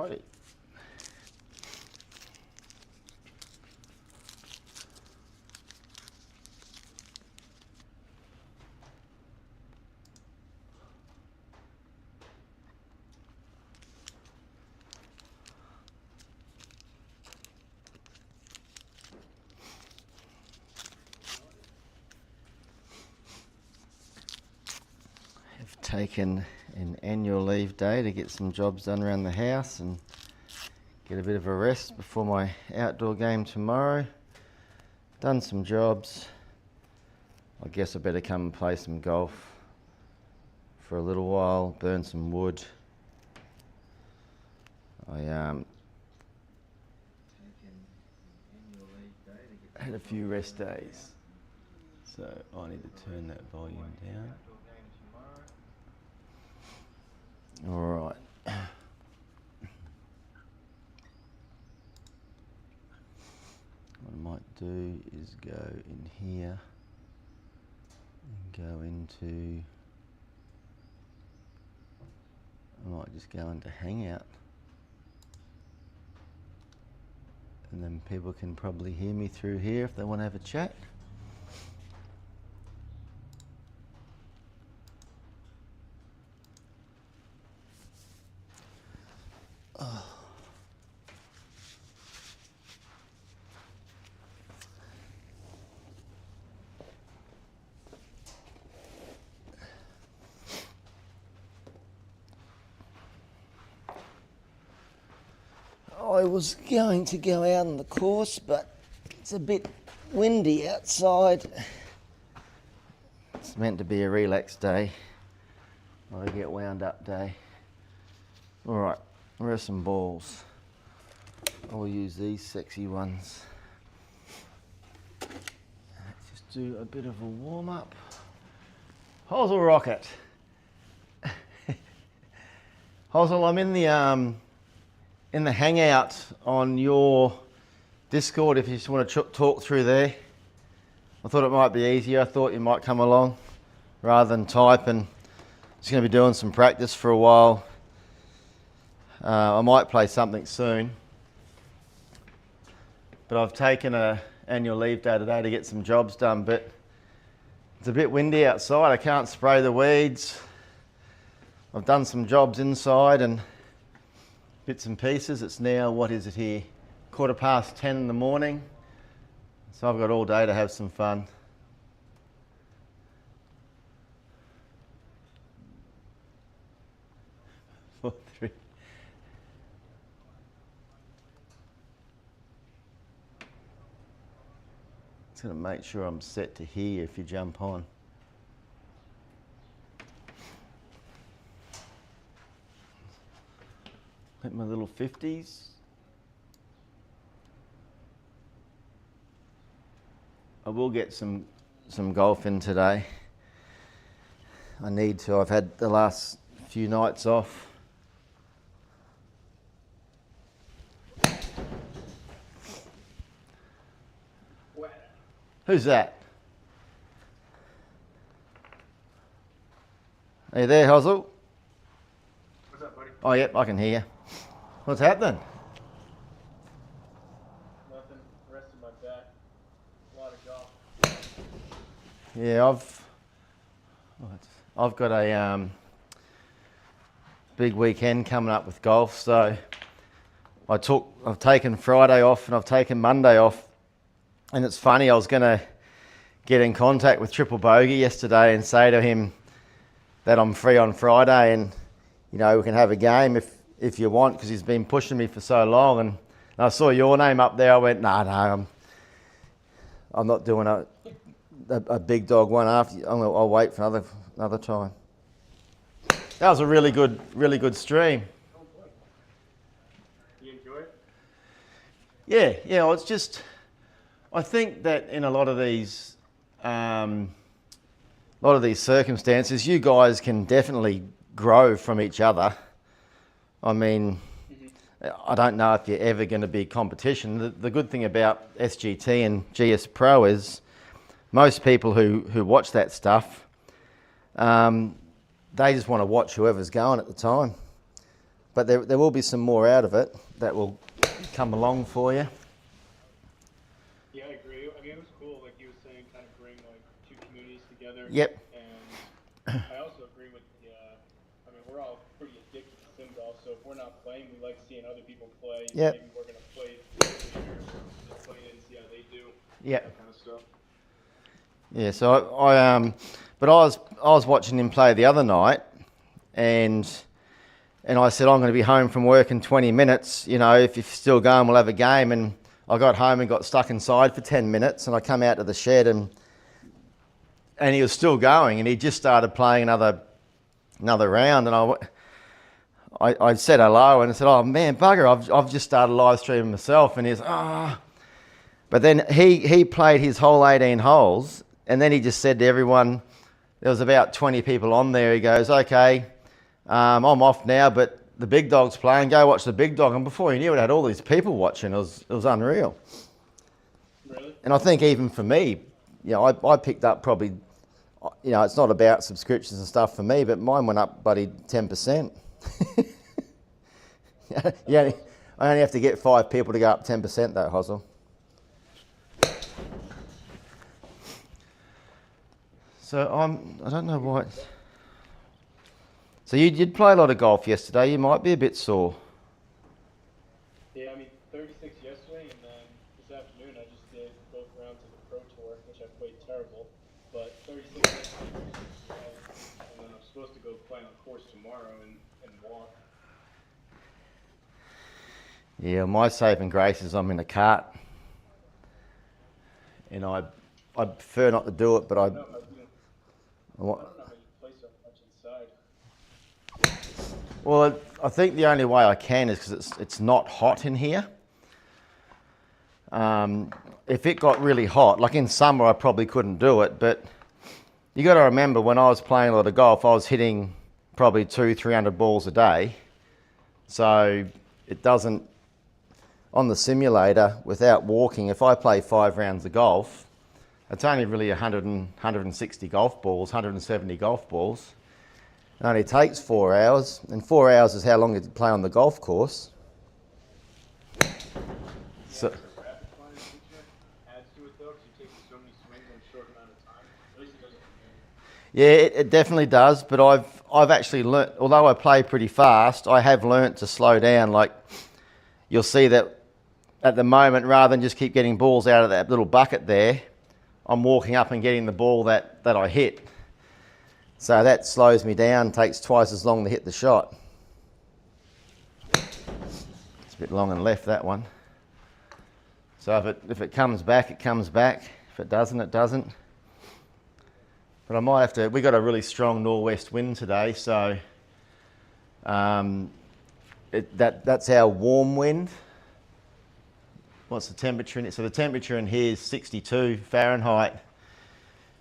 Alrighty. I've taken an annual leave day to get some jobs done around the house and get a bit of a rest before my outdoor game tomorrow. Done some jobs. I guess I better come and play some golf for a little while, burn some wood. I had a few rest days, so I need to turn that volume down. All right. What I might do is go in here and go into, I might just go into Hangout, and then people can probably hear me through here if they want to have a chat. I was going to go out on the course, but it's a bit windy outside. It's meant to be a relaxed day, not a get wound up day. All right, where are some balls? I'll use these sexy ones. Let's just do a bit of a warm up. Hosel Rocket. Hosel, I'm in the Hangout on your Discord if you just want to talk through there. I thought it might be easier. I thought you might come along rather than type, and just going to be doing some practice for a while. I might play something soon, but I've taken an annual leave day today to get some jobs done, but it's a bit windy outside. I can't spray the weeds. I've done some jobs inside and bits and pieces. It's now, what is it here? 10:15 in the morning. So I've got all day to have some fun. Four, three. Just gonna make sure I'm set to hear if you jump on. Hit my little 50s. I will get some golf in today. I need to. I've had the last few nights off. Who's that? Are you there, Hosel? What's up, buddy? Oh, yep, I can hear you. What's happening? Nothing. Resting my back. A lot of golf. Yeah, I've got a big weekend coming up with golf, so I've taken Friday off and I've taken Monday off. And it's funny, I was going to get in contact with Triple Bogey yesterday and say to him that I'm free on Friday and, you know, we can have a game if you want, because he's been pushing me for so long. And I saw your name up there. I went, no, I'm not doing a big dog one after. I'll wait for another time. That was a really good stream. You enjoy it? Yeah. Well, it's just, I think that in a lot of these circumstances, you guys can definitely grow from each other. I mean, I don't know if you're ever going to be competition. The good thing about SGT and GS Pro is most people who watch that stuff, they just want to watch whoever's going at the time. but there will be some more out of it that will come along for you. Yeah, I agree. I mean, it was cool, like you were saying, kind of bring like two communities together. Yep. And I also agree with the. I mean, we're all pretty addicted to sim golf, so if we're not playing, we like seeing other people play. Yep. Maybe we're gonna play just play it and see how they do. Yep. That kind of stuff. Yeah. So but I was watching him play the other night, and I said I'm going to be home from work in 20 minutes. You know, if you're still going, we'll have a game. And I got home and got stuck inside for 10 minutes, and I come out to the shed and he was still going, and he just started playing another round, and I said hello and I said, oh man, bugger, I've just started live streaming myself, and he's But then he played his whole 18 holes, and then he just said to everyone, there was about 20 people on there, he goes, okay, I'm off now, but the big dog's playing, go watch the big dog. And before he knew it, had all these people watching. It was unreal. Really? And I think even for me, you know, I picked up probably, you know, it's not about subscriptions and stuff for me, but mine went up, buddy, 10%. I only have to get 5 people to go up 10% though, Hosel. So I don't know why. So you did play a lot of golf yesterday. You might be a bit sore. Yeah, I mean, 36 yesterday, and then this afternoon I just did both rounds of the Pro Tour, which I played terrible. But 36 yesterday, and then I'm supposed to go play on course tomorrow and walk. Yeah, my saving grace is I'm in a cart, and I prefer not to do it, but I don't know how you play so much inside. Well, I think the only way I can is because it's not hot in here. If it got really hot, like in summer, I probably couldn't do it. But you got to remember, when I was playing a lot of golf, I was hitting probably 200-300 balls a day. So it doesn't, on the simulator, without walking, if I play 5 rounds of golf, it's only really 160 golf balls, 170 golf balls. It only takes 4 hours, and 4 hours is how long you play on the golf course. So, Rapid fire feature adds to it though, because you're taking so many swings in a short amount of time. At least it does it for me. yeah, it definitely does, but I've actually learnt, although I play pretty fast, I have learnt to slow down. Like, you'll see that at the moment, rather than just keep getting balls out of that little bucket there, I'm walking up and getting the ball that I hit. So that slows me down, takes twice as long to hit the shot. It's a bit long and left, that one. So if it comes back, it comes back. If it doesn't, it doesn't. But I might have to, we got a really strong northwest wind today, so that's our warm wind. What's the temperature in it? So the temperature in here is 62 Fahrenheit,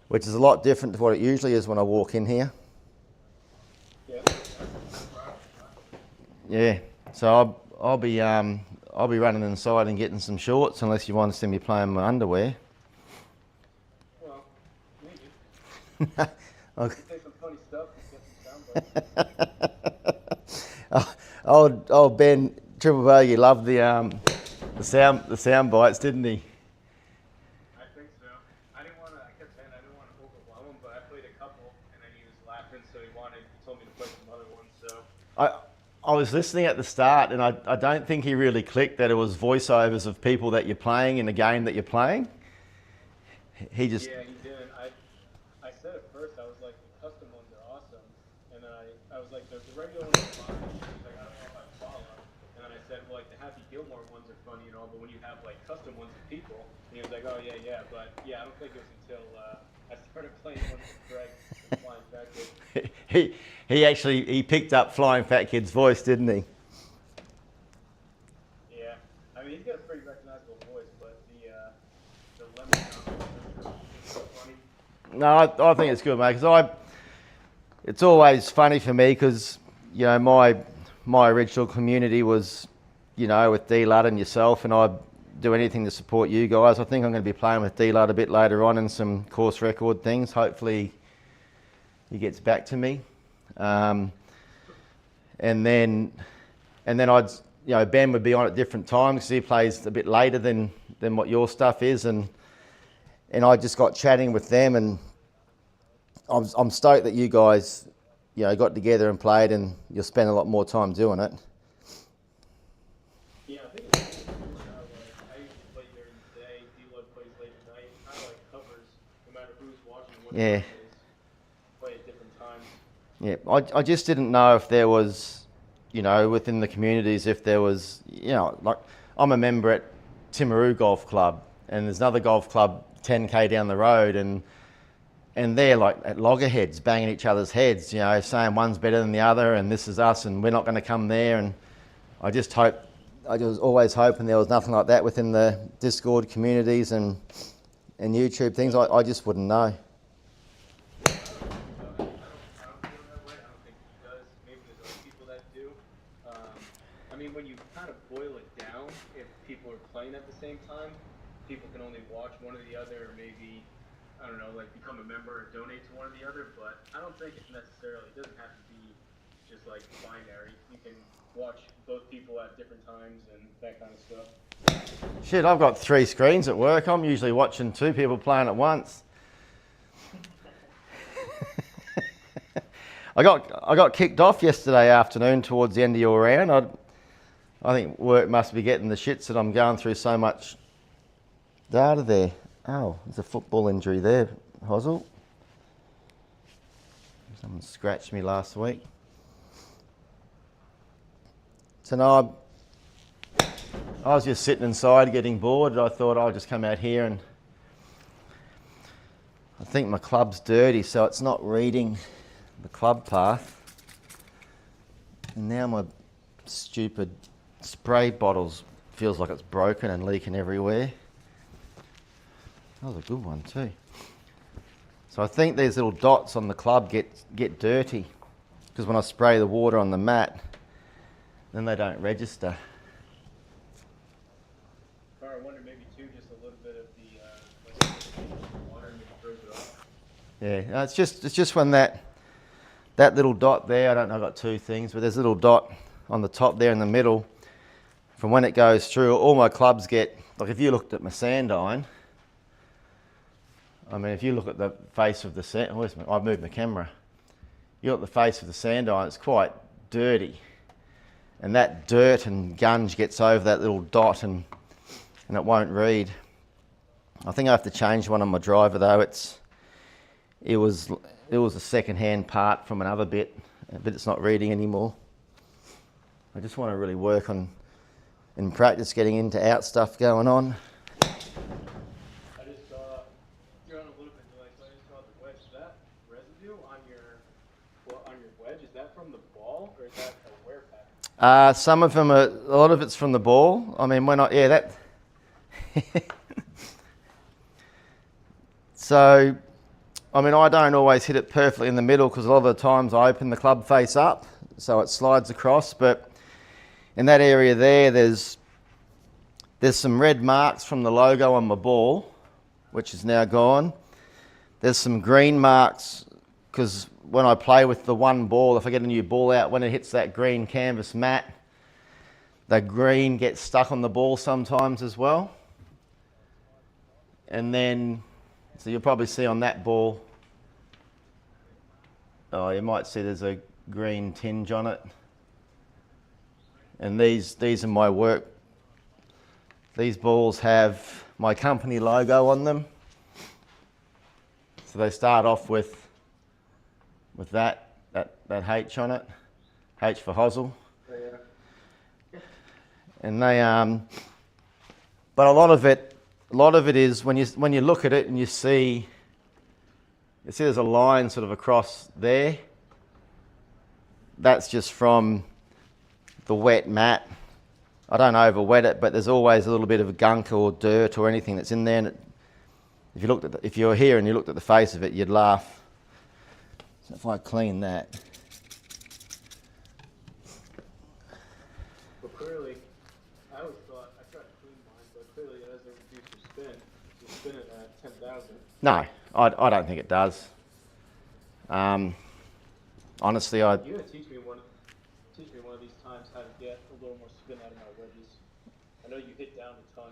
which is a lot different to what it usually is when I walk in here. Yeah, so I'll be running inside and getting some shorts, unless you want to see me playing my underwear. Well, maybe. Okay. Say some funny stuff and get some sound bites. Old Ben Triple Bogey loved the sound bites, didn't he? I think so. I kept saying I didn't want to overwhelm him, but I played a couple, and then he was laughing, so he told me to play some other ones, so. I was listening at the start, and I don't think he really clicked that it was voiceovers of people that you're playing in the game that you're playing. He just... Yeah, he didn't. I said at first, I was like, the custom ones are awesome, and then I was like, the regular ones are fine. He's like, I don't know if I follow. And then I said, well, like, the Happy Gilmore ones are funny and all, but when you have, like, custom ones of people, and he was like, oh, yeah, but, yeah, I don't think it was until I started playing ones with Greg and Flying Fat Kid. He picked up Flying Fat Kid's voice, didn't he? Yeah, I mean, he's got a pretty recognizable voice, but the lemon is so funny. No, I think it's good, mate, because it's always funny for me because, you know, my original community was, you know, with D-Lud and yourself, and I do anything to support you guys. I think I'm going to be playing with D-Lud a bit later on in some course record things. Hopefully he gets back to me. And then and then Ben would be on at different times because he plays a bit later than what your stuff is, and I just got chatting with them, and I'm stoked that you guys, got together and played, and you'll spend a lot more time doing it. Yeah, I think it's I usually play during the day, D-Lug plays late at night. It kind of like covers, no matter who's watching what it is, play at different times. Yeah, I just didn't know if there was, within the communities, if there was, like I'm a member at Timaru Golf Club, and there's another golf club 10k down the road, and they're like at loggerheads, banging each other's heads, saying one's better than the other, and this is us, and we're not going to come there. And I was always hoping there was nothing like that within the Discord communities and YouTube things. I just wouldn't know. I don't feel that way. I don't think he does. Maybe there's other people that do. I mean, when you kind of boil it down, if people are playing at the same time, people can only watch one or the other, or maybe, I don't know, like become a member or donate to one or the other. But I don't think it's necessarily, it doesn't have to be just like binary. You can watch both people at different times and that kind of stuff. Shit, I've got 3 screens at work. I'm usually watching 2 people playing at once. I got kicked off yesterday afternoon towards the end of your round. I think work must be getting the shits that I'm going through so much data there. Oh, there's a football injury there, Hozzle. Someone scratched me last week. So now I was just sitting inside getting bored. I thought I'll just come out here, and I think my club's dirty, so it's not reading the club path. And now my stupid spray bottles feels like it's broken and leaking everywhere. That was a good one too. So I think these little dots on the club get dirty because when I spray the water on the mat, then they don't register. I wonder maybe too, just a little bit of the water maybe throws it off. Yeah, it's just when that little dot there, I don't know, I've got 2 things, but there's a little dot on the top there in the middle. From when it goes through, all my clubs get, like if you looked at my sand iron, I mean, if you look at the face of the sand, I've moved my camera. You look at the face of the sand iron, it's quite dirty. And that dirt and gunge gets over that little dot and it won't read. I think I have to change one on my driver though. It was a second-hand part from another bit, but it's not reading anymore. I just want to really work on, in practice, getting into out stuff going on. I just saw, you're on a little bit delay, so I just saw the wedge. Is that residue on your wedge? Is that from the ball, or is that a wear pattern? Some of them a lot of it's from the ball. I mean, that. So, I mean, I don't always hit it perfectly in the middle because a lot of the times I open the club face up, so it slides across. But in that area there, there's some red marks from the logo on my ball, which is now gone. There's some green marks because when I play with the one ball, if I get a new ball out, when it hits that green canvas mat, the green gets stuck on the ball sometimes as well. And then, so you'll probably see on that ball, you might see there's a green tinge on it. And these are my work. These balls have my company logo on them. So they start off with that H on it, H for Hozzle. And they, but a lot of it is when you look at it and you see there's a line sort of across there. That's just from the wet mat. I don't over-wet it, but there's always a little bit of gunk or dirt or anything that's in there. And if you were here and you looked at the face of it, you'd laugh. So if I clean that. But clearly, I always thought, I tried to clean mine, but clearly it doesn't reduce your spin. You spin it at 10,000. No, I don't think it does. Honestly, You gotta teach me teach me one of these times how to get a little more spin out of my wedges. I know you hit down a ton.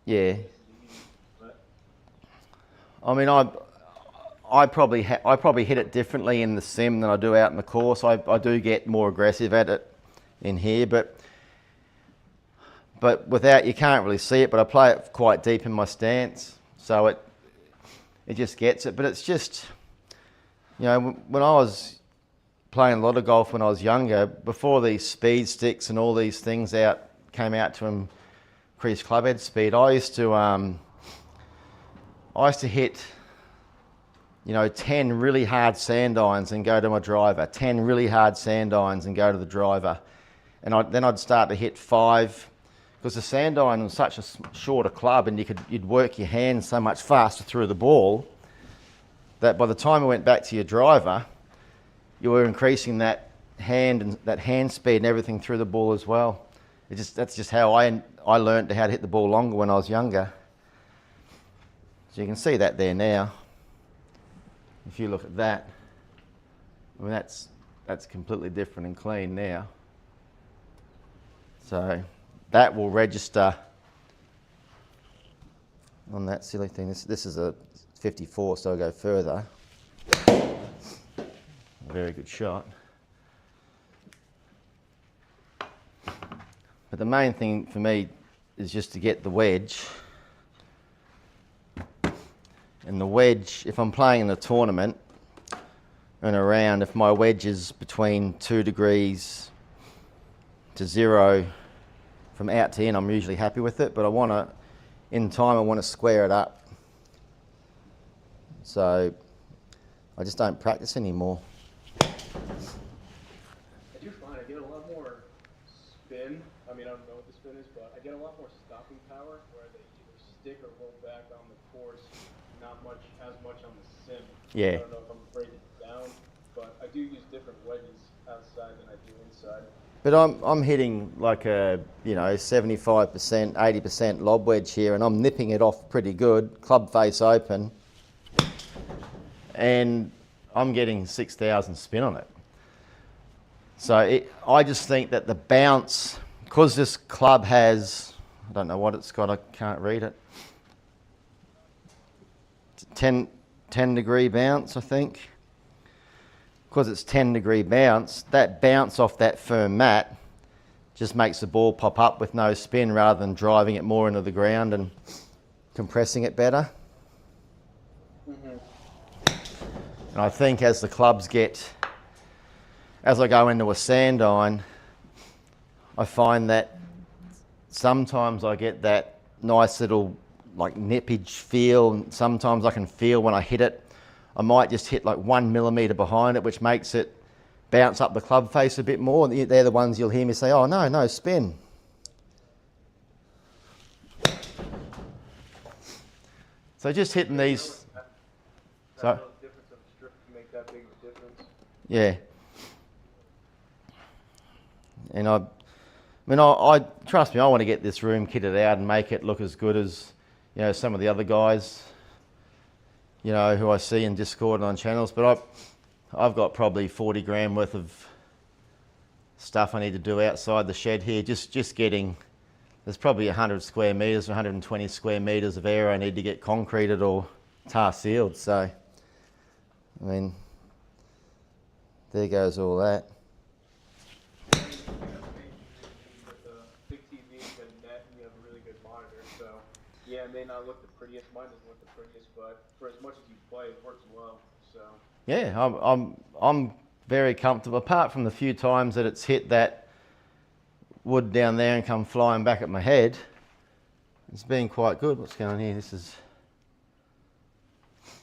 Yeah. This is easy, but I mean, I probably hit it differently in the sim than I do out in the course. I do get more aggressive at it in here, but without, you can't really see it, but I play it quite deep in my stance, so it just gets it. But it's just, you know, when I was playing a lot of golf when I was younger, before these speed sticks and all these things came out to increase club head speed, I used to hit, you know, 10 really hard sand irons and go to my driver, 10 really hard sand irons and go to the driver. And then I'd start to hit 5, because the sand iron was such a shorter club, and you'd work your hand so much faster through the ball that by the time I went back to your driver, you were increasing that hand speed and everything through the ball as well. That's just how I learned how to hit the ball longer when I was younger. So you can see that there now. If you look at that, I mean, that's completely different and clean now. So that will register on that silly thing. This is a 54, so I'll go further. Very good shot. But the main thing for me is just to get the wedge. And the wedge, if I'm playing in a tournament and around, if my wedge is between 2 degrees to 0 from out to in, I'm usually happy with it, but in time I want to square it up. So I just don't practice anymore. I do find I get a lot more spin. I mean, I don't know what the spin is, but I get a lot more stopping power where they either stick or roll back on the course, not as much on the sim. Yeah. I don't know if I'm breaking it down, but I do use different wedges outside than I do inside. But I'm hitting like a, you know, 75%, 80% lob wedge here, and I'm nipping it off pretty good, club face open, and I'm getting 6,000 spin on it. So I just think that the bounce, because this club has, I don't know what it's got, I can't read it, 10 degree bounce, I think. Because it's 10 degree bounce, that bounce off that firm mat just makes the ball pop up with no spin, rather than driving it more into the ground and compressing it better. Mm-hmm. And I think as the clubs as I go into a sand iron, I find that sometimes I get that nice little like nippage feel, and sometimes I can feel when I hit it, I might just hit like 1 millimeter behind it, which makes it bounce up the club face a bit more. They're the ones you'll hear me say, oh no, spin. So just hitting these. That difference of strip can make that big of a difference. Yeah. And I trust me, I want to get this room kitted out and make it look as good as, you know, some of the other guys, you know, who I see in Discord and on channels. But I've got probably 40 grand worth of stuff I need to do outside the shed here. Just getting, there's probably 100 square meters, 120 square meters of area I need to get concreted or tar sealed. So, I mean, there goes all that. Yeah, it may not look the prettiest. Mine doesn't look the prettiest, but for as much as you play, it works well. So yeah, I'm very comfortable. Apart from the few times that it's hit that wood down there and come flying back at my head, it's been quite good. What's going on here? This is.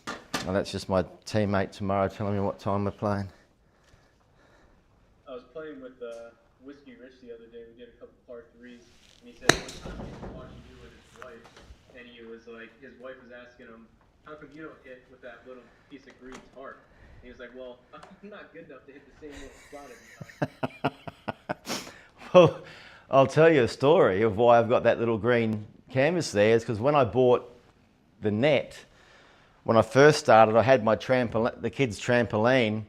Oh, that's just my teammate tomorrow telling me what time we're playing. I was playing with Whiskey Rich the other day. We did a couple par threes, and he said one time he was watching you with his wife. And he was like, his wife was asking him, how come you don't hit with that little piece of green tarp? And he was like, well, I'm not good enough to hit the same little spot every time. Well, I'll tell you a story of why I've got that little green canvas there. It's because when I bought the net, when I first started, I had my the kids' trampoline,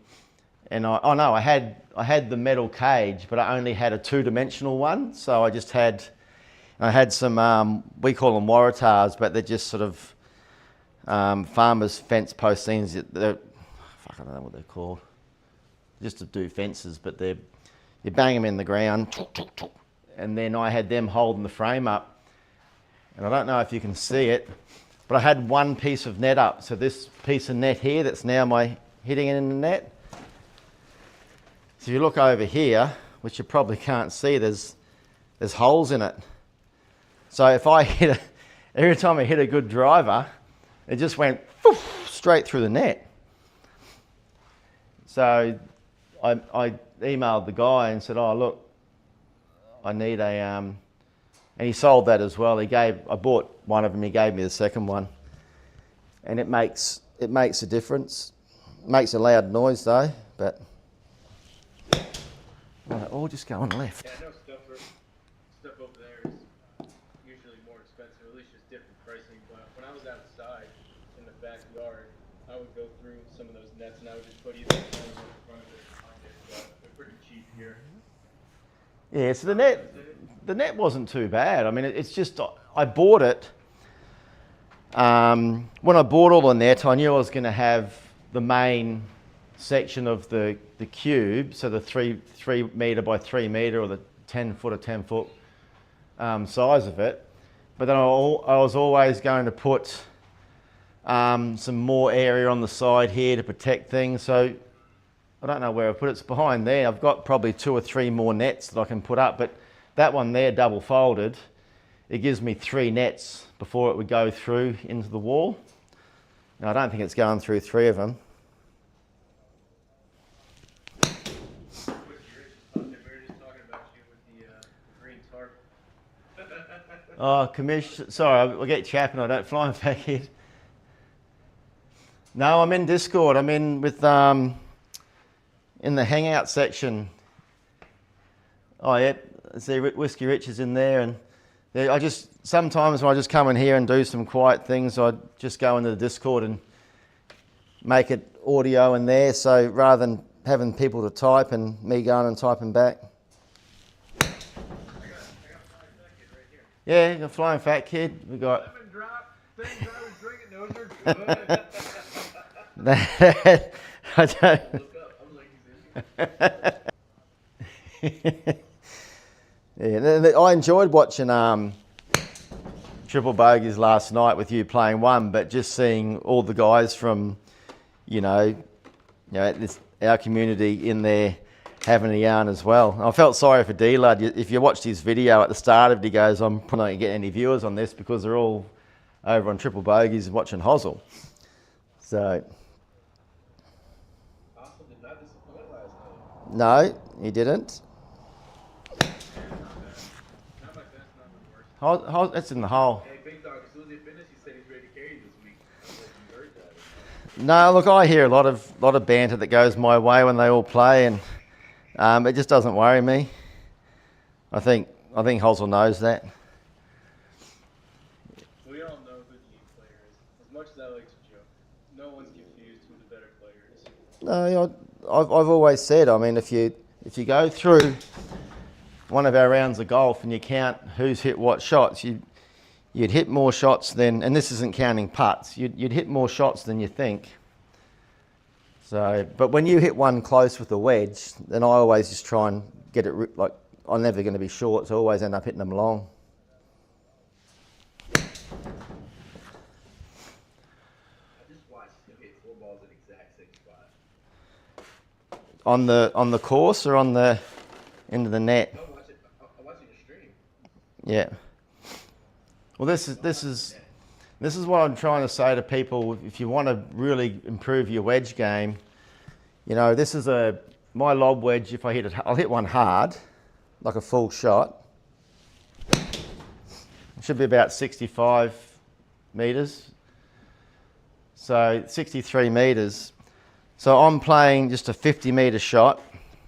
And I had the metal cage, but I only had a 2-dimensional one. So I had some, we call them waratahs, but they're just sort of farmers' fence post things. I don't know what they're called. Just to do fences, but you bang them in the ground, and then I had them holding the frame up. And I don't know if you can see it, but I had one piece of net up. So this piece of net here, that's now hitting it in the net. So if you look over here, which you probably can't see, there's holes in it. So if every time I hit a good driver, it just went straight through the net. So I emailed the guy and said, "Oh look, I need a," and he sold that as well. I bought one of them. He gave me the second one, and it makes a difference. It makes a loud noise though, but all just go on left. Yeah, I know stuff over there is usually more expensive, at least just different pricing. But when I was outside in the backyard, I would go through some of those nets and I would just put either in front of it or behind it. They're pretty cheap here. Yeah, so the net wasn't too bad. I mean, it's just, I bought it. When I bought all the net, I knew I was going to have the main section of the cube, so the 3 meter by 3 meter, or the 10 foot or 10 foot size of it. But then I was always going to put some more area on the side here to protect things. So I don't know where I put it. It's behind there. I've got probably 2 or 3 more nets that I can put up, but that one there, double folded, it gives me 3 nets before it would go through into the wall. Now I don't think it's going through 3 of them. Oh, commission. Sorry, I get chapping. I don't fly back here. No, I'm in Discord. I'm in with in the hangout section. Oh yeah, see Whiskey Rich is in there, and sometimes when I just come in here and do some quiet things, I just go into the Discord and make it audio in there. So rather than having people to type and me going and typing back. Yeah, a flying fat kid. We got. Lemon drop things I was drinking. Those are good. I don't. Look up. I'm like, Yeah, I enjoyed watching triple bogeys last night with you playing one, but just seeing all the guys from, our community in there having a yarn as well. I felt sorry for D-Lud. If you watched his video at the start of it, he goes, "I'm probably not going to get any viewers on this because they're all over on triple bogeys watching Hozzle." So. Austin did not disappoint last night. No, he didn't. Not my best, not my worst. It's in the hole. Hey, Big Dog, as soon as he finished, he said he's ready to carry this week. I was like, you heard that. No, look, I hear a lot of banter that goes my way when they all play, and it just doesn't worry me. I think Hozzle knows that. We all know who the team player is. As much as I like to joke, no one's confused who the better player is. No, I've always said, I mean, if you go through one of our rounds of golf and you count who's hit what shots, you'd hit more shots than, and this isn't counting putts, you'd hit more shots than you think. So, but when you hit one close with a wedge, then I always just try and get it, like, I'm never going to be short, so I always end up hitting them long. I just watched him hit 4 balls in the exact same spot. On the course or on the into the net? I'm watching the stream. Yeah. Well, this is what I'm trying to say to people. If you want to really improve your wedge game, this is my lob wedge. If I hit it, I'll hit one hard, like a full shot. It should be about 65 meters. So 63 meters. So I'm playing just a 50-meter shot,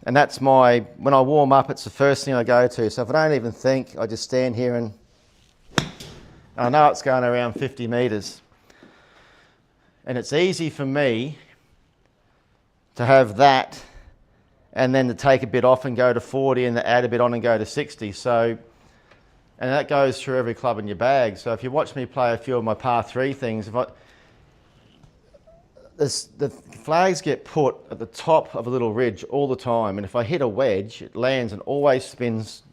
and that's when I warm up, it's the first thing I go to. So if I don't even think, I just stand here and I know it's going around 50 meters. And it's easy for me to have that and then to take a bit off and go to 40 and to add a bit on and go to 60. So, and that goes through every club in your bag. So if you watch me play a few of my par 3 things, the flags get put at the top of a little ridge all the time, and if I hit a wedge, it lands and always spins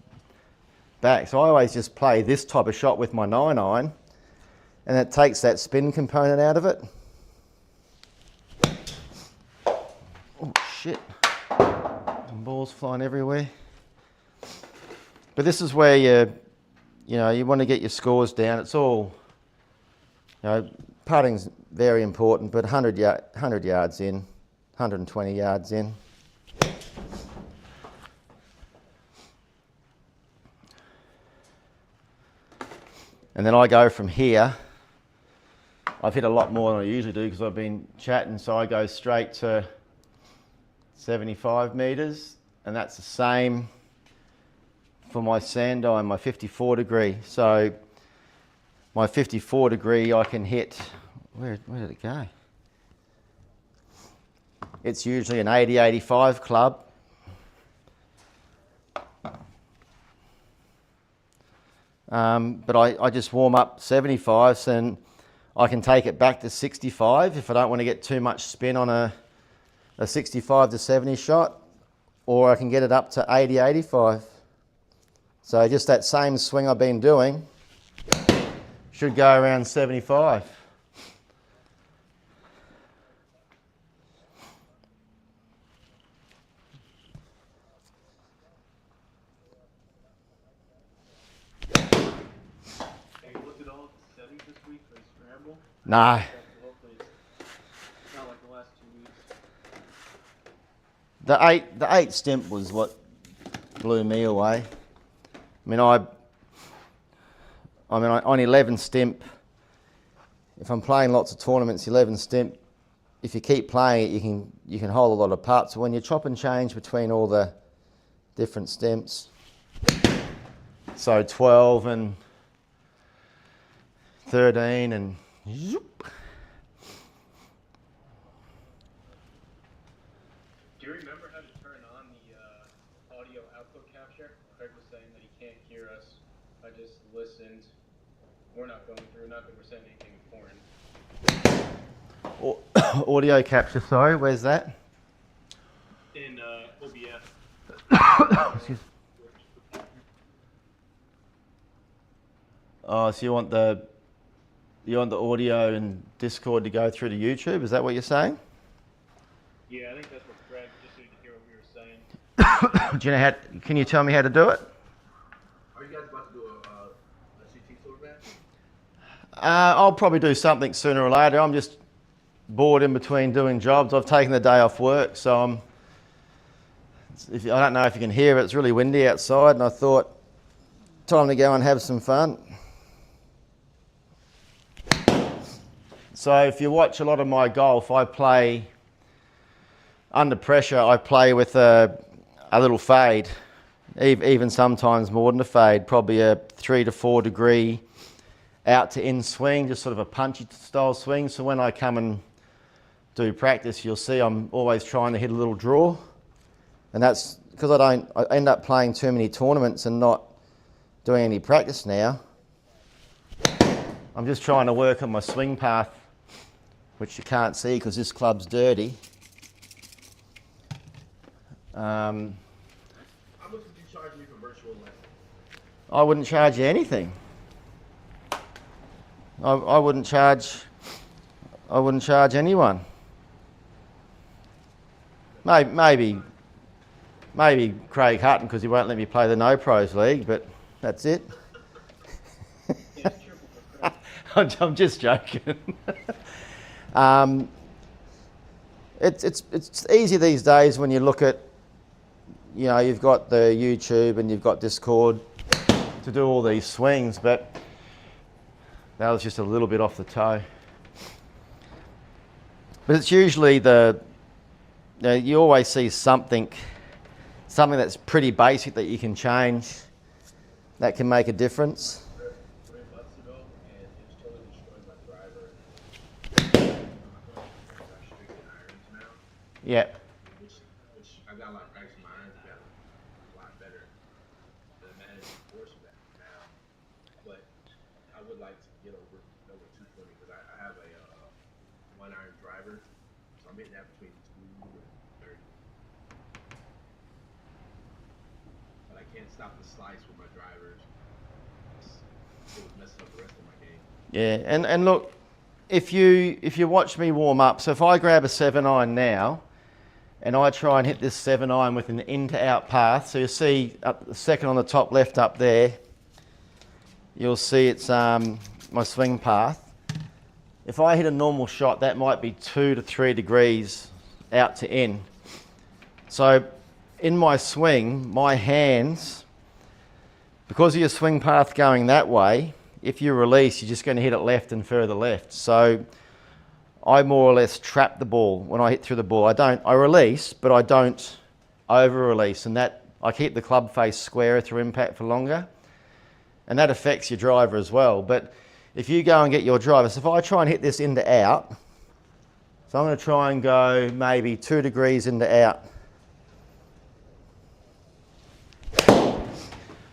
back. So I always just play this type of shot with my 9-iron, and it takes that spin component out of it. Oh shit, and balls flying everywhere. But this is where you want to get your scores down. It's all, putting's very important, but 100 yards in, 120 yards in. And then I go from here. I've hit a lot more than I usually do because I've been chatting, so I go straight to 75 metres, and that's the same for my sand iron, my 54 degree. So my 54 degree I can hit, where did it go? It's usually an 80-85 club. But I just warm up 75s, and I can take it back to 65 if I don't want to get too much spin on a 65 to 70 shot, or I can get it up to 80-85. So just that same swing I've been doing should go around 75. No. The eight stimp was what blew me away. I mean, on 11 stimp, if I'm playing lots of tournaments, 11 stimp, if you keep playing it, you can hold a lot of putts. So when you chop and change between all the different stimps, so 12 and 13 and zoop. Do you remember how to turn on the audio output capture? Craig was saying that he can't hear us. I just listened. We're not going through nothing. We're saying anything important. Audio capture, sorry, where's that? In OBS. Excuse me. Oh, so you want the audio and Discord to go through to YouTube? Is that what you're saying? Yeah, I think that's what Craig, just so you can hear what we were saying. Do you know how? Can you tell me how to do it? Are you guys about to do a CT tour match? I'll probably do something sooner or later. I'm just bored in between doing jobs. I've taken the day off work, so I don't know if you can hear it. It's really windy outside, and I thought, time to go and have some fun. So if you watch a lot of my golf, I play under pressure. I play with a little fade, even sometimes more than a fade, probably a 3 to 4 degree out to in swing, just sort of a punchy style swing. So when I come and do practice, you'll see I'm always trying to hit a little draw, and that's because I end up playing too many tournaments and not doing any practice now. I'm just trying to work on my swing path, which you can't see because this club's dirty. How much would you charge me for virtual lessons? I wouldn't charge you anything. I wouldn't charge anyone. Maybe Craig Hutton, because he won't let me play the No Pros League, but that's it. I'm just joking. It's easy these days when you look at, you've got the YouTube and you've got Discord to do all these swings, but that was just a little bit off the toe. But it's usually you always see something that's pretty basic that you can change that can make a difference. 3 months ago, and it's totally destroyed my driver. I'm going to irons now. Yeah. Which I got a lot of practice. My irons got a lot better to manage the force back now. But I would like to get over 220 because I have a 1 iron driver, so I'm hitting that between 2 and 30. But I can't stop the slice with my drivers. It was messing up the rest of my game. Yeah, and look, if you watch me warm up, so if I grab a 7-iron now, and I try and hit this 7-iron with an in to out path, so you see up the second on the top left up there, you'll see it's my swing path. If I hit a normal shot, that might be 2 to 3 degrees out to in. So in my swing, my hands, because of your swing path going that way, if you release, you're just going to hit it left and further left. So I more or less trap the ball when I hit through the ball. I release, but I don't over release, and that I keep the club face squarer through impact for longer, and that affects your driver as well. But if you go and get your driver, so if I try and hit this into out, so I'm going to try and go maybe 2 degrees into out.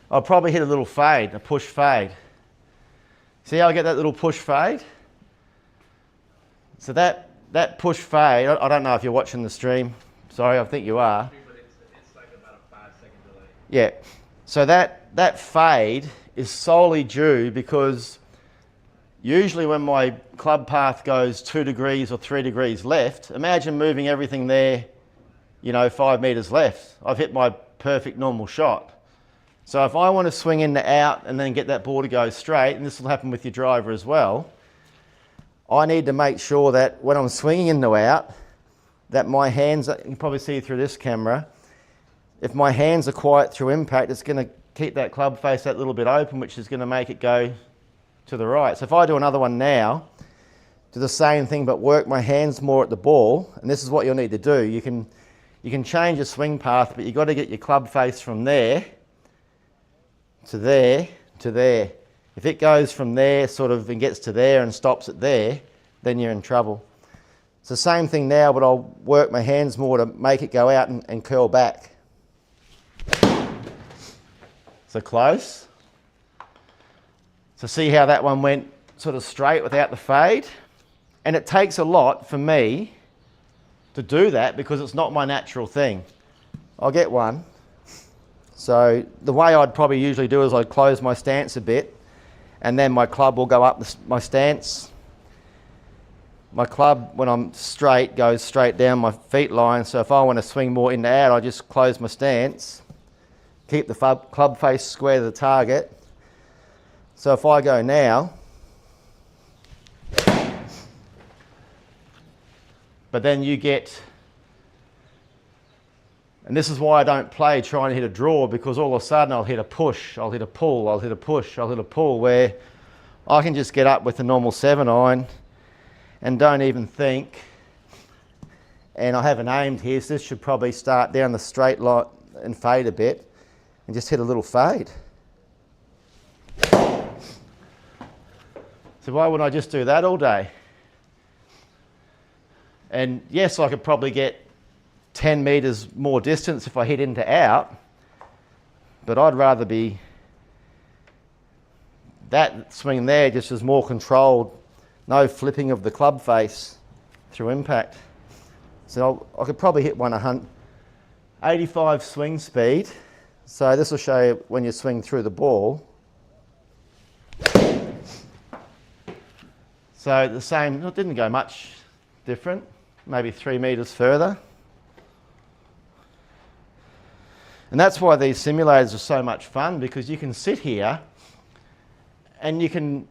I'll probably hit a little fade, a push fade. See how I get that little push fade? So that push fade, I don't know if you're watching the stream. Sorry, I think you are. But it's like about a 5-second delay. Yeah. So that fade is solely due because usually when my club path goes 2 degrees or 3 degrees left, imagine moving everything there, 5 meters left. I've hit my perfect normal shot. So if I want to swing in to out and then get that ball to go straight, and this will happen with your driver as well, I need to make sure that when I'm swinging in to out, that my hands, you can probably see through this camera, if my hands are quiet through impact, it's going to keep that club face that little bit open, which is going to make it go to the right. So if I do another one now, do the same thing but work my hands more at the ball, and this is what you'll need to do. You can change your swing path, but you've got to get your club face from there to there to there. If it goes from there sort of and gets to there and stops at there, then you're in trouble. It's the same thing now, but I'll work my hands more to make it go out and curl back. So close. So see how that one went sort of straight without the fade? And it takes a lot for me to do that because it's not my natural thing. I'll get one. So the way I'd probably usually do is I'd close my stance a bit, and then my club will go up my stance. My club, when I'm straight, goes straight down my feet line. So if I want to swing more in and out, I just close my stance, keep the club face square to the target. So if I go now, but then you get, and this is why I don't play trying to hit a draw, because all of a sudden I'll hit a push, I'll hit a pull, I'll hit a push, I'll hit a pull, where I can just get up with a normal 7-iron and don't even think. And I haven't aimed here, so this should probably start down the straight line and fade a bit and just hit a little fade. So why wouldn't I just do that all day? And yes, I could probably get 10 meters more distance if I hit into out, but I'd rather be that swing there just as more controlled, no flipping of the club face through impact. So I could probably hit 85 swing speed. So this will show you when you swing through the ball. So the same, it didn't go much different, maybe 3 meters further. And that's why these simulators are so much fun, because you can sit here and you can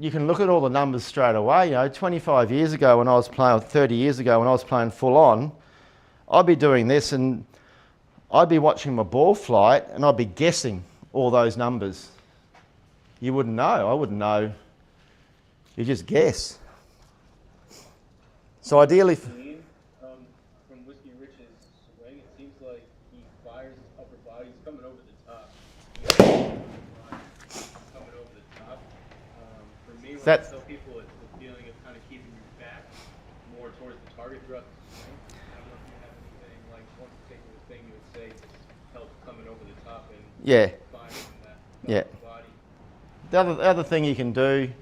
look at all the numbers straight away. 25 years ago when I was playing, or 30 years ago when I was playing full on, I'd be doing this and I'd be watching my ball flight and I'd be guessing all those numbers. You wouldn't know, I wouldn't know. You just guess. So ideally, From Whiskey Rich's swing, it seems like he fires his upper body. He's coming over the top. Coming over the top. For me, when I tell people, it's the feeling of kind of keeping your back more towards the target throughout the swing. I don't know if you have anything like one particular thing you would say just help coming over the top and Yeah. finding that Yeah. body. The other thing you can do,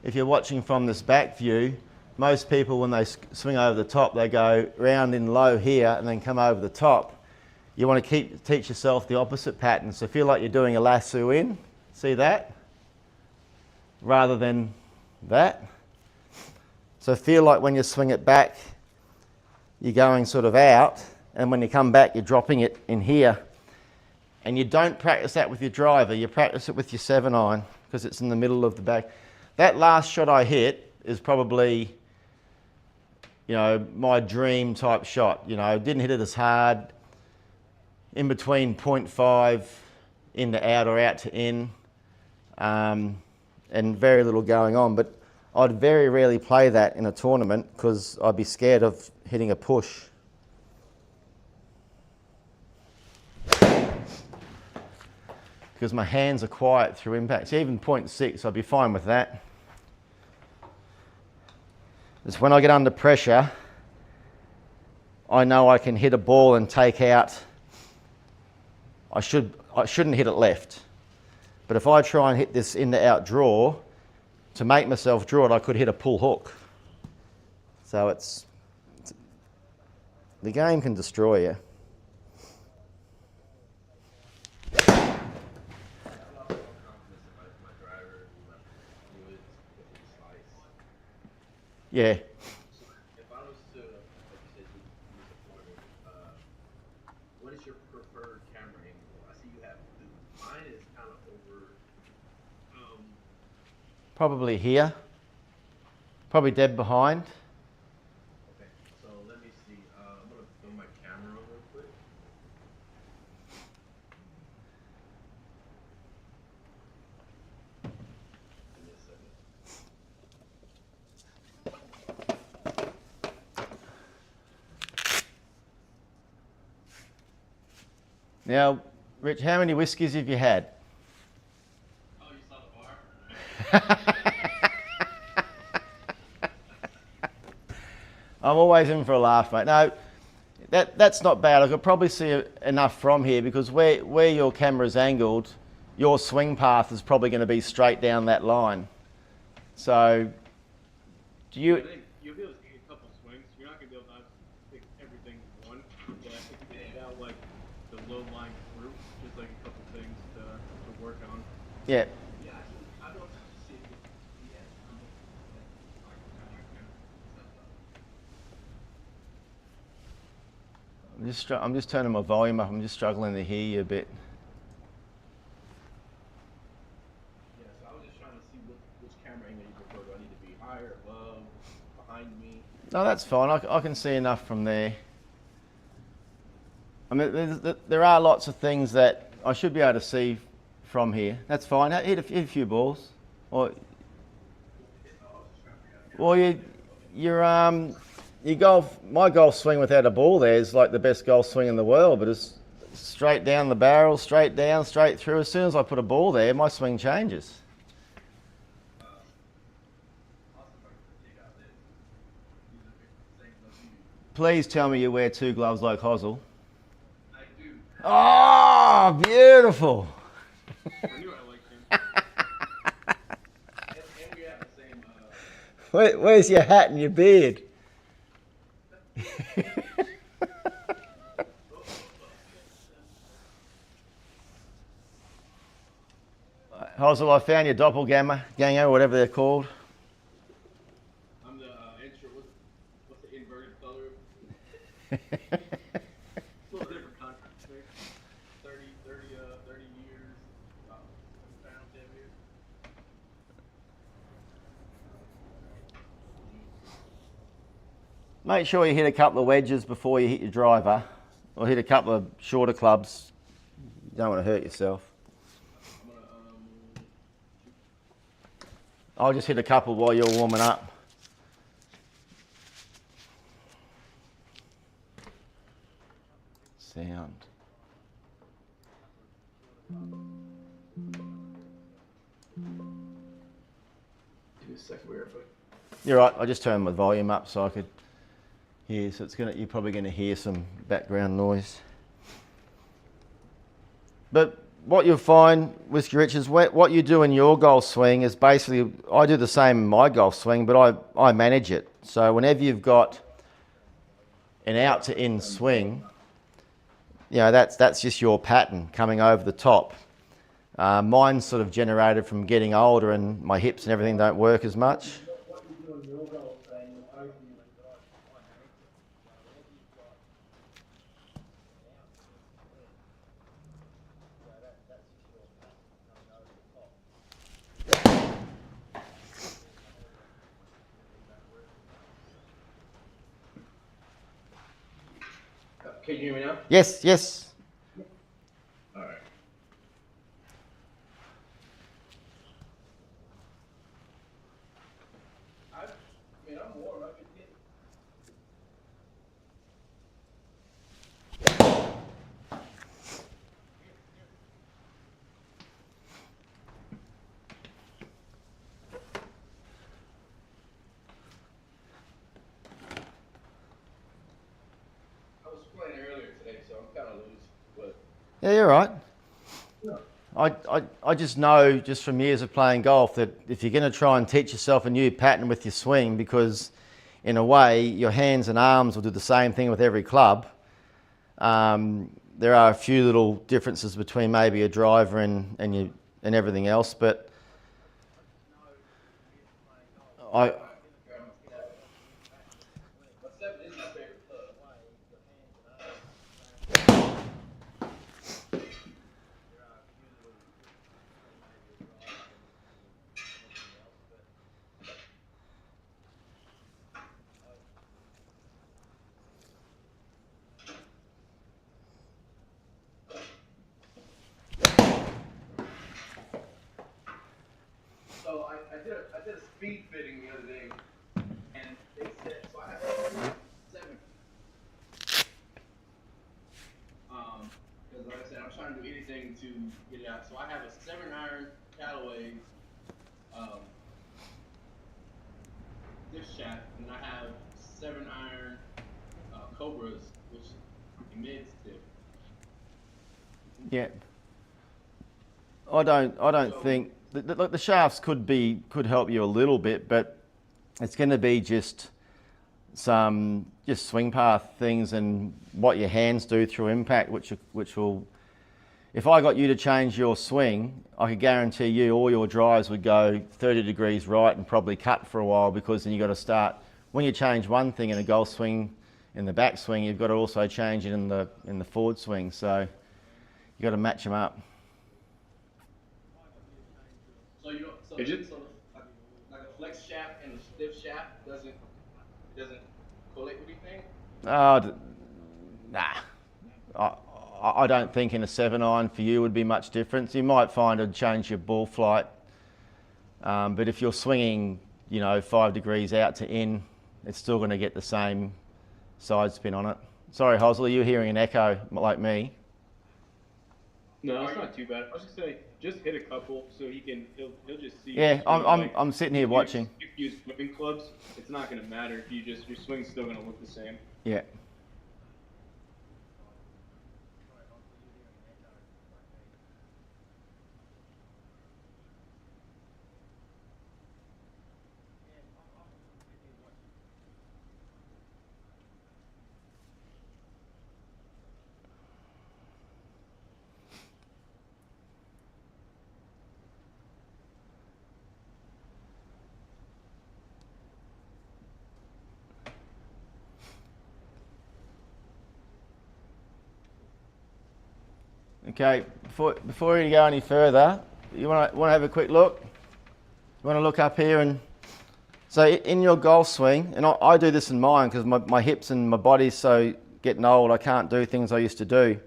if you're watching from this back view, most people when they swing over the top, they go round in low here and then come over the top. You want to teach yourself the opposite pattern. So feel like you're doing a lasso in, see that? Rather than that. So feel like when you swing it back, you're going sort of out, and when you come back, you're dropping it in here. And you don't practice that with your driver, you practice it with your 7-iron, because it's in the middle of the back. That last shot I hit is probably, you know, my dream type shot. You know, didn't hit it as hard, in between 0.5 in to out or out to in, and very little going on. But I'd very rarely play that in a tournament because I'd be scared of hitting a push. Because my hands are quiet through impacts. Even 0.6, I'd be fine with that. It's when I get under pressure, I know I can hit a ball and take out. I shouldn't hit it left. But if I try and hit this in to out draw, to make myself draw it, I could hit a pull hook. So the game can destroy you. Yeah. So if I was to, like you said, use a pointer, what is your preferred camera angle? I see you have two. Mine is kind of over. Probably here. Probably dead behind. Okay, so let me see. I'm gonna throw my camera on real quick. Give me a second. Now, Rich, how many whiskies have you had? Oh, you saw the bar? I'm always in for a laugh, mate. No, that's not bad. I could probably see enough from here because where your camera's angled, your swing path is probably going to be straight down that line. So, do you... I think you'll be able to take a couple swings. You're not going to be able to take everything in one, but if you can get out like the low line through, just like a couple things to work on. Yeah. Yeah, I don't see it. Yeah. I'm just turning my volume up. I'm just struggling to hear you a bit. Yeah, so I was just trying to see which camera angle you prefer. Do I need to be higher, above, behind me? No, that's fine. I can see enough from there. I mean, there are lots of things that I should be able to see from here. That's fine. Hit a few balls. Or your golf, my golf swing without a ball there is like the best golf swing in the world, but it's straight down the barrel, straight down, straight through. As soon as I put a ball there, my swing changes. Please tell me you wear 2 gloves like Hozzle. I do. Oh, beautiful. I knew I liked him. And we have the same. Where's your hat and your beard? Hozzle, I found your doppelganger, whatever they're called. I'm the intro. What's the inverted color? A little different contract. 30 years. About 10 years. Make sure you hit a couple of wedges before you hit your driver, or hit a couple of shorter clubs. You don't want to hurt yourself. I'll just hit a couple while you're warming up. Sound. Give me a second, we're but You're right, I just turned my volume up so I could here, so you're probably going to hear some background noise. But what you'll find, Whiskey Rich, is what you do in your golf swing is basically, I do the same in my golf swing, but I manage it. So whenever you've got an out to in swing, you know, that's just your pattern coming over the top. Mine's sort of generated from getting older, and my hips and everything don't work as much. What you do in your golf swing, how do you Can you hear me now? Yes, yes. All right. I'm warm. I can hit. I was playing earlier today, so I'm kind of loose, but Yeah, you're right. yeah. I just know, just from years of playing golf, that if you're going to try and teach yourself a new pattern with your swing, because in a way your hands and arms will do the same thing with every club, there are a few little differences between maybe a driver and everything else, but I So I did a speed fitting the other day, and they said, so I have 7. Because like I said, I'm trying to do anything to get it out. So I have a 7-iron Callaway this shaft, and I have 7-iron Cobras, which mid stick. yeah. I don't think the shafts could help you a little bit, but it's going to be just some swing path things and what your hands do through impact, which will. If I got you to change your swing, I could guarantee you all your drives would go 30 degrees right and probably cut for a while, because then you got to start, when you change one thing in a golf swing in the backswing, you've got to also change it in the forward swing. So you got to match them up. So you don't. So, Is it? so like a flex shaft and a stiff shaft doesn't correlate with anything. Nah. I don't think in a 7-iron for you would be much difference. You might find it'd change your ball flight, but if you're swinging, 5 degrees out to in, it's still going to get the same side spin on it. Sorry, Hosler, you're hearing an echo like me. No, it's not too bad. I was just saying, just hit a couple so he'll just see. Yeah, Like, I'm sitting here watching. If you use swimming clubs, it's not going to matter if your swing's still going to look the same. Yeah. Okay, before you go any further, you want to have a quick look? You want to look up here, and so in your golf swing, and I do this in mine because my hips and my body's so getting old, I can't do things I used to do.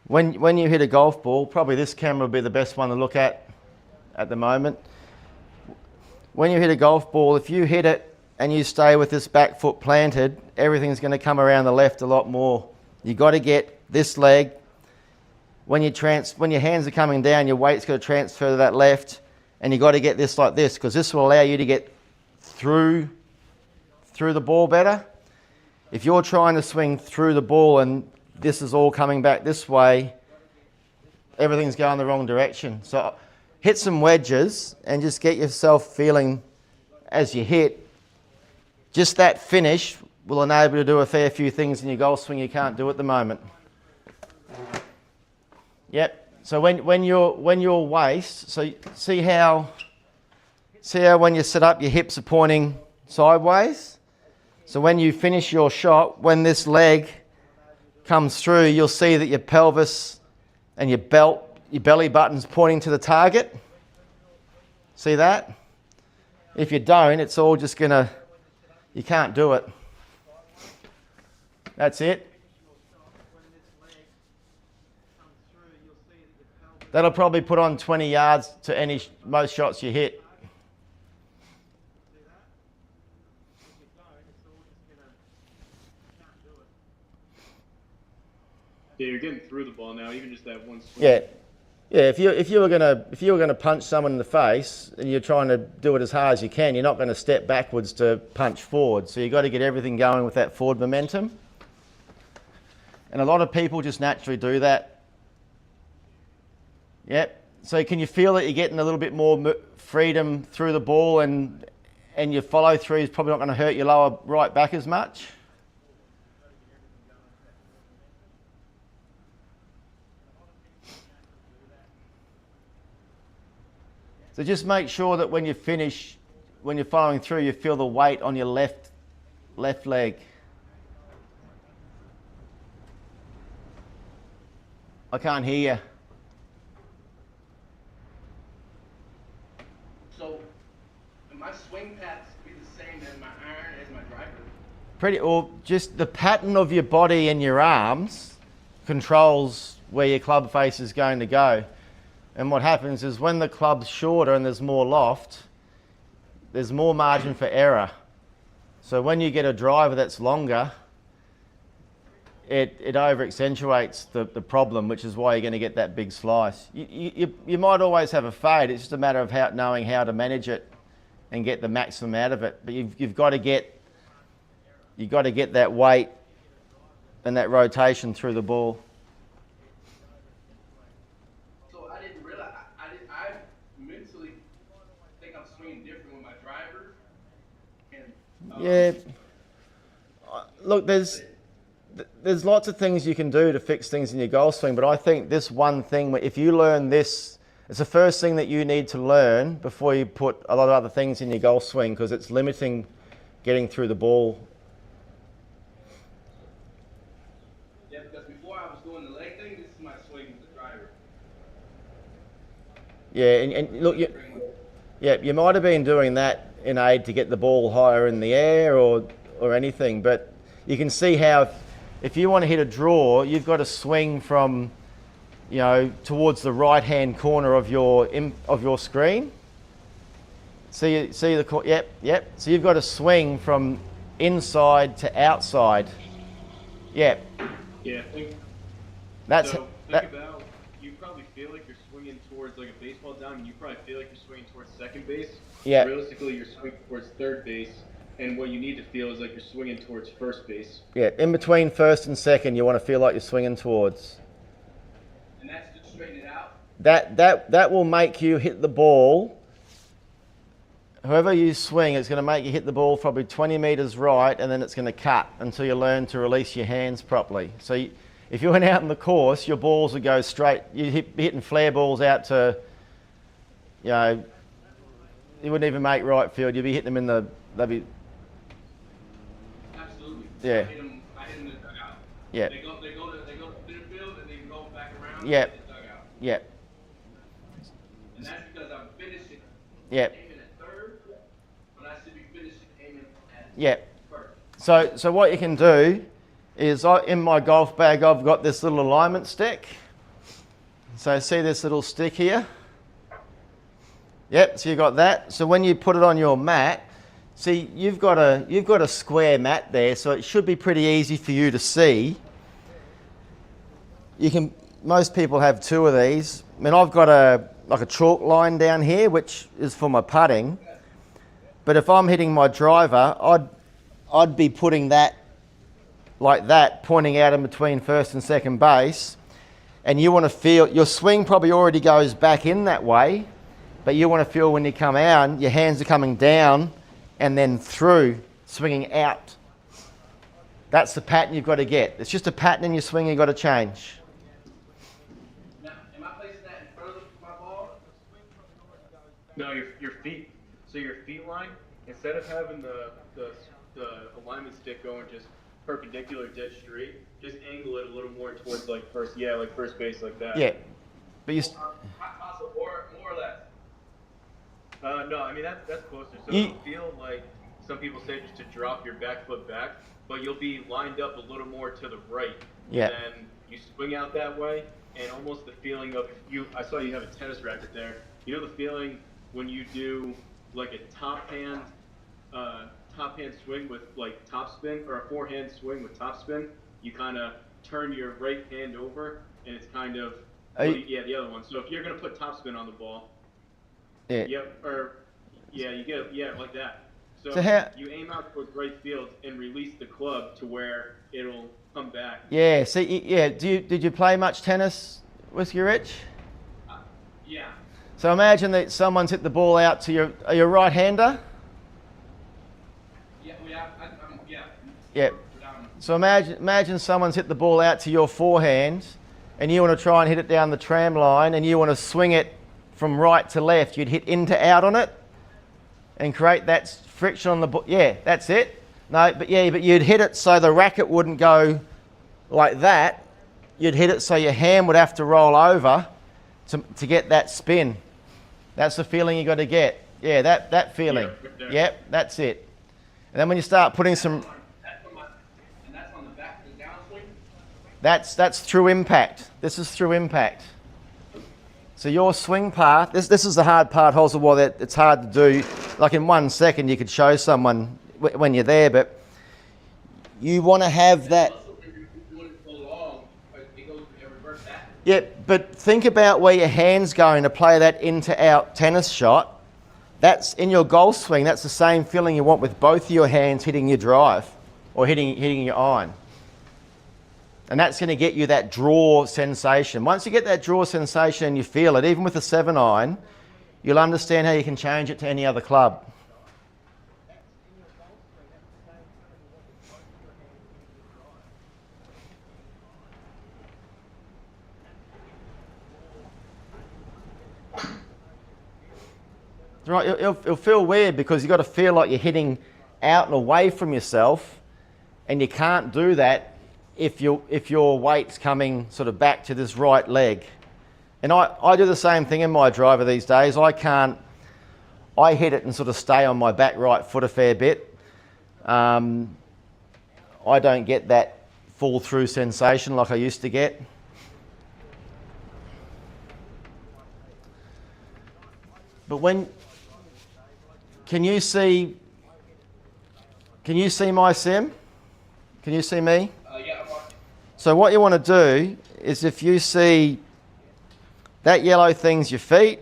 When you hit a golf ball, probably this camera will be the best one to look at the moment. When you hit a golf ball, if you hit it and you stay with this back foot planted, everything's going to come around the left a lot more. You got to get this leg. When your hands are coming down, your weight's got to transfer to that left, and you got to get this like this, because this will allow you to get through the ball better. If you're trying to swing through the ball and this is all coming back this way, everything's going the wrong direction. So hit some wedges and just get yourself feeling as you hit. Just that finish will enable you to do a fair few things in your golf swing you can't do at the moment. Yep. So when you're waist, so see how when you sit up, your hips are pointing sideways. So when you finish your shot, when this leg comes through, you'll see that your pelvis and your belly button's pointing to the target. See that? If you don't, it's all just gonna, you can't do it. That's it. That'll probably put on 20 yards to most shots you hit. Yeah, you're getting through the ball now, even just that one swing. Yeah. Yeah, if you were gonna punch someone in the face and you're trying to do it as hard as you can, you're not going to step backwards to punch forward. So you've got to get everything going with that forward momentum. And a lot of people just naturally do that. Yep. So can you feel that you're getting a little bit more freedom through the ball, and your follow through is probably not going to hurt your lower right back as much? So just make sure that when you finish, when you're following through, you feel the weight on your left leg. I can't hear you. So, my swing paths be the same as my iron, as my driver? Or just the pattern of your body and your arms controls where your club face is going to go. And what happens is when the club's shorter and there's more loft, there's more margin for error. So when you get a driver that's longer, it over accentuates the problem, which is why you're going to get that big slice. You might always have a fade. It's just a matter of knowing how to manage it and get the maximum out of it. But you've got to get that weight and that rotation through the ball. So I didn't realize, I mentally think I'm swinging different with my driver. And, Yeah. Look, there's lots of things you can do to fix things in your golf swing, but I think this one thing, if you learn this, it's the first thing that you need to learn before you put a lot of other things in your golf swing, because it's limiting getting through the ball. Yeah, because before I was doing the leg thing, this is my swing with the driver. Yeah, and look, you might have been doing that in aid to get the ball higher in the air or anything, but you can see how if you want to hit a draw, you've got to swing from, towards the right-hand corner of your screen. See the yep. So you've got to swing from inside to outside. Yep. Yeah. Think That's about, you probably feel like you're swinging towards like a baseball diamond. You probably feel like you're swinging towards second base. Yeah. Realistically, you're swinging towards third base. And what you need to feel is like you're swinging towards first base. Yeah, in between first and second, you want to feel like you're swinging towards. And that's to straighten it out? That will make you hit the ball. However you swing, it's going to make you hit the ball probably 20 meters right, and then it's going to cut until you learn to release your hands properly. So if you went out in the course, your balls would go straight. You'd be hitting flare balls out to, you wouldn't even make right field. You'd be hitting them they'd be. Absolutely. Yeah. I hit them in the dugout. Yeah. They go to center field and they go back around Yep. in the dugout. Yep. And that's because I'm finishing Yep. aiming at third, when I should be finishing aiming at Yep. first. So what you can do is, in my golf bag, I've got this little alignment stick. So see this little stick here? Yep, so you got that. So when you put it on your mat, see, you've got a square mat there, so it should be pretty easy for you to see. Most people have two of these. I mean, I've got a chalk line down here, which is for my putting. But if I'm hitting my driver, I'd be putting that like that, pointing out in between first and second base, and you want to feel, your swing probably already goes back in that way, but you want to feel when you come out, your hands are coming down and then through, swinging out. That's the pattern you've got to get. It's just a pattern in your swing you've got to change. Now, am I placing that in front of my ball? No, your feet. So your feet line, instead of having the alignment stick going just perpendicular dead straight, just angle it a little more towards like first base like that. Yeah, but you. Also, more or less. No, I mean that's closer. So You- it'll feel like some people say just to drop your back foot back, but you'll be lined up a little more to the right. Yeah. And then you swing out that way, and almost the feeling of you. I saw you have a tennis racket there. You know the feeling when you do like a top hand swing with like topspin, or a forehand swing with topspin. You kind of turn your right hand over, and it's kind of the other one. So if you're gonna put topspin on the ball, you get like that. So you aim out towards right field and release the club to where it'll come back. Yeah. See. Yeah. Did you play much tennis, Whiskey Rich? Yeah. So imagine that someone's hit the ball out to your. Are you a right-hander? Yeah. Yeah. Yeah. So imagine someone's hit the ball out to your forehand, and you want to try and hit it down the tram line, and you want to swing it from right to left. You'd hit in to out on it, and create that friction on the ball. Yeah, that's it. No, but you'd hit it so the racket wouldn't go like that. You'd hit it so your hand would have to roll over to get that spin. That's the feeling you got to get. Yeah, that feeling. Yeah. Yep, that's it. And then when you start putting some. And that's on the back of the downswing? That's through impact. This is through impact. So your swing part, this is the hard part, also why it's hard to do. Like in 1 second you could show someone when you're there, but you want to have that. Yeah, but think about where your hand's going to play that in to out tennis shot. That's in your golf swing. That's the same feeling you want with both of your hands hitting your drive or hitting your iron. And that's going to get you that draw sensation. Once you get that draw sensation and you feel it, even with a 7-iron, you'll understand how you can change it to any other club. Right, it'll feel weird because you've got to feel like you're hitting out and away from yourself, and you can't do that if your weight's coming sort of back to this right leg. And I do the same thing in my driver these days. I hit it and sort of stay on my back right foot a fair bit. I don't get that fall through sensation like I used to get. But can you see my sim? Can you see me? Yeah, I'm watching. So what you want to do is, if you see that yellow thing's your feet,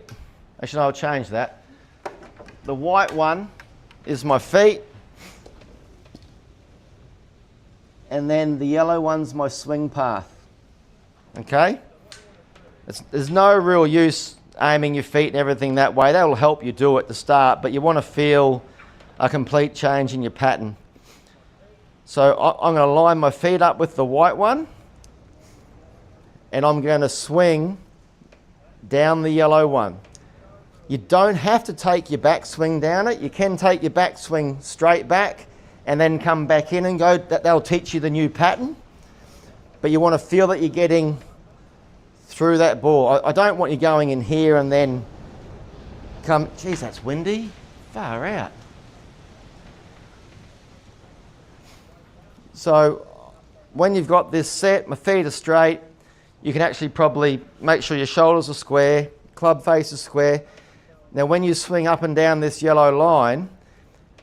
actually I'll change that. The white one is my feet, and then the yellow one's my swing path. Okay? There's no real use aiming your feet and everything that way. That will help you do it to start, but you want to feel a complete change in your pattern. So I'm going to line my feet up with the white one, and I'm going to swing down the yellow one. You don't have to take your backswing down it. You can take your backswing straight back and then come back in and go. That'll teach you the new pattern. But you want to feel that you're getting through that ball. I don't want you going in here and then come. Geez, that's windy. Far out. So when you've got this set, my feet are straight, you can actually probably make sure your shoulders are square, club face is square. Now when you swing up and down this yellow line,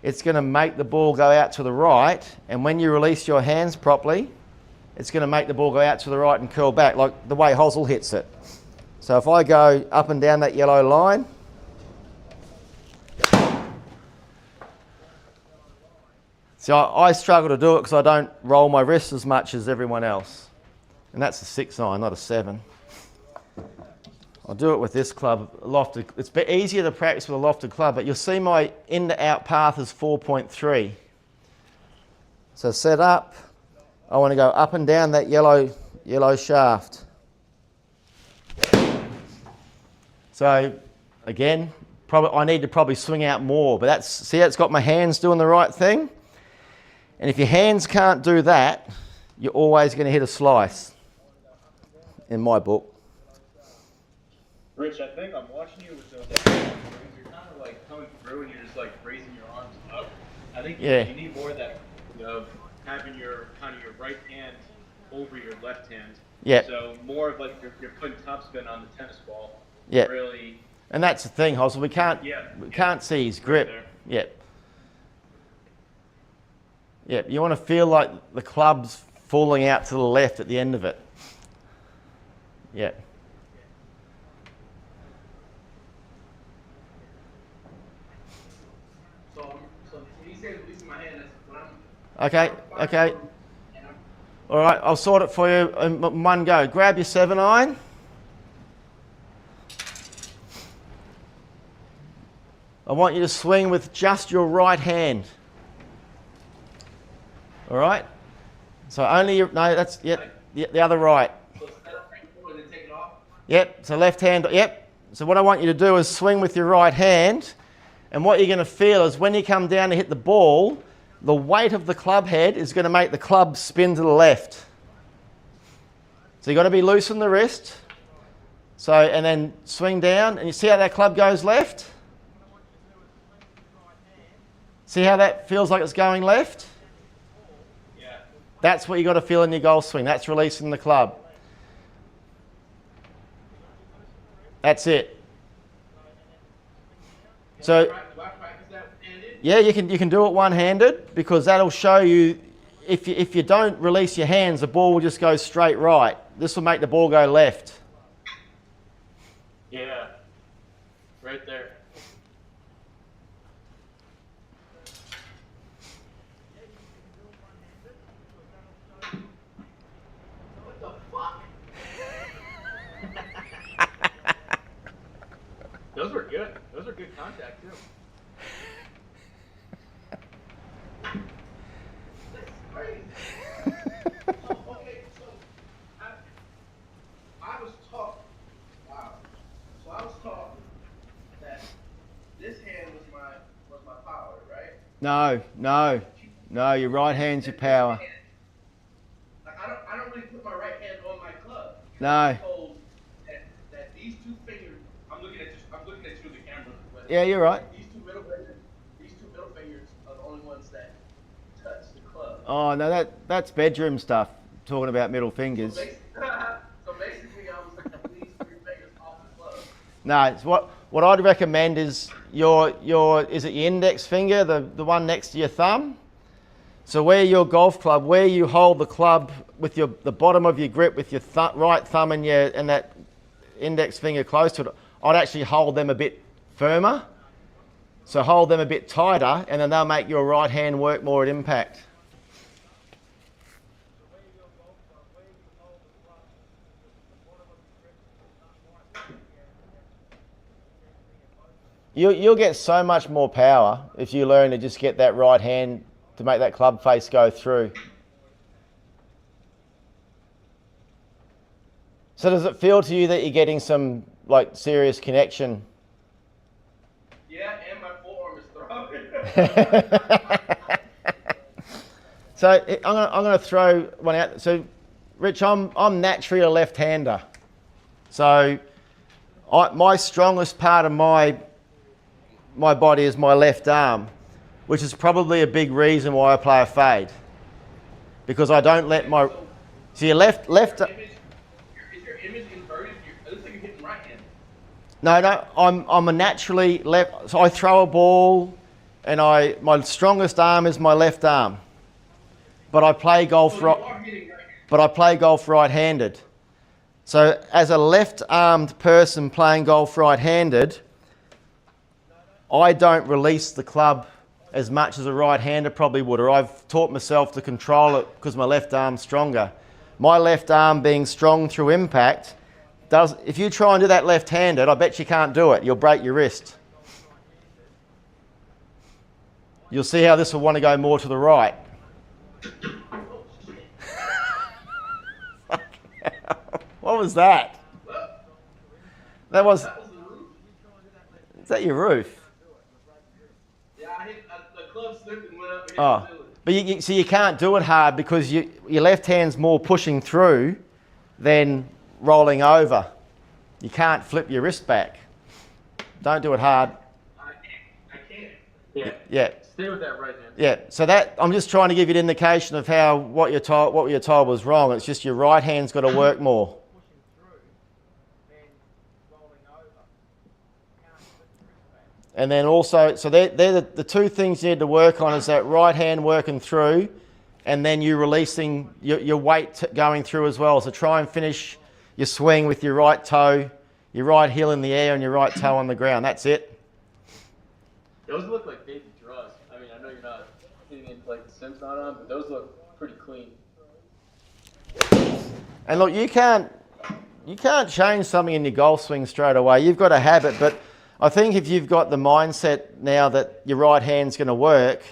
it's going to make the ball go out to the right, and when you release your hands properly, it's going to make the ball go out to the right and curl back, like the way Hosel hits it. So if I go up and down that yellow line, See, I struggle to do it because I don't roll my wrists as much as everyone else. And that's a 6 iron, not a 7. I'll do it with this club, lofted. It's a bit easier to practice with a lofted club, but you'll see my in to out path is 4.3. So set up, I want to go up and down that yellow shaft. So again, I need to probably swing out more, but see how it's got my hands doing the right thing? And if your hands can't do that, you're always going to hit a slice, in my book. Rich, I think I'm watching you with those hands. You're kind of like coming through and you're just like raising your arms up. I think you need more of that of having your kind of your right hand over your left hand. Yeah. So more of like you're putting topspin on the tennis ball. Yeah. Really. And that's the thing, Hosel. We can't see his grip. Right Yep. Yep. You want to feel like the club's falling out to the left at the end of it. Yep. So he said releasing my hand. That's when Okay. Okay. All right. I'll sort it for you in one go. Grab your 7 iron. I want you to swing with just your right hand. All right? So only your, no, that's, yep, the other right. So set up and then take it off? Yep, so left hand, yep. So what I want you to do is swing with your right hand, and what you're going to feel is when you come down to hit the ball, the weight of the club head is going to make the club spin to the left. So you've got to be loose in the wrist. So, and then swing down, and you see how that club goes left? See how that feels like it's going left? Yeah. That's what you got to feel in your golf swing. That's releasing the club. That's it. So, Do I practice that handed? yeah, you can do it one-handed because that'll show you if you don't release your hands, the ball will just go straight right. This will make the ball go left. Yeah. Right there. What the fuck? Those were good. Those were good contact too. That's crazy. Okay, so I was taught. Wow. So I was taught that this hand was my power, right? No, your right hand's your power. Like I don't really put my right hand on my club. No. I'm told that these two fingers. I'm looking at you in the camera. But Yeah, you're right. These two middle fingers are the only ones that touch the club. Oh, no, that's bedroom stuff, talking about middle fingers. So basically, I was like, these 3 fingers off the club. No, it's what I'd recommend is your is it your index finger, the one next to your thumb? So where your golf club, where you hold the club with the bottom of your grip with your right thumb and that index finger close to it, I'd actually hold them a bit firmer. So hold them a bit tighter and then they'll make your right hand work more at impact. You'll get so much more power if you learn to just get that right hand to make that club face go through. So does it feel to you that you're getting some like serious connection? Yeah, and my forearm is throbbing. So I'm going to throw one out. So, Rich, I'm naturally a left-hander. So my strongest part of my body is my left arm, which is probably a big reason why I play a fade. Because I don't let my... So your left... Is your image inverted? It looks like you're hitting right hand. No, I'm a naturally left... So I throw a ball and my strongest arm is my left arm. But I play golf right-handed. So as a left-armed person playing golf right-handed, I don't release the club as much as a right-hander probably would, or I've taught myself to control it because my left arm's stronger. My left arm being strong through impact, if you try and do that left-handed, I bet you can't do it. You'll break your wrist. You'll see how this will want to go more to the right. What was that? That was... That was the roof. Is that your roof? Yeah, I hit the club slipped and went up and hit Oh, the ceiling. but so you can't do it hard because your left hand's more pushing through than rolling over. You can't flip your wrist back. Don't do it hard. I can't. Yeah. Yeah. Stay with that right hand. Yeah, so that I'm just trying to give you an indication of how what you're told was wrong. It's just your right hand's got to work more. And then also, so they're the two things you need to work on is that right hand working through, and then you releasing your weight going through as well. So try and finish your swing with your right toe, your right heel in the air, and your right toe on the ground. That's it. Those look like baby draws. I mean, I know you're not hitting it like the Sims not on, but those look pretty clean. And look, you can't change something in your golf swing straight away. You've got a habit, but I think if you've got the mindset now that your right hand's going to work,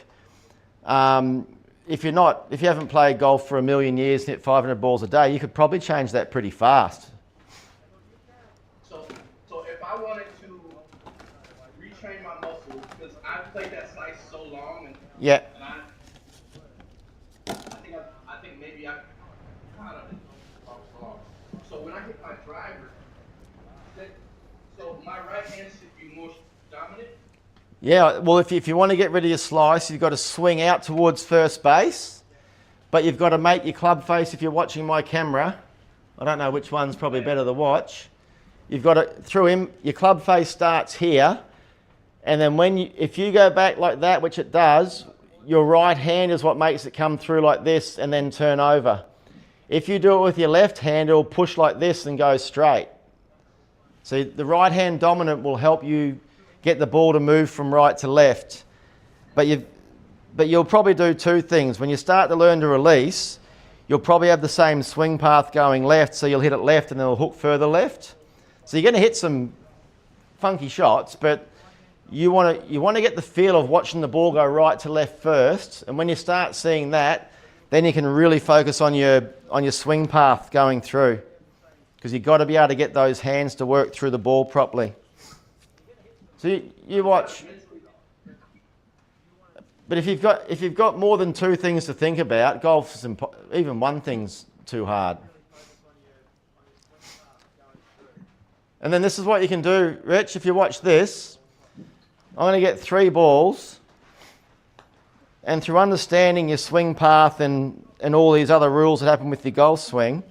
if you haven't played golf for a million years and hit 500 balls a day, you could probably change that pretty fast. So if I wanted to retrain my muscles, because I've played that slice so long, and Yeah. I think maybe I kind of wrong. So when I hit my driver, so my right hand should be more dominant. Yeah, well, if you want to get rid of your slice, you've got to swing out towards first base, but you've got to make your club face, if you're watching my camera, I don't know which one's probably better to watch, you've got to, your club face starts here, and then if you go back like that, which it does, your right hand is what makes it come through like this and then turn over. If you do it with your left hand, it'll push like this and go straight. So the right hand dominant will help you get the ball to move from right to left. But you'll probably do two things. When you start to learn to release, you'll probably have the same swing path going left, so you'll hit it left and then it'll hook further left. So you're going to hit some funky shots, but you want to get the feel of watching the ball go right to left first, and when you start seeing that, then you can really focus on your swing path going through, because you've got to be able to get those hands to work through the ball properly. So you watch. But if you've got more than two things to think about, golf's even one thing's too hard. And then this is what you can do, Rich. If you watch this, I'm going to get 3 balls, and through understanding your swing path and all these other rules that happen with your golf swing,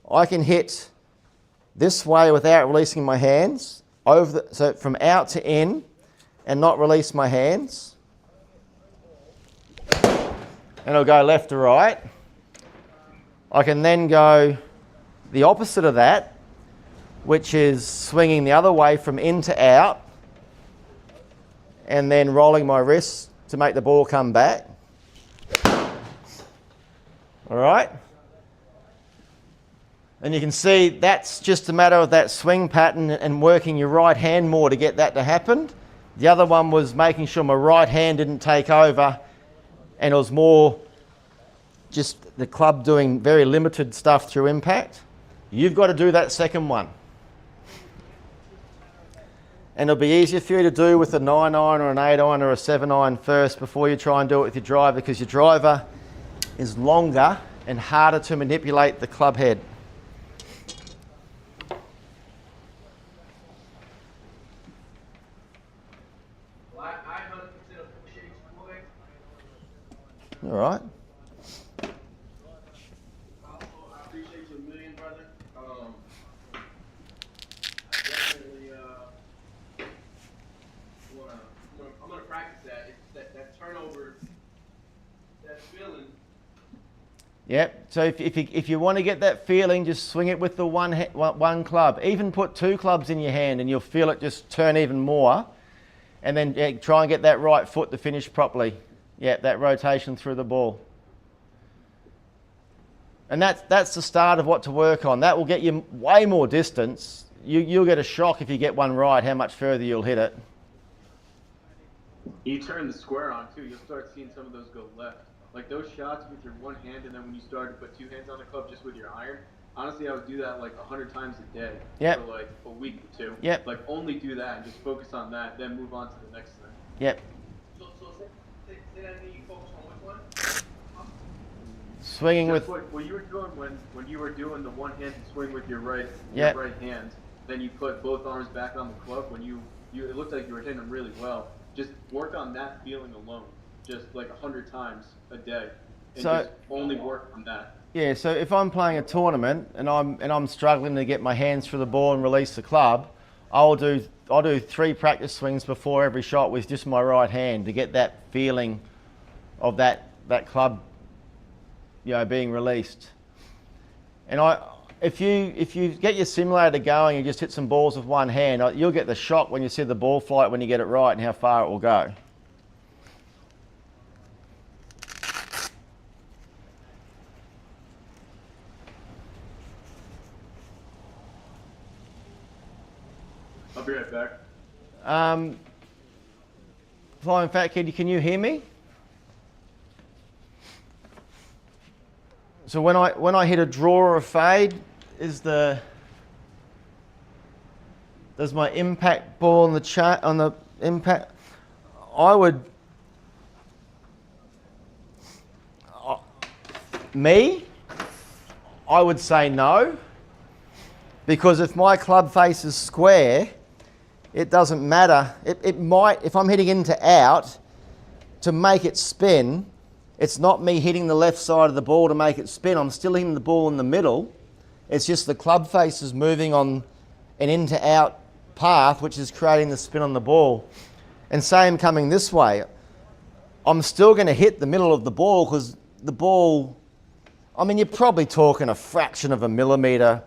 I can hit this way without releasing my hands, so from out to in, and not release my hands. And it'll go left to right. I can then go the opposite of that, which is swinging the other way from in to out, and then rolling my wrists to make the ball come back. All right? And you can see that's just a matter of that swing pattern and working your right hand more to get that to happen. The other one was making sure my right hand didn't take over, and it was more just the club doing very limited stuff through impact. You've got to do that second one. And it'll be easier for you to do with a 9-iron or an 8-iron or a 7-iron first before you try and do it with your driver, because your driver is longer and harder to manipulate the club head. Well, I 100% appreciate you, boy. All right. Also, I appreciate you a million, brother. Definitely, I'm gonna practice that. It's that turnover, that feeling. Yep. So if you want to get that feeling, just swing it with the one club. Even put 2 clubs in your hand, and you'll feel it just turn even more. And then try and get that right foot to finish properly. Yeah, that rotation through the ball. And that's the start of what to work on. That will get you way more distance. You'll get a shock if you get one right, how much further you'll hit it. You turn the square on too, you'll start seeing some of those go left. Like those shots with your one hand, and then when you start to put two hands on the club just with your iron, honestly, I would do that like 100 times a day Yep. for like a week or two. Yep. Like only do that and just focus on that, then move on to the next thing. Yep. So say that again, you focus on which one? Swinging with... What you were doing when you were doing the one-handed swing with your right hand, then you put both arms back on the club. When you it looked like you were hitting them really well. Just work on that feeling alone, just like 100 times a day, and just only work on that. Yeah. So if I'm playing a tournament and I'm struggling to get my hands through the ball and release the club, I'll do 3 practice swings before every shot with just my right hand to get that feeling of that club, being released. And if you get your simulator going and just hit some balls with one hand, you'll get the shock when you see the ball flight when you get it right and how far it will go. I'll be right back. Flying Fat Kid, can you hear me? So when I hit a draw or a fade, does my impact ball on the impact? I would say no, because if my club face is square, it doesn't matter. It might, if I'm hitting into out to make it spin. It's not me hitting the left side of the ball to make it spin. I'm still hitting the ball in the middle. It's just the club face is moving on an in-to-out path, which is creating the spin on the ball. And same coming this way. I'm still going to hit the middle of the ball because the ball, you're probably talking a fraction of a millimetre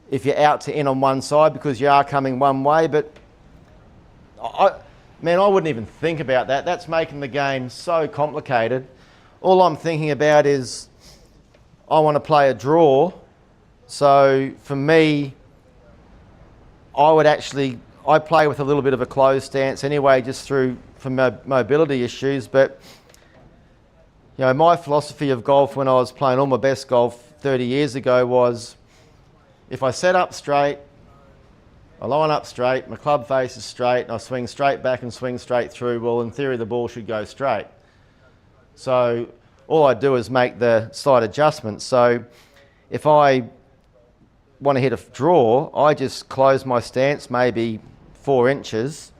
if you're out to in on one side because you are coming one way, but I wouldn't even think about that. That's making the game so complicated. All I'm thinking about is I want to play a draw. So for me, I play with a little bit of a closed stance anyway, just for mobility issues. But my philosophy of golf when I was playing all my best golf 30 years ago was if I set up straight, I line up straight, my club face is straight, and I swing straight back and swing straight through, well, in theory, the ball should go straight. So all I do is make the slight adjustments. So if I want to hit a draw, I just close my stance maybe 4 inches.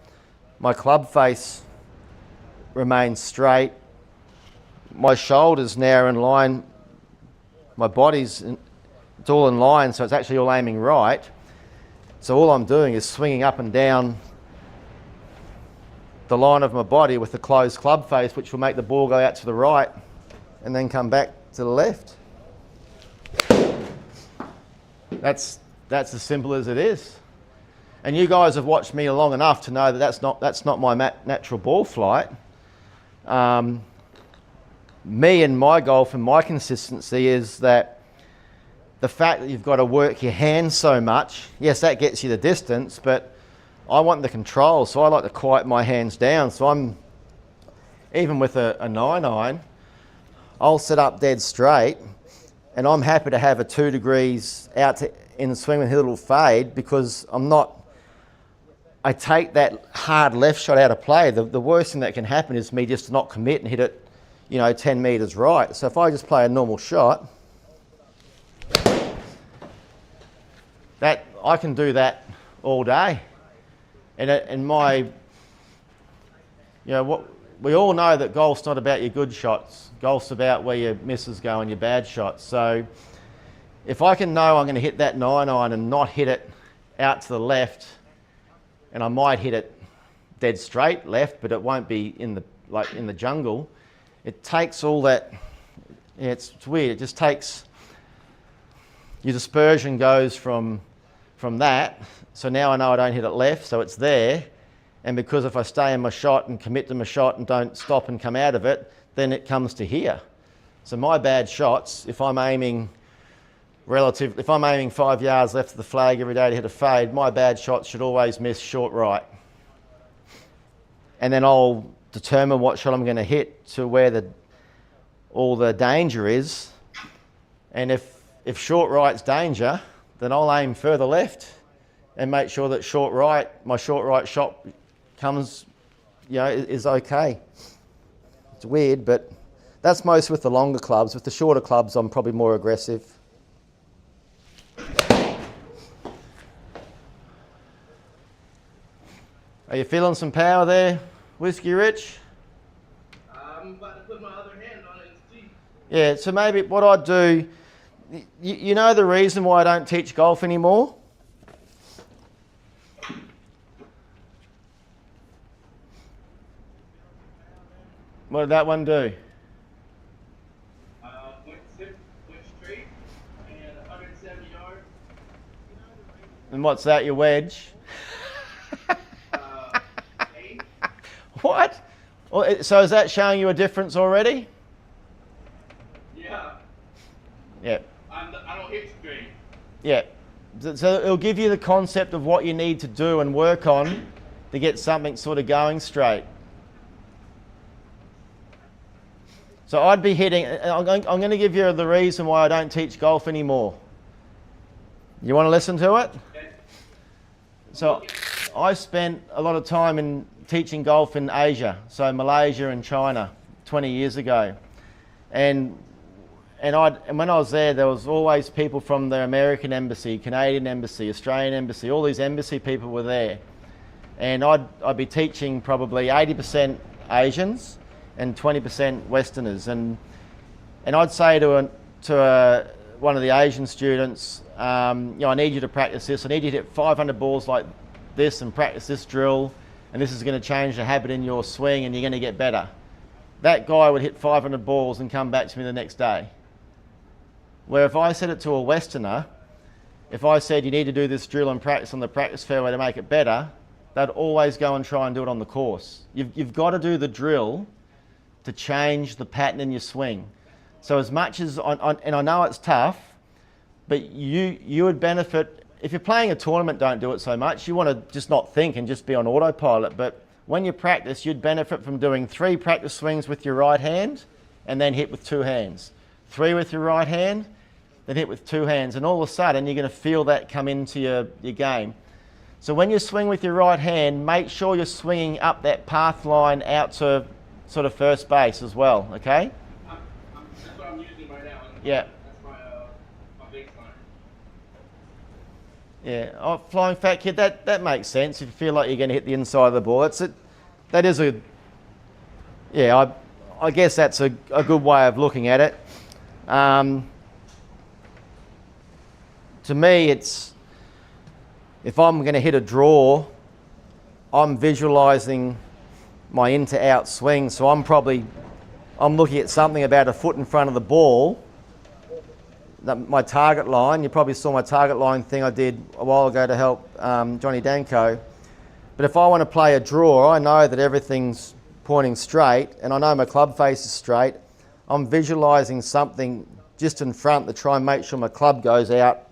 My club face remains straight. My shoulders now are in line. My it's all in line, so it's actually all aiming right. So all I'm doing is swinging up and down the line of my body with the closed club face, which will make the ball go out to the right and then come back to the left. That's as simple as it is. And you guys have watched me long enough to know that that's not my natural ball flight. Me and my golf and my consistency is that the fact that you've got to work your hands so much, yes, that gets you the distance, but I want the control, so I like to quiet my hands down. So even with a 9-iron, I'll set up dead straight, and I'm happy to have a 2 degrees out in the swing with a little fade because I take that hard left shot out of play. The worst thing that can happen is me just not commit and hit it, 10 metres right. So if I just play a normal shot, I can do that all day. And we all know that golf's not about your good shots. Golf's about where your misses go and your bad shots. So if I can know I'm going to hit that 9-iron and not hit it out to the left, and I might hit it dead straight left, but it won't be in the jungle. It takes all that. Yeah, it's weird. It just takes. Your dispersion goes from that. So now I know I don't hit it left, so it's there, And because if I stay in my shot and commit to my shot and don't stop and come out of it, then it comes to here. So my bad shots, if I'm aiming 5 yards left of the flag every day to hit a fade, my bad shots should always miss short right. And then I'll determine what shot I'm going to hit to where all the danger is. And if short right's danger, then I'll aim further left and make sure that my short right shot comes, is okay. It's weird, but that's most with the longer clubs. With the shorter clubs, I'm probably more aggressive. Are you feeling some power there, Whiskey Rich? I'm about to put my other hand on it and see. Yeah, so maybe what I'd do, you know the reason why I don't teach golf anymore? What did that one do? Went straight and 170 yards. And what's that, your wedge? 8. What? Well, so is that showing you a difference already? Yeah. Yeah. I don't hit straight. Yeah. So it'll give you the concept of what you need to do and work on to get something sort of going straight. So I'd be hitting, I'm going to give you the reason why I don't teach golf anymore. You want to listen to it? Okay. So I spent a lot of time in teaching golf in Asia, so Malaysia and China, 20 years ago. And when I was there was always people from the American embassy, Canadian embassy, Australian embassy, all these embassy people were there. And I'd be teaching probably 80% Asians and 20% Westerners. And I'd say to one of the Asian students, I need you to practice this. I need you to hit 500 balls like this and practice this drill. And this is going to change the habit in your swing and you're going to get better. That guy would hit 500 balls and come back to me the next day. Where if I said it to a Westerner, if I said you need to do this drill and practice on the practice fairway to make it better, they'd always go and try and do it on the course. You've got to do the drill to change the pattern in your swing. So as much as, and I know it's tough, but you would benefit, if you're playing a tournament, don't do it so much. You want to just not think and just be on autopilot. But when you practice, you'd benefit from doing 3 practice swings with your right hand and then hit with 2 hands. 3 with your right hand, then hit with 2 hands. And all of a sudden, you're going to feel that come into your game. So when you swing with your right hand, make sure you're swinging up that path line out to sort of first base as well, okay? That's what I'm using right now. Yeah. That's my baseline. Yeah, oh, flying fat kid, that makes sense. If you feel like you're going to hit the inside of the ball, I guess that's a good way of looking at it. To me, it's, if I'm going to hit a draw, I'm visualizing my in to out swing. So I'm looking at something about a foot in front of the ball, my target line. You probably saw my target line thing I did a while ago to help Johnny Danko. But if I want to play a draw, I know that everything's pointing straight and I know my club face is straight. I'm visualizing something just in front to try and make sure my club goes out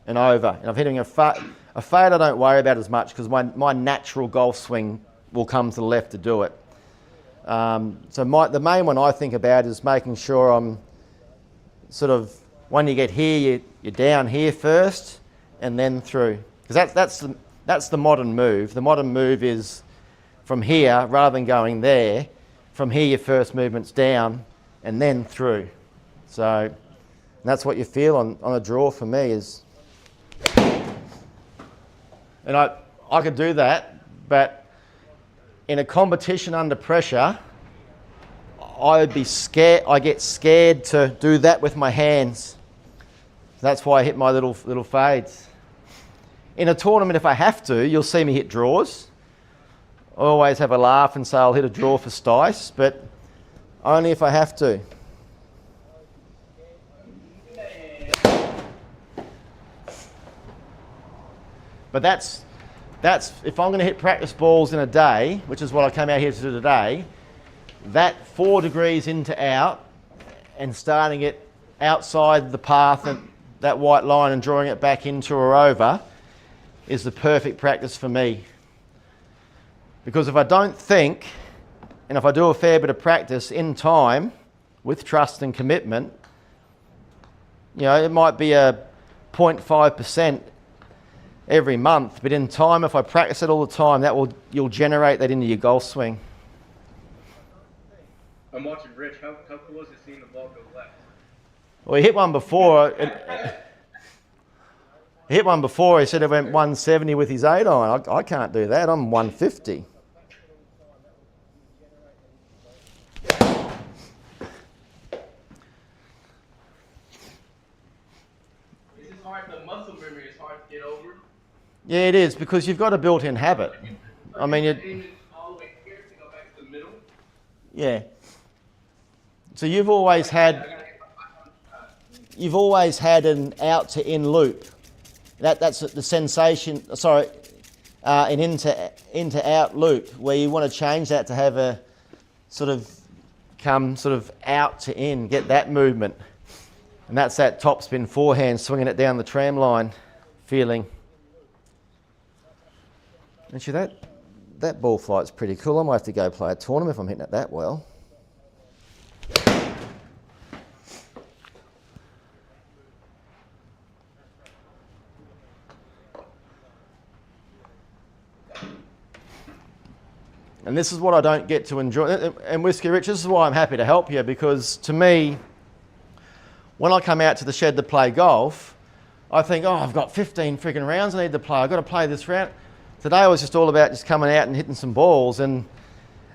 and over. And I'm hitting a fade I don't worry about as much because my natural golf swing will come to the left to do it. So the main one I think about is making sure I'm sort of, when you get here, you're down here first and then through. Because that's the modern move. The modern move is from here, rather than going there, from here your first movement's down and then through. So that's what you feel on a draw for me is, and I could do that, but in a competition under pressure, I get scared to do that with my hands. That's why I hit my little fades. In a tournament, if I have to, you'll see me hit draws. I always have a laugh and say I'll hit a draw for Stice, but only if I have to. But that's That's, if I'm going to hit practice balls in a day, which is what I came out here to do today, that 4 degrees into out and starting it outside the path and that white line and drawing it back into or over is the perfect practice for me. Because if I don't think, and if I do a fair bit of practice in time with trust and commitment, you know, it might be a 0.5% every month, but in time, if I practice it all the time, you'll generate that into your golf swing. I'm watching Rich. How cool is it seeing the ball go left? Well, he hit one before. He hit one before. He said it went 170 with his 8 iron. I can't do that. I'm 150. It's just hard. The muscle memory is hard to get over. Yeah, it is, because you've got a built-in habit. I mean, all the way here to go back to the middle. yeah. So you've always had an out to in loop. That's the sensation. Sorry, an into out loop where you want to change that to have a sort of come sort of out to in, get that movement, and that's that topspin forehand swinging it down the tram line feeling. Actually, that ball flight's pretty cool. I might have to go play a tournament if I'm hitting it that well. And this is what I don't get to enjoy. And Whiskey Rich, this is why I'm happy to help you, because to me, when I come out to the shed to play golf, I think, oh, I've got 15 freaking rounds I need to play. I've got to play this round. Today was just all about just coming out and hitting some balls, and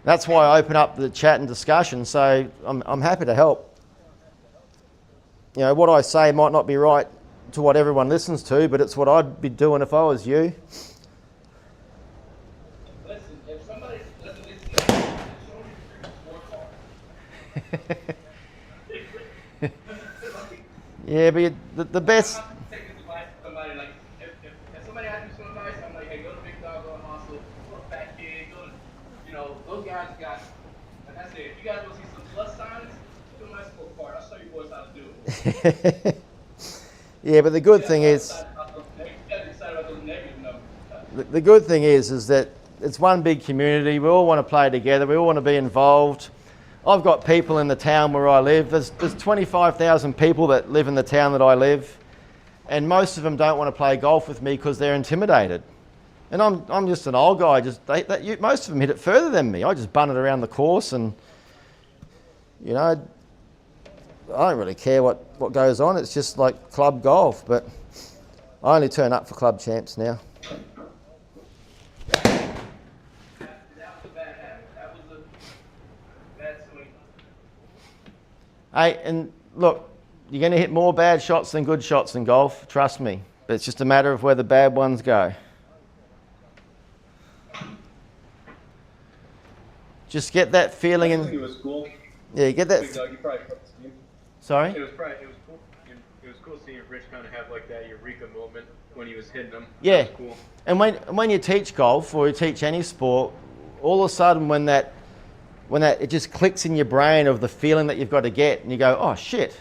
that's why I open up the chat and discussion. So I'm happy to help. You know, what I say might not be right to what everyone listens to, but it's what I'd be doing if I was you. Listen, if somebody doesn't listen to me, show me the scorecard. Yeah, but the best. I'm not taking advice from somebody. Like, if somebody asks me some advice, I'm like, hey, go to Big Dog, go to Hustle, go to Fat Kid, go to, you know, those guys got, like I said, if you guys want to see some plus signs, do my scorecard. I'll show you boys how to do it. Yeah, but the good thing is, the good thing is that it's one big community. We all want to play together. We all want to be involved. I've got people in the town where I live. There's 25,000 people that live in the town that I live, and most of them don't want to play golf with me because they're intimidated. And I'm just an old guy. Most of them hit it further than me. I just bun it around the course, and you know, I don't really care what goes on. It's just like club golf, but I only turn up for club champs now. Hey, and look, you're going to hit more bad shots than good shots in golf, trust me. But it's just a matter of where the bad ones go. Just get that feeling. I think it was cool. Yeah, you get that. Big Dog, you probably felt the same. Sorry? It was cool. It was cool seeing Rich kind of have like that eureka moment when he was hitting them. Yeah. That was cool. And when you teach golf or you teach any sport, all of a sudden when that it just clicks in your brain of the feeling that you've got to get, and you go, oh shit.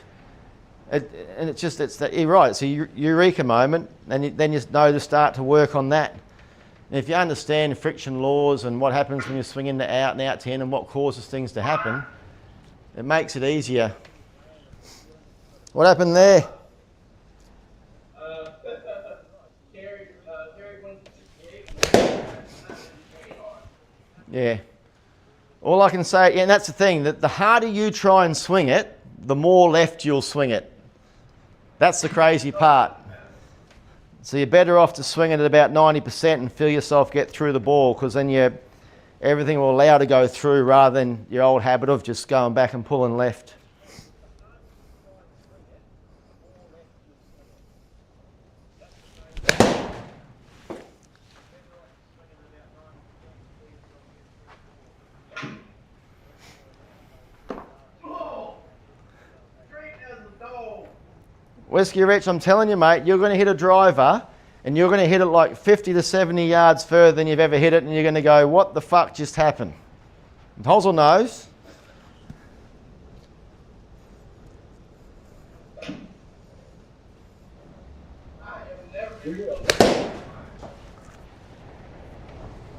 And it's that, you're right, it's a eureka moment, and then you know to start to work on that. And if you understand friction laws and what happens when you swing into out and out to in and what causes things to happen, it makes it easier. What happened there? Yeah. All I can say, yeah, and that's the thing, that the harder you try and swing it, the more left you'll swing it. That's the crazy part. So you're better off to swing it at about 90% and feel yourself get through the ball, because then everything will allow to go through rather than your old habit of just going back and pulling left. Whiskey Rich, I'm telling you, mate, you're going to hit a driver and you're going to hit it like 50 to 70 yards further than you've ever hit it, and you're going to go, what the fuck just happened? And Hosel knows. You're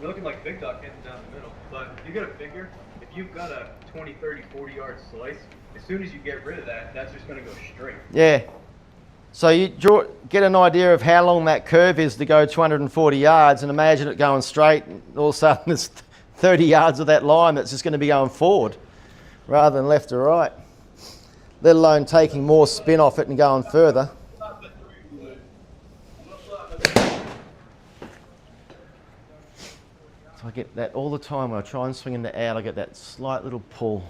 looking like Big Dog hitting down the middle, but you got to figure, if you've got a 20, 30, 40 yard slice, as soon as you get rid of that, that's just going to go straight. Yeah. So you get an idea of how long that curve is to go 240 yards, and imagine it going straight, and all of a sudden there's 30 yards of that line that's just going to be going forward rather than left or right, let alone taking more spin off it and going further. So I get that all the time when I try and swing in the out, I get that slight little pull.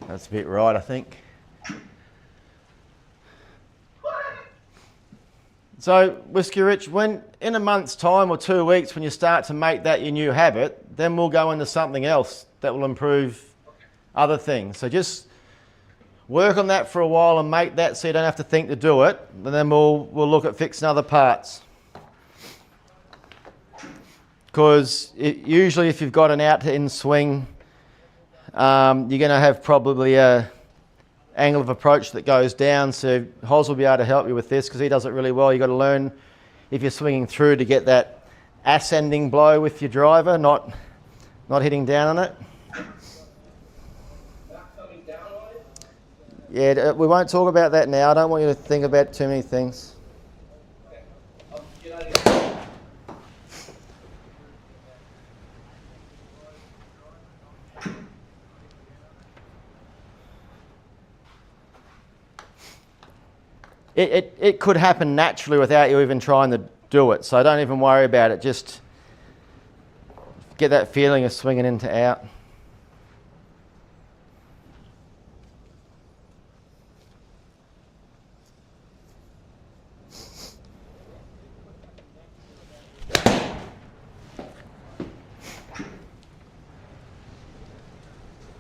That's a bit right, I think. So, Whiskey Rich, when in a month's time or 2 weeks, when you start to make that your new habit, then we'll go into something else that will improve other things. So just work on that for a while and make that so you don't have to think to do it, and then we'll look at fixing other parts. Because usually if you've got an out-in swing, you're going to have probably a angle of approach that goes down, so Hos will be able to help you with this because he does it really well. You've got to learn, if you're swinging through, to get that ascending blow with your driver, not hitting down on it. Yeah, we won't talk about that now. I don't want you to think about too many things. It could happen naturally without you even trying to do it, so don't even worry about it. Just get that feeling of swinging into out.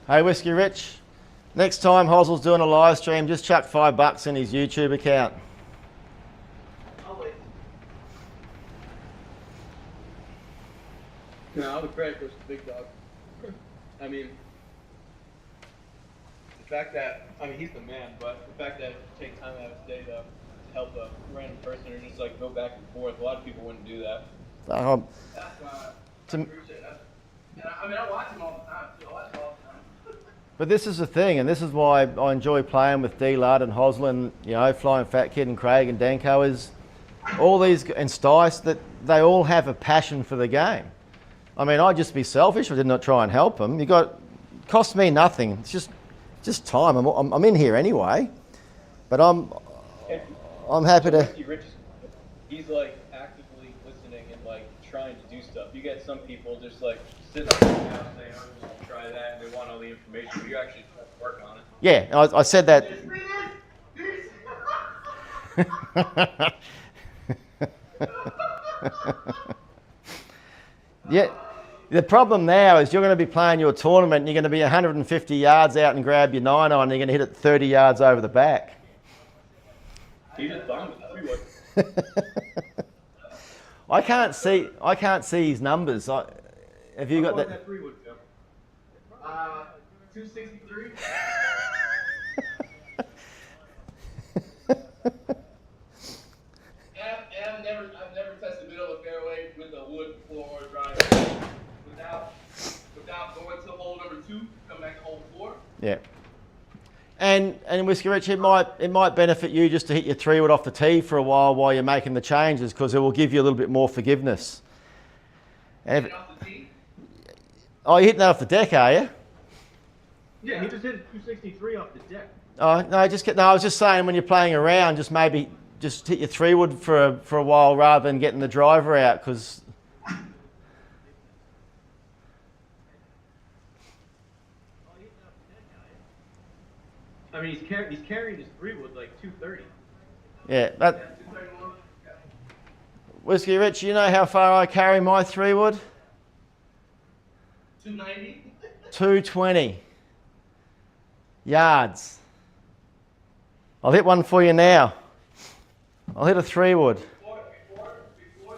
Hey, Whiskey Rich. Next time Hosel's doing a live stream, just chuck $5 in his YouTube account. I'll wait. No, all the credit goes to Big Dog. I mean, the fact that, he's the man, but the fact that it takes time out of his day to help a random person or just like go back and forth, a lot of people wouldn't do that. That's why I appreciate that. And I watch him all the time, too. I watch him all the time. But this is the thing, and this is why I enjoy playing with D-Lud and Hoslin, you know, Flying Fat Kid and Craig and Danko, is all these, and Stice, that they all have a passion for the game. I mean, I'd just be selfish if I did not try and help them. It cost me nothing. It's just time. I'm in here anyway, but I'm happy to. He's like actively listening and like trying to do stuff. You get some people just like sitting on the house saying, "I'm going to try that," and they want all the information, but you actually try to work on it. Yeah, I said that. Yeah, the problem now is you're going to be playing your tournament and you're going to be 150 yards out and grab your 9 on and you're going to hit it 30 yards over the back. He just bombed with 3-wood. I can't see his numbers. Have you got that? 3-wood, Phil? 263. I've never tested middle of the fairway with a wood before or driver without going to hole number 2, come back to hole 4. Yeah. And Whiskey Rich, it might benefit you just to hit your 3-wood off the tee for a while you're making the changes, because it will give you a little bit more forgiveness. And off the tee? Oh, you're hitting that off the deck, are you? Yeah, he just hit 263 off the deck. Oh no, I was just saying when you're playing around, just maybe just hit your 3-wood for a while rather than getting the driver out, because I mean, he's carrying his 3-wood like 230. yeah, that. Whiskey Rich, you know how far I carry my 3-wood? 290. 220 yards. I'll hit one for you now. I'll hit a 3-wood. Before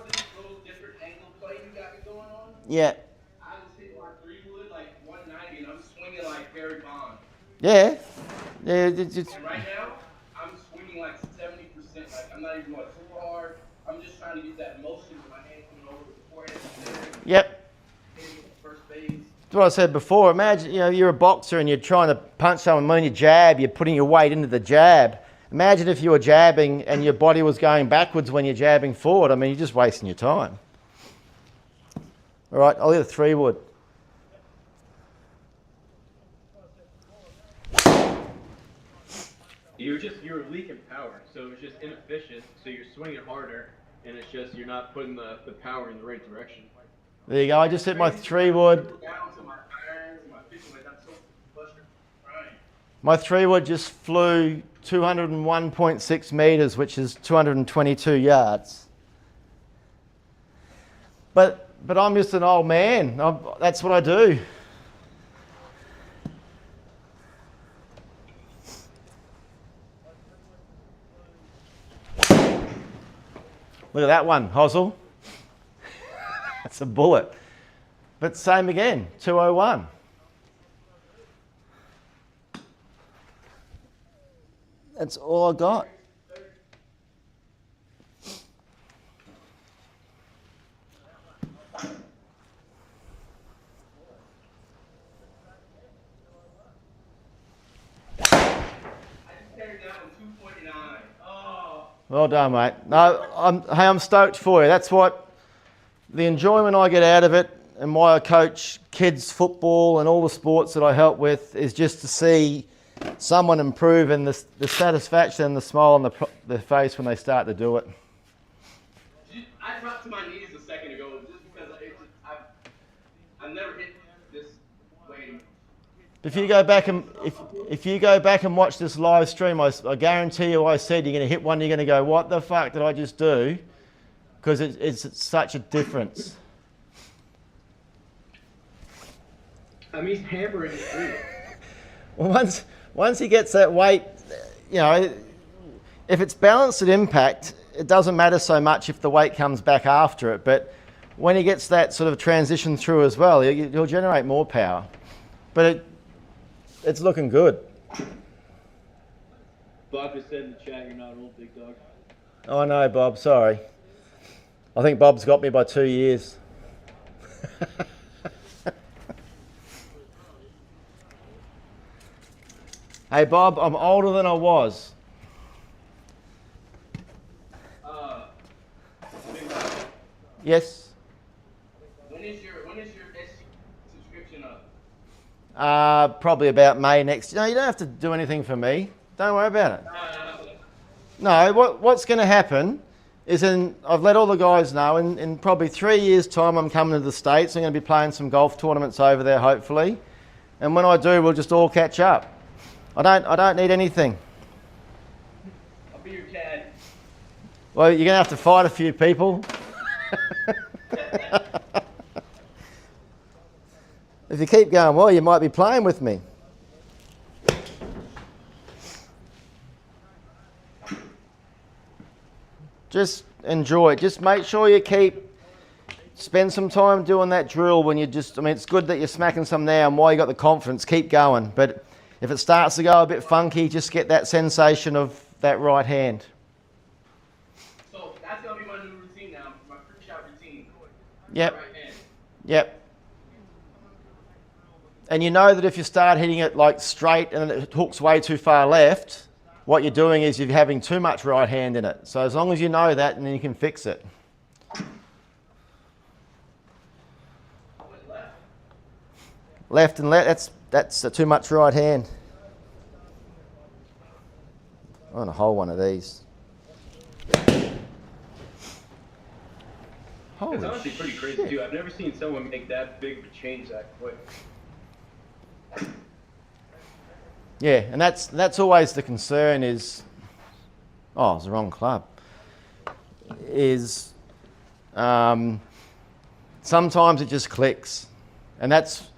those different angle play you got going on, Yeah. I was hitting my 3-wood like 190, and I'm swinging like Barry Bonds. Yeah. Yeah. And right now, I'm swinging like 70%. Like I'm not even going super hard. I'm just trying to get that motion with my hand coming over the forehand. Yep. Hitting first base. That's what I said before. Imagine, you're a boxer and you're trying to punch someone. When you jab, you're putting your weight into the jab. Imagine if you were jabbing and your body was going backwards when you're jabbing forward. I mean, you're just wasting your time. All right, I'll hit a 3-wood. You were leaking power, so it was just inefficient. So you're swinging harder, and it's just you're not putting the power in the right direction. There you go. I just hit my 3-wood. Down to my irons, my pitching weight. I'm so frustrated. Right. My 3-wood just flew 201.6 meters, which is 222 yards. But I'm just an old man. That's what I do. Look at that one, Hosel. That's a bullet. But same again, 201. That's all I got. Well done, mate. No, I'm stoked for you. That's what the enjoyment I get out of it, and why I coach kids football and all the sports that I help with, is just to see someone improve, and the satisfaction and the smile on their face when they start to do it. I dropped to my knees a second ago just because I've never hit this way. If you go back and if you go back and watch this live stream, I guarantee you I said you're going to hit one. You're going to go, what the fuck did I just do? Because it's such a difference. I mean, he's hammering it through. Well, once he gets that weight, if it's balanced at impact, it doesn't matter so much if the weight comes back after it. But when he gets that sort of transition through as well, he'll generate more power. But it's looking good. Bob just said in the chat, you're not old, big dog. Oh no, Bob, sorry. I think Bob's got me by 2 years. Hey Bob, I'm older than I was. Yes. When is your SC subscription up? Probably about May next. No, you don't have to do anything for me. Don't worry about it. No, what's going to happen is I've let all the guys know in probably 3 years' time I'm coming to the States. I'm going to be playing some golf tournaments over there, hopefully. And when I do, we'll just all catch up. I don't need anything. I'll be your dad. Well, you're going to have to fight a few people. If you keep going well, you might be playing with me. Just enjoy it. Just make sure you spend some time doing that drill when it's good that you're smacking some now, and while you got the confidence, keep going. But if it starts to go a bit funky, just get that sensation of that right hand. So that's going to be my new routine now, my pre-shot routine. Yep. Right hand. Yep. And you know that if you start hitting it like straight and it hooks way too far left, what you're doing is you're having too much right hand in it. So as long as you know that, and then you can fix it. Left and left, that's too much right hand. I want to hold one of these. Holy It's honestly pretty crazy too. I've never seen someone make that big of a change that quick. Yeah, and that's always the concern is, oh, it's the wrong club. Is sometimes it just clicks, and that's,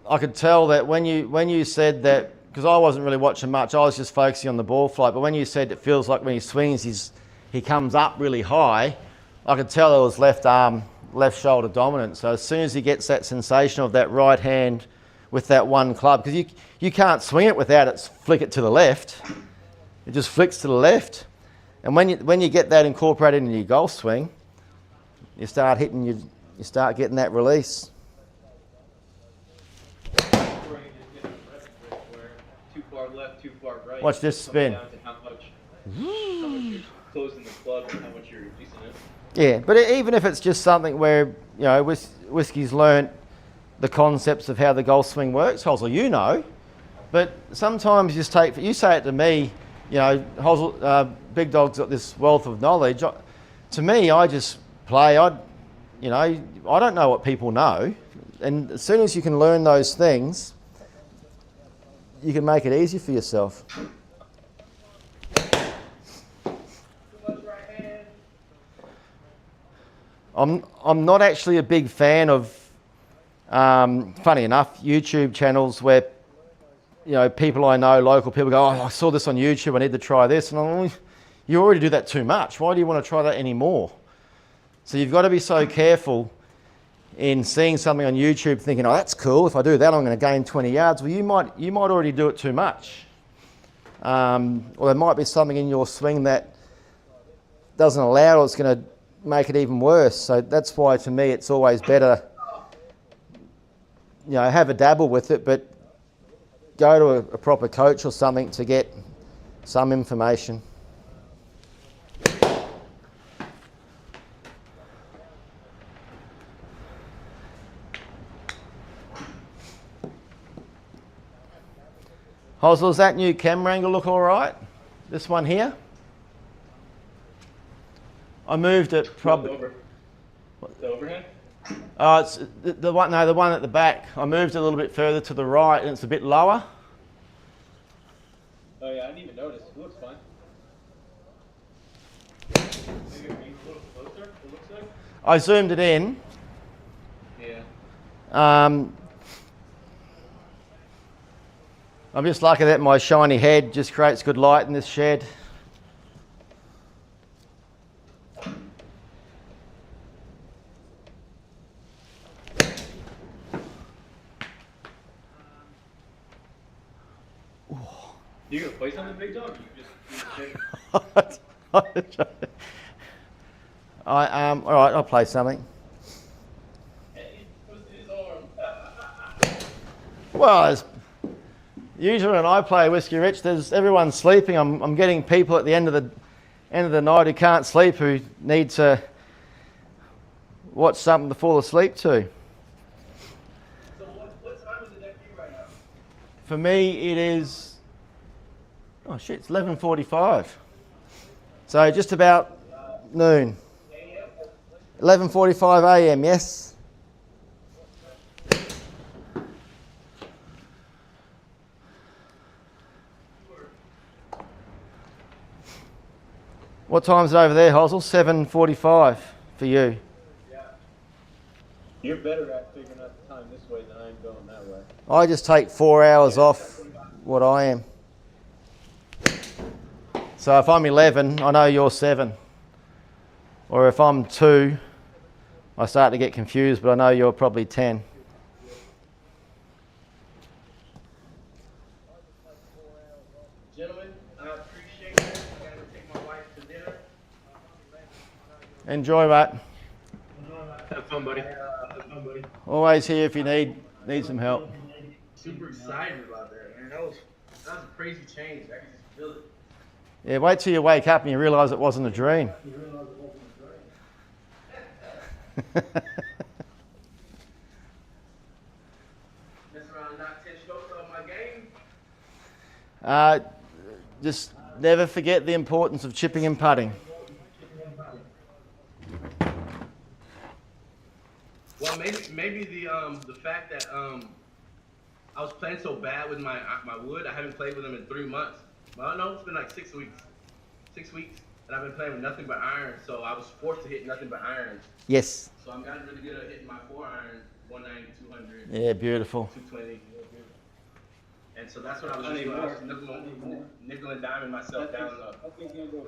I could tell that when you said that, because I wasn't really watching much, I was just focusing on the ball flight, but when you said it feels like when he swings he comes up really high, I could tell it was left arm, left shoulder dominant. So as soon as he gets that sensation of that right hand with that one club, because you can't swing it without it flick it to the left. It just flicks to the left. And when you get that incorporated in your golf swing, you start hitting, you start getting that release. Too far left, too far right. Watch this spin. Down to how much you're closing the club and how much you're releasing it. Yeah, but even if it's just something where, you know, Whiskey's learnt the concepts of how the golf swing works, Hosel, you know, but sometimes you say it to me, you know, Hosel, Big Dog's got this wealth of knowledge. To me, I just play. I don't know what people know, and as soon as you can learn those things, you can make it easy for yourself. I'm not actually a big fan of, funny enough, YouTube channels where, you know, people I know, local people go, oh, I saw this on YouTube, I need to try this. And I'm like, you already do that too much. Why do you want to try that anymore? So you've got to be so careful in seeing something on YouTube thinking, oh, that's cool. If I do that, I'm going to gain 20 yards. Well, you might already do it too much. Or there might be something in your swing that doesn't allow it. It's going to make it even worse. So that's why, to me, it's always better, you know, have a dabble with it, but go to a proper coach or something to get some information. Hosel, does that new camera angle look all right? This one here? I moved it probably. The overhead? It's the one. No, the one at the back. I moved it a little bit further to the right, and it's a bit lower. Oh yeah, I didn't even notice. It looks fine. Maybe a little closer. It looks like. I zoomed it in. Yeah. I'm just lucky that my shiny head just creates good light in this shed. You gonna play something, Big Dog? You just all right, I'll play something. Hey, what's his arm? Well, usually when I play Whiskey Rich, everyone's sleeping. I'm getting people at the end of the night who can't sleep, who need to watch something to fall asleep to. So what time is it at for you right now? For me, it is. Oh shit! It's 11:45. So just about noon. 11:45 a.m. Yes. What time is it over there, Hosel? 7:45 for you. Yeah. You're better at figuring out the time this way than I am going that way. I just take 4 hours off what I am. So if I'm 11, I know you're 7. Or if I'm 2, I start to get confused, but I know you're probably 10. Gentlemen, I appreciate it. I gotta take my wife to dinner. Enjoy, mate. Have fun, buddy. Have fun, buddy. Always here if you need some help. Super excited about that, man. That was a crazy change. I can just feel it. Yeah, wait till you wake up and you realise it wasn't a dream. Mess around and knock 10 strokes. Just never forget the importance of chipping and putting. Well, maybe the fact that I was playing so bad with my wood. I haven't played with them in 3 months. Well, no, it's been like 6 weeks. 6 weeks, and I've been playing with nothing but irons. So I was forced to hit nothing but irons. Yes. So I'm gotten really good at hitting my 4-iron, 190, 200. Yeah, beautiful. 220. And so that's what I was just doing. I was nickel and diming myself down. I think he'll go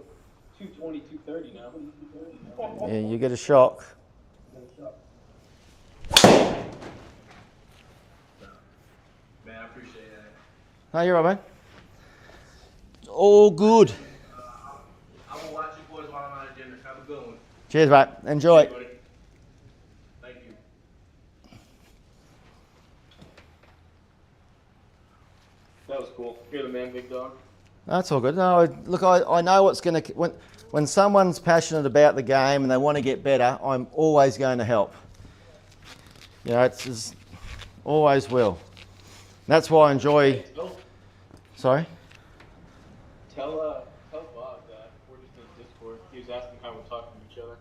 220, 230 now. Yeah, you get a shock. Man, I appreciate that. No, you're right, mate. It's all good. I will watch you boys while I'm out of dinner. Have a good one. Cheers, mate. Enjoy. Buddy. Thank you. That was cool. You're the man, big dog. That's all good. No, look, I know what's going to... When someone's passionate about the game and they want to get better, I'm always going to help. You know, it's always will. That's why I enjoy... Sorry? Tell Bob that we're just in Discord. He was asking how we're talking to each other.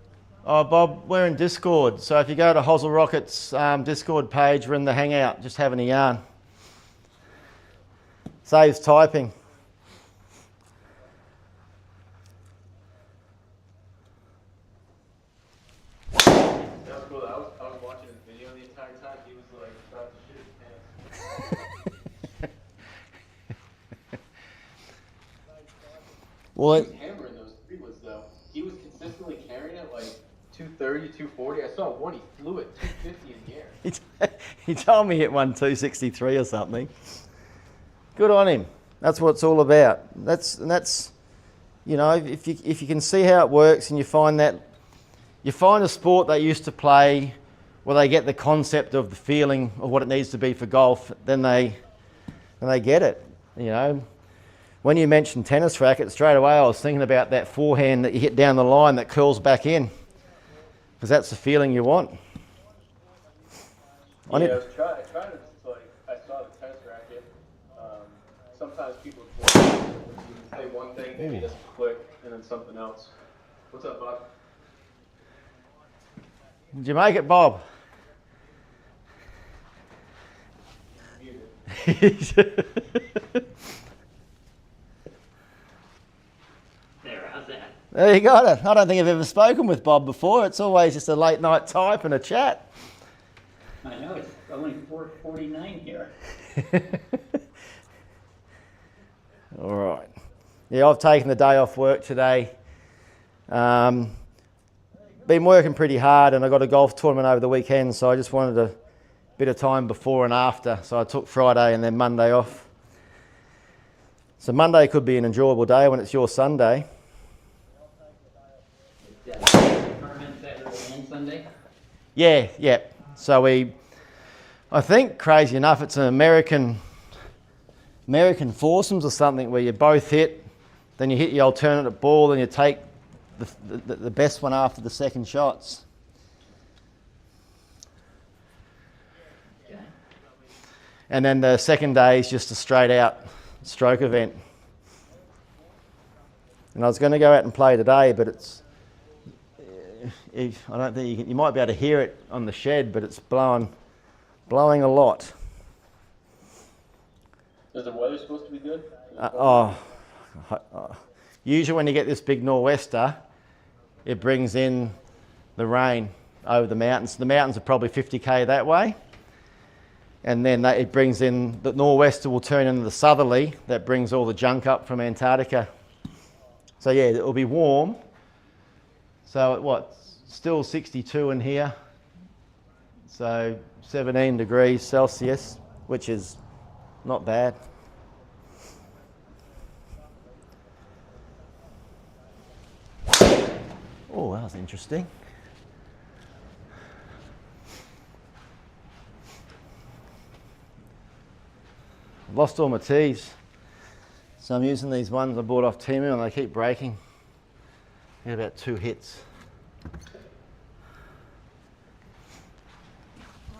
Oh, Bob, we're in Discord. So if you go to Hosel Rocket's Discord page, we're in the Hangout, just having a yarn. Saves typing. That was cool. I was watching his video the entire time. He was like about to shit his pants. Well, He was hammering those 3-woods though. He was consistently carrying it like 230, 240. I saw one, he flew it 250 in the air. he told me he hit one 263 or something. Good on him. That's what it's all about. That's you know, if you can see how it works and you find a sport they used to play where they get the concept of the feeling of what it needs to be for golf, then they get it. You know, when you mentioned tennis racket, straight away I was thinking about that forehand that you hit down the line that curls back in, because that's the feeling you want. Yeah, I was trying to, like, I saw the tennis racket. Sometimes people say one thing, maybe it doesn't click, and then something else. What's up, Bob? Did you make it, Bob? There, how's that? There you got it. I don't think I've ever spoken with Bob before. It's always just a late night type and a chat. I know, it's only 4:49 here. All right. Yeah, I've taken the day off work today. Been working pretty hard, and I got a golf tournament over the weekend, so I just wanted a bit of time before and after. So I took Friday and then Monday off. So Monday could be an enjoyable day when it's your Sunday. Tournament Saturday and Sunday? Yeah. So I think, crazy enough, it's an American foursomes or something where you both hit, then you hit your alternate ball and you take the best one after the second shots. Okay. And then the second day is just a straight out stroke event. And I was going to go out and play today, but I don't think you might be able to hear it on the shed, but it's blowing a lot. Is the weather supposed to be good? Usually when you get this big nor'wester, it brings in the rain over the mountains. The mountains are probably 50k that way. And then it brings in, the nor'wester will turn into the southerly, that brings all the junk up from Antarctica. So yeah, it'll be warm. So still 62 in here. So 17 degrees Celsius, which is not bad. Oh, that was interesting. I've lost all my tees. So I'm using these ones I bought off Temu and they keep breaking. I get about 2 hits.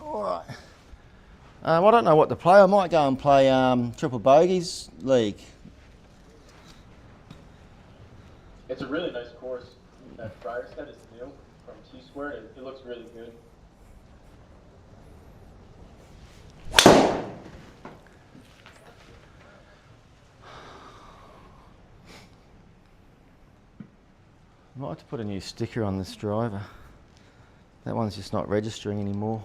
All right. I don't know what to play. I might go and play Triple Bogeys League. It's a really nice course. That Friar set is new from T Squared. It looks really good. I might have to put a new sticker on this driver. That one's just not registering anymore.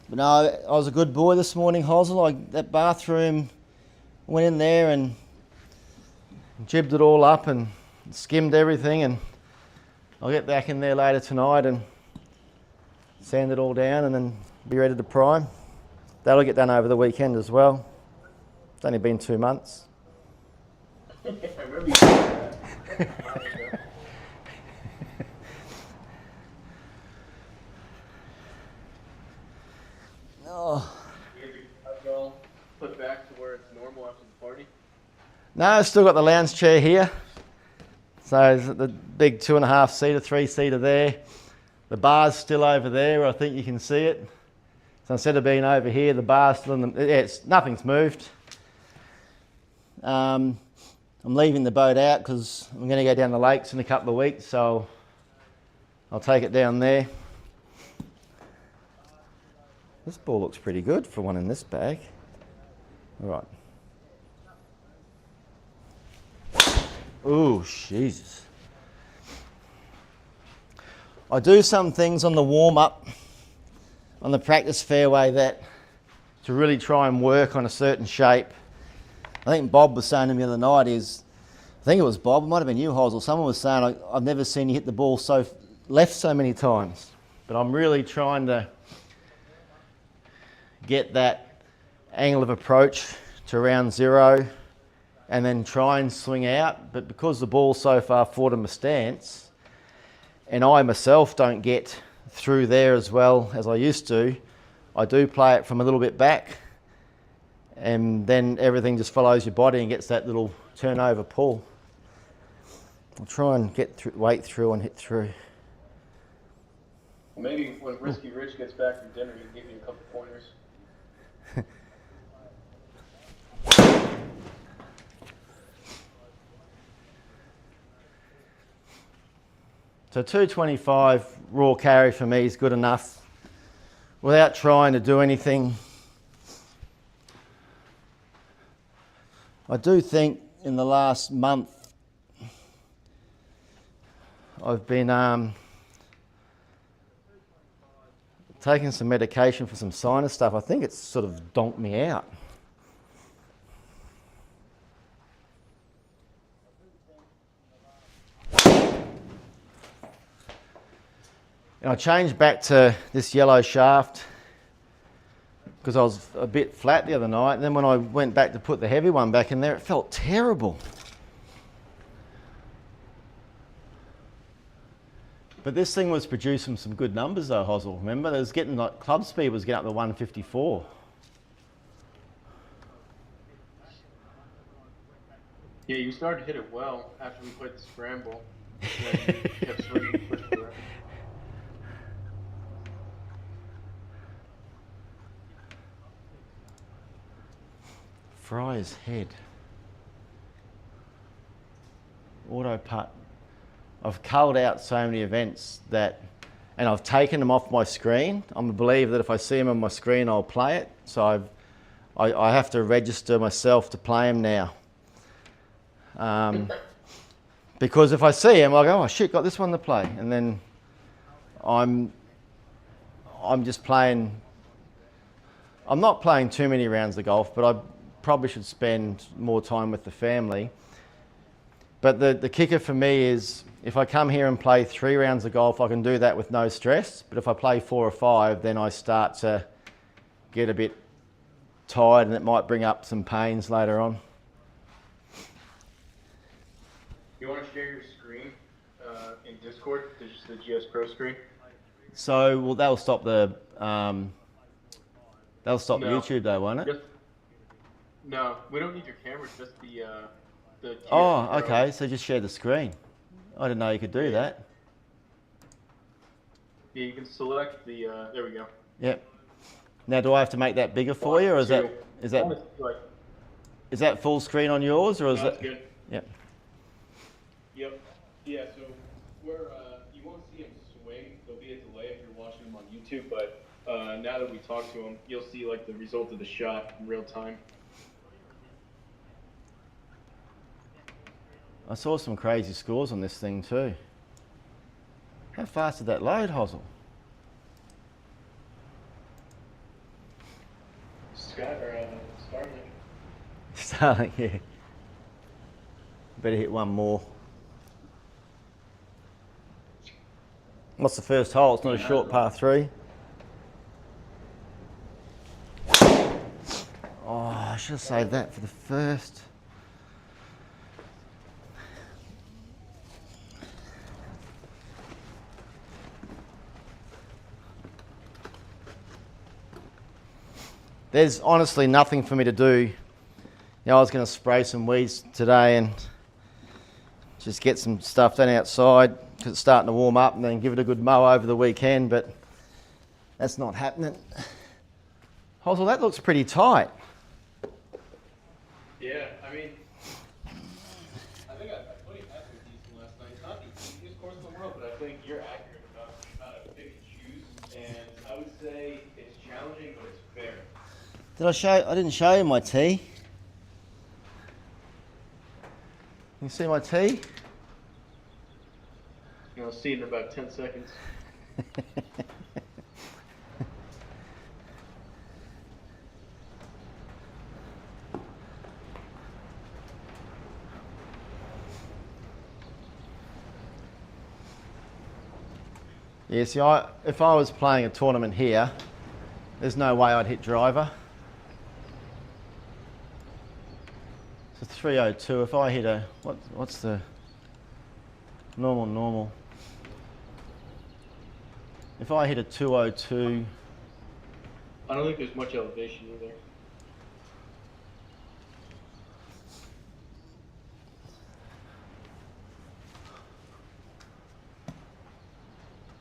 But no, I was a good boy this morning, Hosel. That bathroom, went in there and jibbed it all up and skimmed everything, and I'll get back in there later tonight and sand it all down and then be ready to prime. That'll get done over the weekend as well. It's only been 2 months. I remember you saying that. Oh. You get the all put back to where it's normal after the party? No, I've still got the lounge chair here. So the big 2.5 seater, 3-seater there. The bar's still over there. I think you can see it. So instead of being over here, the bar's still in the... Yeah, nothing's moved. I'm leaving the boat out because I'm going to go down the lakes in a couple of weeks, so I'll take it down there. This ball looks pretty good for one in this bag. All right. Ooh, Jesus. I do some things on the warm-up, on the practice fairway, that to really try and work on a certain shape. I think Bob was saying to me the other night I think it was Bob, it might have been you, Hosel, someone was saying, I've never seen you hit the ball left so many times. But I'm really trying to get that angle of approach to around 0 and then try and swing out. But because the ball's so far forward in my stance, and I myself don't get through there as well as I used to, I do play it from a little bit back, and then everything just follows your body and gets that little turnover pull. I'll try and get through, wait through and hit through. Maybe when Risky Rich gets back from dinner, he can give you a couple pointers. So 225 raw carry for me is good enough without trying to do anything. I do think in the last month I've been taking some medication for some sinus stuff. I think it's sort of donked me out. And I changed back to this yellow shaft because I was a bit flat the other night, and then when I went back to put the heavy one back in there, it felt terrible. But this thing was producing some good numbers though, Hosel. Remember, it was getting like club speed was getting up to 154. Yeah, you started to hit it well after we played the scramble. And then you kept swinging, pushed for it. Fryer's head. Auto putt. I've culled out so many events that, and I've taken them off my screen. I'm a believer that if I see them on my screen, I'll play it. So I have to register myself to play them now. Because if I see them, I'll go, oh shit, got this one to play. And then I'm just playing. I'm not playing too many rounds of golf, but I probably should spend more time with the family. But the kicker for me is if I come here and play 3 rounds of golf, I can do that with no stress. But if I play 4 or 5, then I start to get a bit tired, and it might bring up some pains later on. You want to share your screen in Discord, just the GS Pro screen? So, well, that'll stop the No. YouTube though, won't it? No, we don't need your camera, just the GS Oh, Pro. okay. So just share the screen. I didn't know you could do that. Yeah, you can select the, there we go. Yep. Now, do I have to make that bigger for you, or is that Like, is that full screen on yours, or is no, it? it's good. Yep. Yep. Yeah, so where you won't see him swing, there'll be a delay if you're watching him on YouTube, but now that we talk to him, you'll see like the result of the shot in real time. I saw some crazy scores on this thing too. How fast did that load, Hosel? Starlink. Starling, yeah. Better hit one more. What's the first hole? It's not a short par 3. Oh, I should have saved that for the first. There's honestly nothing for me to do. You know, I was going to spray some weeds today and just get some stuff done outside because it's starting to warm up, and then give it a good mow over the weekend, but that's not happening. Hosel, that looks pretty tight. Yeah, I mean, I think I put him at decent last night. It's not the easiest course in the world, but I think you're accurate enough to pick and choose, and I would say it's challenging, but it's fair. Did I show? I didn't show you my tee. You see my tee? I'll see it in about 10 seconds. Yeah, see, if I was playing a tournament here, there's no way I'd hit driver. So 302, if I hit a, what's the normal? If I hit a 202, I don't think there's much elevation either.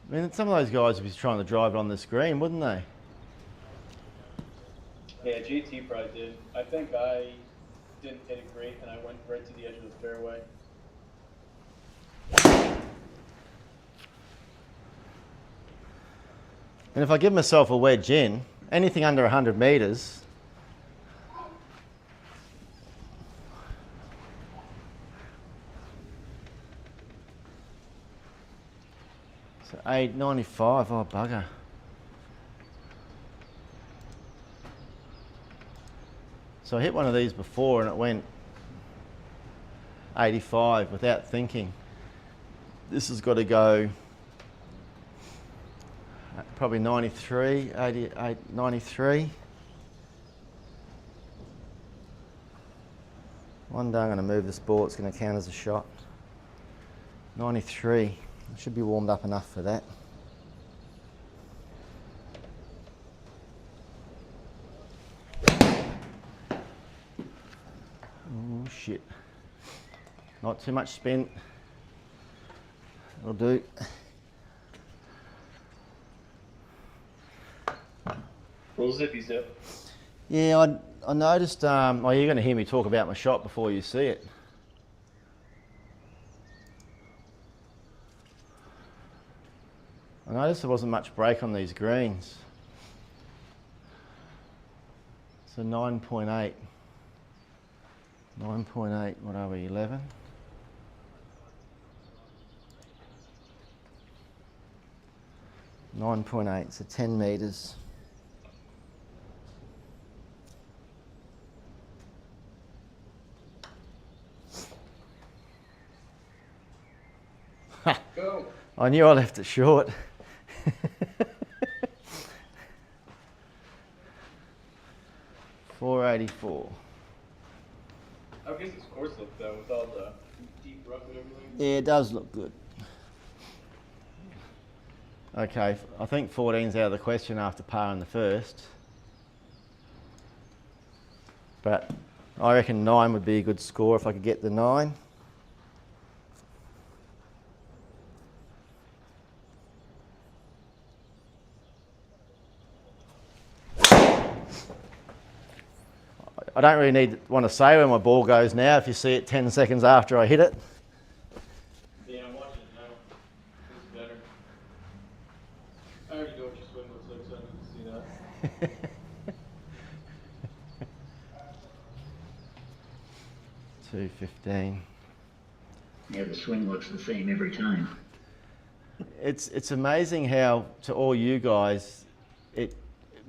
I mean, some of those guys would be trying to drive it on this green, wouldn't they? Yeah, GT probably did. I think I didn't hit it great, and I went right to the edge of the fairway. And if I give myself a wedge in, anything under 100 metres, so 895, oh bugger. So I hit one of these before and it went 85 without thinking. This has got to go probably 93, 88, 93. One day I'm going to move this ball, it's going to count as a shot. 93, I should be warmed up enough for that. Oh shit. Not too much spin. It'll do. Little zippy zip. Yeah, I noticed, oh, you're going to hear me talk about my shot before you see it. I noticed there wasn't much break on these greens. So 9.8. 9.8, what are we, 11? .8, so 10 metres. Go. I knew I left it short. .484. How does this course look though, with all the deep rough and everything? Yeah, it does look good. Okay, I think 14's out of the question after par in the first. But I reckon 9 would be a good score if I could get the 9. I don't really want to say where my ball goes now if you see it 10 seconds after I hit it. Yeah, I'm watching it now. It's better. I already know what your swing looks like, so I need to see that. 215. Yeah, the swing looks the same every time. It's amazing how, to all you guys,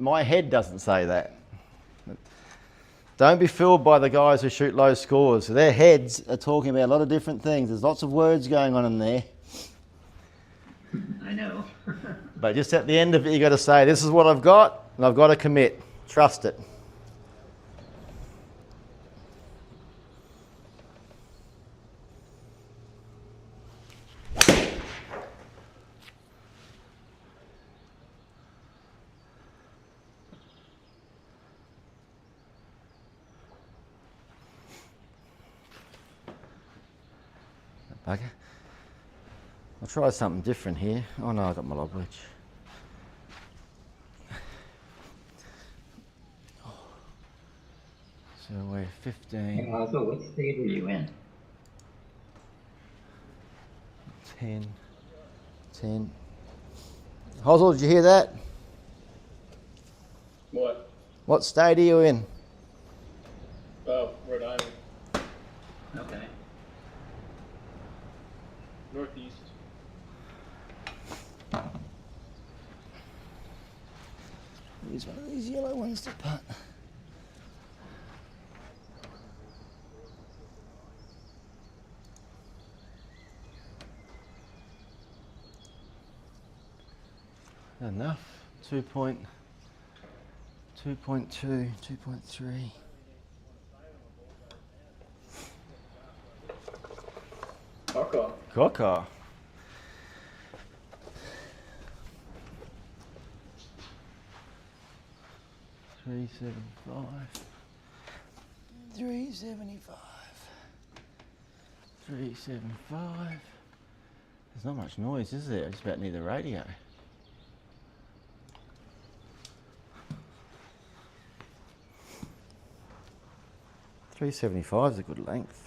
my head doesn't say that. Don't be fooled by the guys who shoot low scores. Their heads are talking about a lot of different things. There's lots of words going on in there. I know. But just at the end of it, you got to say, this is what I've got, and I've got to commit. Trust it. Bugger. I'll try something different here. Oh no, I got my lob wedge. So we're 15, Also, what state are you in? 10, 10. Hosel, did you hear that? What? What state are you in? Oh, Rhode Island. Okay. Northeast. Use one of these yellow ones to putt. Enough. 2.2, 2.3. Okay. Cocker. $375. $375. There's not much noise, is there? It's about near the radio. $375 is a good length.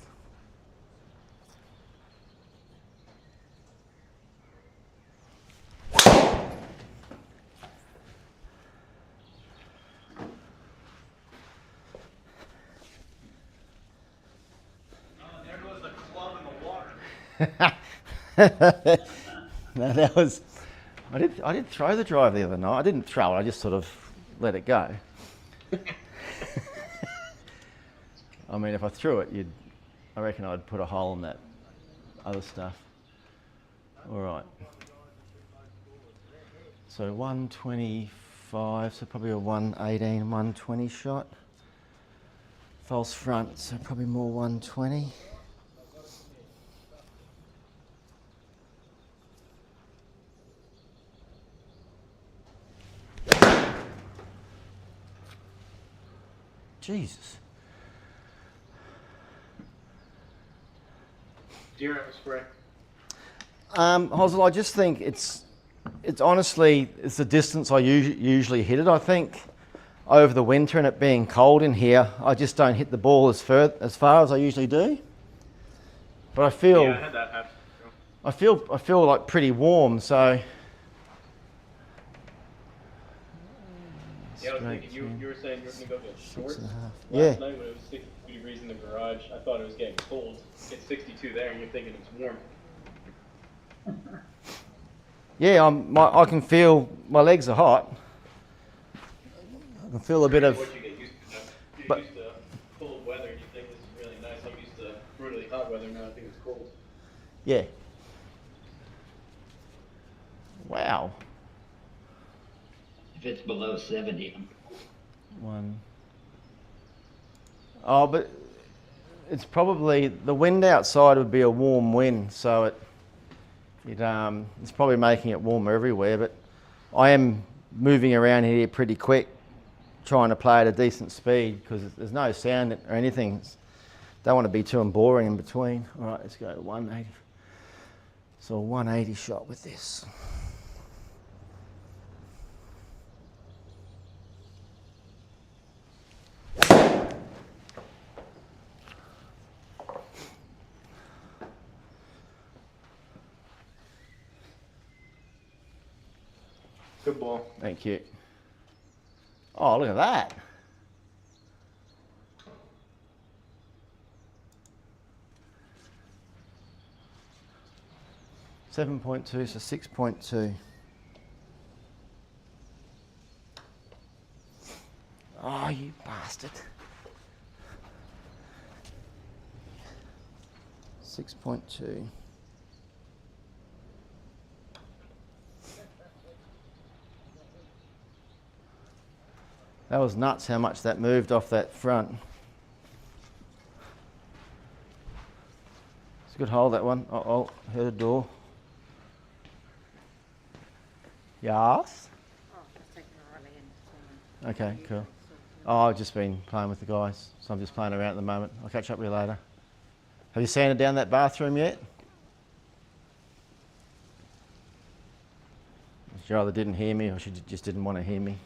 No, that was. I did throw the drive the other night. I didn't throw it. I just sort of let it go. I mean, if I threw it, I reckon I'd put a hole in that other stuff. All right. So 125. So probably a 118, 120 shot. False front. So probably more 120. Jesus. Do you have a spray? Hosel, I just think it's honestly, it's the distance I usually hit it. I think over the winter and it being cold in here, I just don't hit the ball as far as I usually do. But I feel, Yeah, I had that happen. I feel like pretty warm, so. Yeah, I was thinking you were saying you were going to go get shorts 6.5. last Yeah. night when it was 62 degrees in the garage. I thought it was getting cold. It's 62 there and you're thinking it's warm. Yeah, I can feel my legs are hot. I can feel a bit of. What you get used to. You're But- used to cold weather and you think this is really nice. I'm used to brutally hot weather now. I think it's cold. Yeah. Wow. If it's below 70, One. Oh, but it's probably the wind outside would be a warm wind, so it's probably making it warmer everywhere. But I am moving around here pretty quick, trying to play at a decent speed because there's no sound or anything. Don't want to be too boring in between. All right, let's go to 180. So a 180 shot with this. Good ball. Thank you. Oh, look at that. $7.2, so 6.2. Oh, you bastard. 6.2. That was nuts how much that moved off that front. It's a good hole, that one. Uh-oh, heard a door. Yes? Oh, I've taken Riley in. Okay, cool. Oh, I've just been playing with the guys, so I'm just playing around at the moment. I'll catch up with you later. Have you sanded down that bathroom yet? She either didn't hear me or she just didn't want to hear me.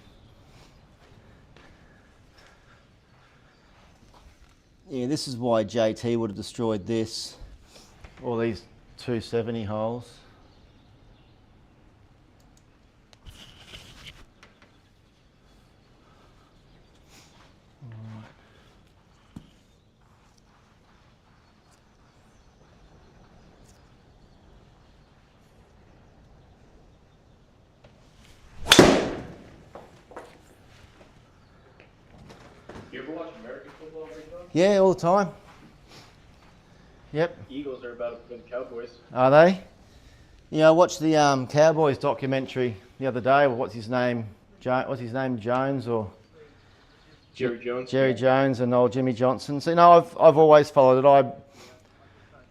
Yeah, this is why JT would have destroyed this. All these 270 holes. You ever watch American football, Big Dog? Yeah, all the time. Yep. Eagles are about to win Cowboys. Are they? Yeah, I watched the Cowboys documentary the other day. What's his name? What's his name? Jones or Jerry Jones. Jerry Jones and old Jimmy Johnson. So, you know, I've always followed it.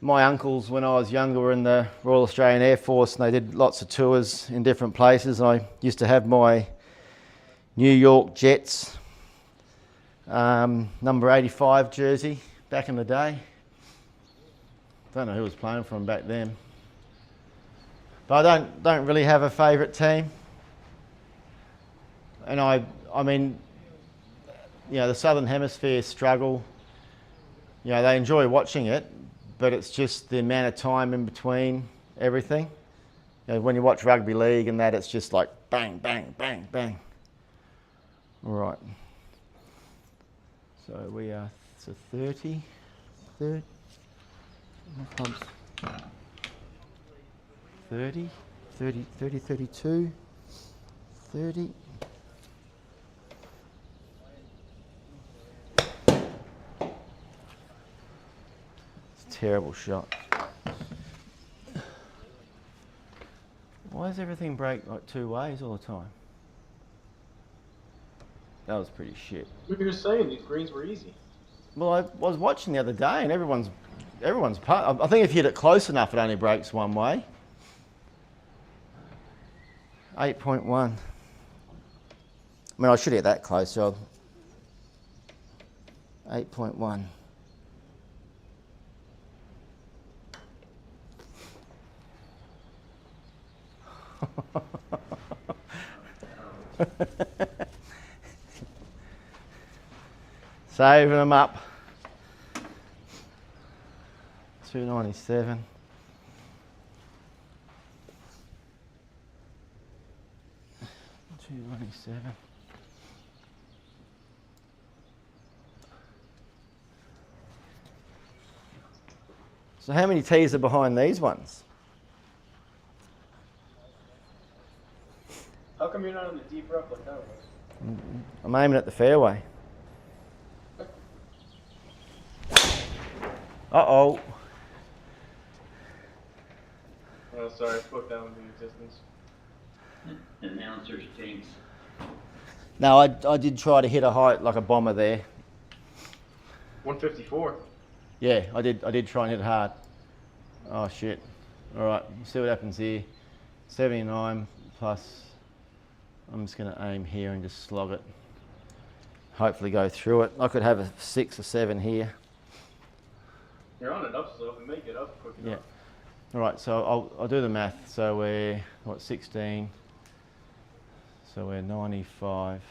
My uncles, when I was younger, were in the Royal Australian Air Force, and they did lots of tours in different places. And I used to have my New York Jets number 85 jersey back in the day. Don't know who was playing for them back then. But I don't really have a favourite team. And I mean, you know, the Southern Hemisphere struggle. You know, they enjoy watching it, but it's just the amount of time in between everything. You know, when you watch rugby league and that, it's just like bang, bang, bang, bang. All right. So we are 30, third. 30, 32, 30. It's a terrible shot. Why does everything break like two ways all the time? That was pretty shit. We were just saying these greens were easy. Well, I was watching the other day and everyone's part. I think if you hit it close enough, it only breaks one way. 8.1. I mean, I should hit that close, so 8.1. Saving them up. 297. So how many tees are behind these ones? How come you're not in the deep rough like that was? I'm aiming at the fairway. Uh-oh. Oh, sorry, I spoke down into existence. Announcer stinks. No, I did try to hit a height like a bomber there. 154. Yeah, I did try and hit it hard. Oh shit. Alright, we'll see what happens here. 79 plus. I'm just gonna aim here and just slog it. Hopefully go through it. I could have a 6 or 7 here. You're on an upslope and make it up quick enough. Yeah. Alright, so I'll do the math. So we're, what, 16? So we're 95.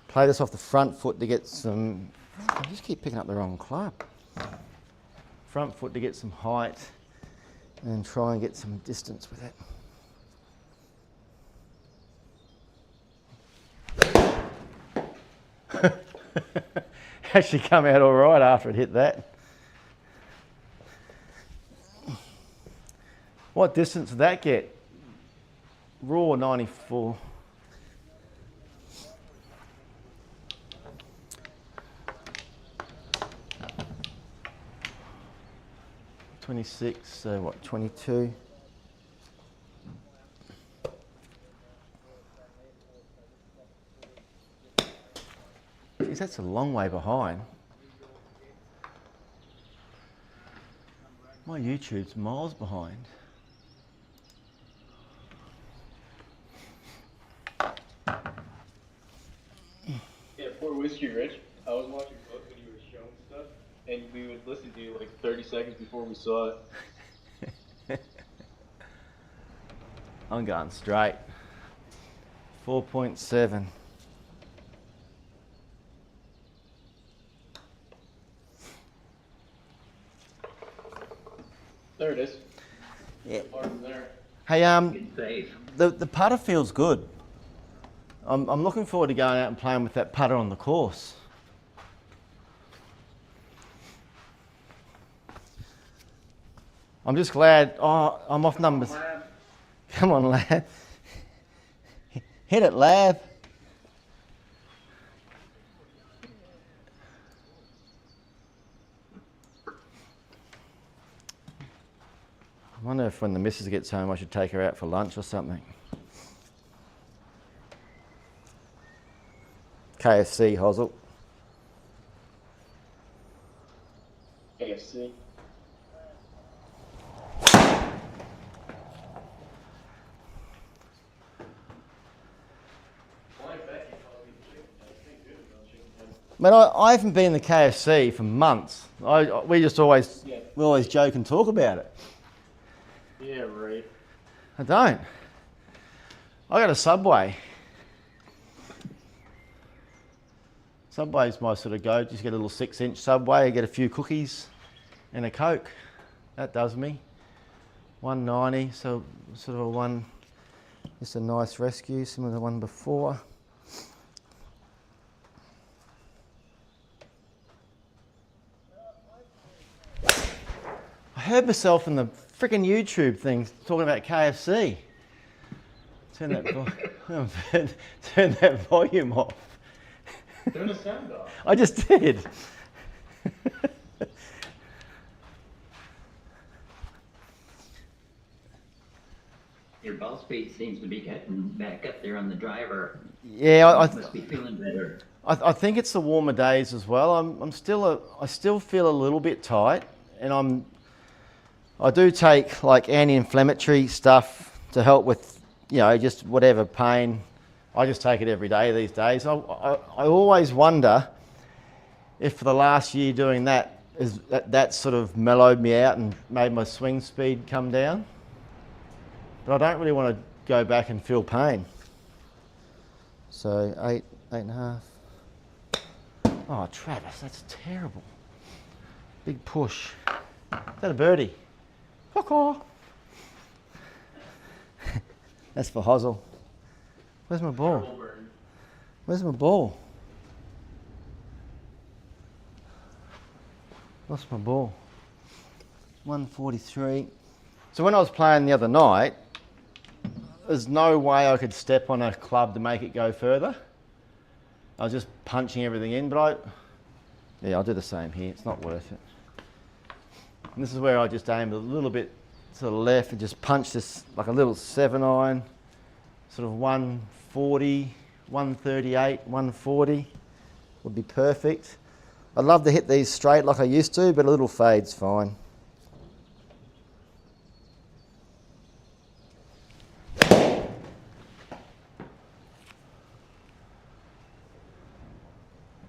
Play this off the front foot to get some... I just keep picking up the wrong club. Front foot to get some height and try and get some distance with it. actually come out all right after it hit that. What distance did that get? Raw 94. $26, so what, 22? Geez, that's a long way behind. My YouTube's miles behind. Yeah, poor Whiskey Rich. I was watching both when you were showing stuff, and we would listen to you like 30 seconds before we saw it. I'm going straight. 4.7. There it is. Yeah. Far from there. Hey, Good save. the putter feels good. I'm looking forward to going out and playing with that putter on the course. I'm just glad. Oh, I'm off numbers. Come on, lad. Hit it, lad. I wonder if when the missus gets home I should take her out for lunch or something. KFC, Hozzle. AFC. Man, I haven't been in the KFC for months. We always joke and talk about it. Yeah, right. I don't. I got a Subway. Subway's my sort of go. Just get a little 6-inch Subway, get a few cookies and a Coke. That does me. $1.90, so sort of a one, just a nice rescue, similar to the one before. I heard myself in the freaking YouTube thing talking about KFC. Turn that volume off. Turn the sound off. I just did. Your ball speed seems to be getting back up there on the driver. Yeah, I Must be feeling better. think it's the warmer days as well. I still feel a little bit tight, and I do take like anti-inflammatory stuff to help with, just whatever pain. I just take it every day these days. I always wonder if for the last year doing that, that sort of mellowed me out and made my swing speed come down. But I don't really want to go back and feel pain. So 8.5. Oh, Travis, that's terrible. Big push. Is that a birdie? Caw-caw. That's for Hozzle. Where's my ball? Where's my ball? Lost my ball. 143. So when I was playing the other night, there's no way I could step on a club to make it go further. I was just punching everything in, but I'll do the same here. It's not worth it. And this is where I just aim a little bit to the left and just punch this like a little 7-iron, sort of 140, 138, 140 would be perfect. I'd love to hit these straight like I used to, but a little fade's fine.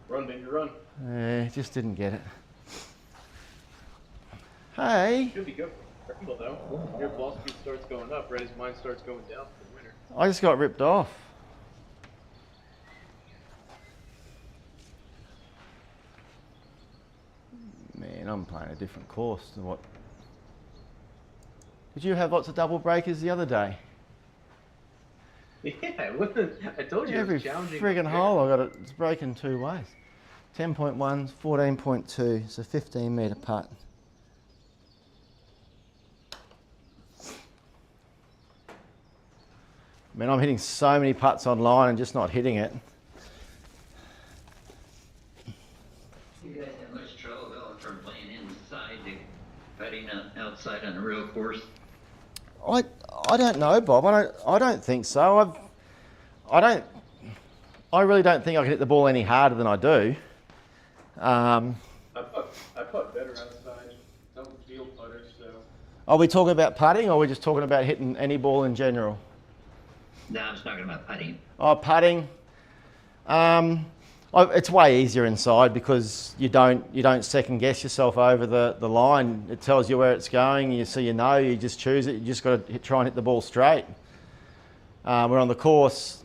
Run, baby, run. Just didn't get it. Hey, Should be good for Pringle, though. Your ball speed starts going up right as mine starts going down for the winter. I just got ripped off. Man, I'm playing a different course than what... Did you have lots of double breakers the other day? Yeah, I told you Every it was challenging. friggin' hole I got it's breaking two ways. 10.1, 14.2, it's a 15 metre putt. I mean, I'm hitting so many putts online and just not hitting it. You guys have much trouble going from playing inside to putting outside on a real course? I don't know, Bob. I don't think so. I really don't think I can hit the ball any harder than I do. I putt better outside. Don't feel putters, so. Are we talking about putting, or are we just talking about hitting any ball in general? No, I was talking about putting. Oh, putting. It's way easier inside because you don't second guess yourself over the line. It tells you where it's going. You just choose it. You just got to try and hit the ball straight. We're on the course.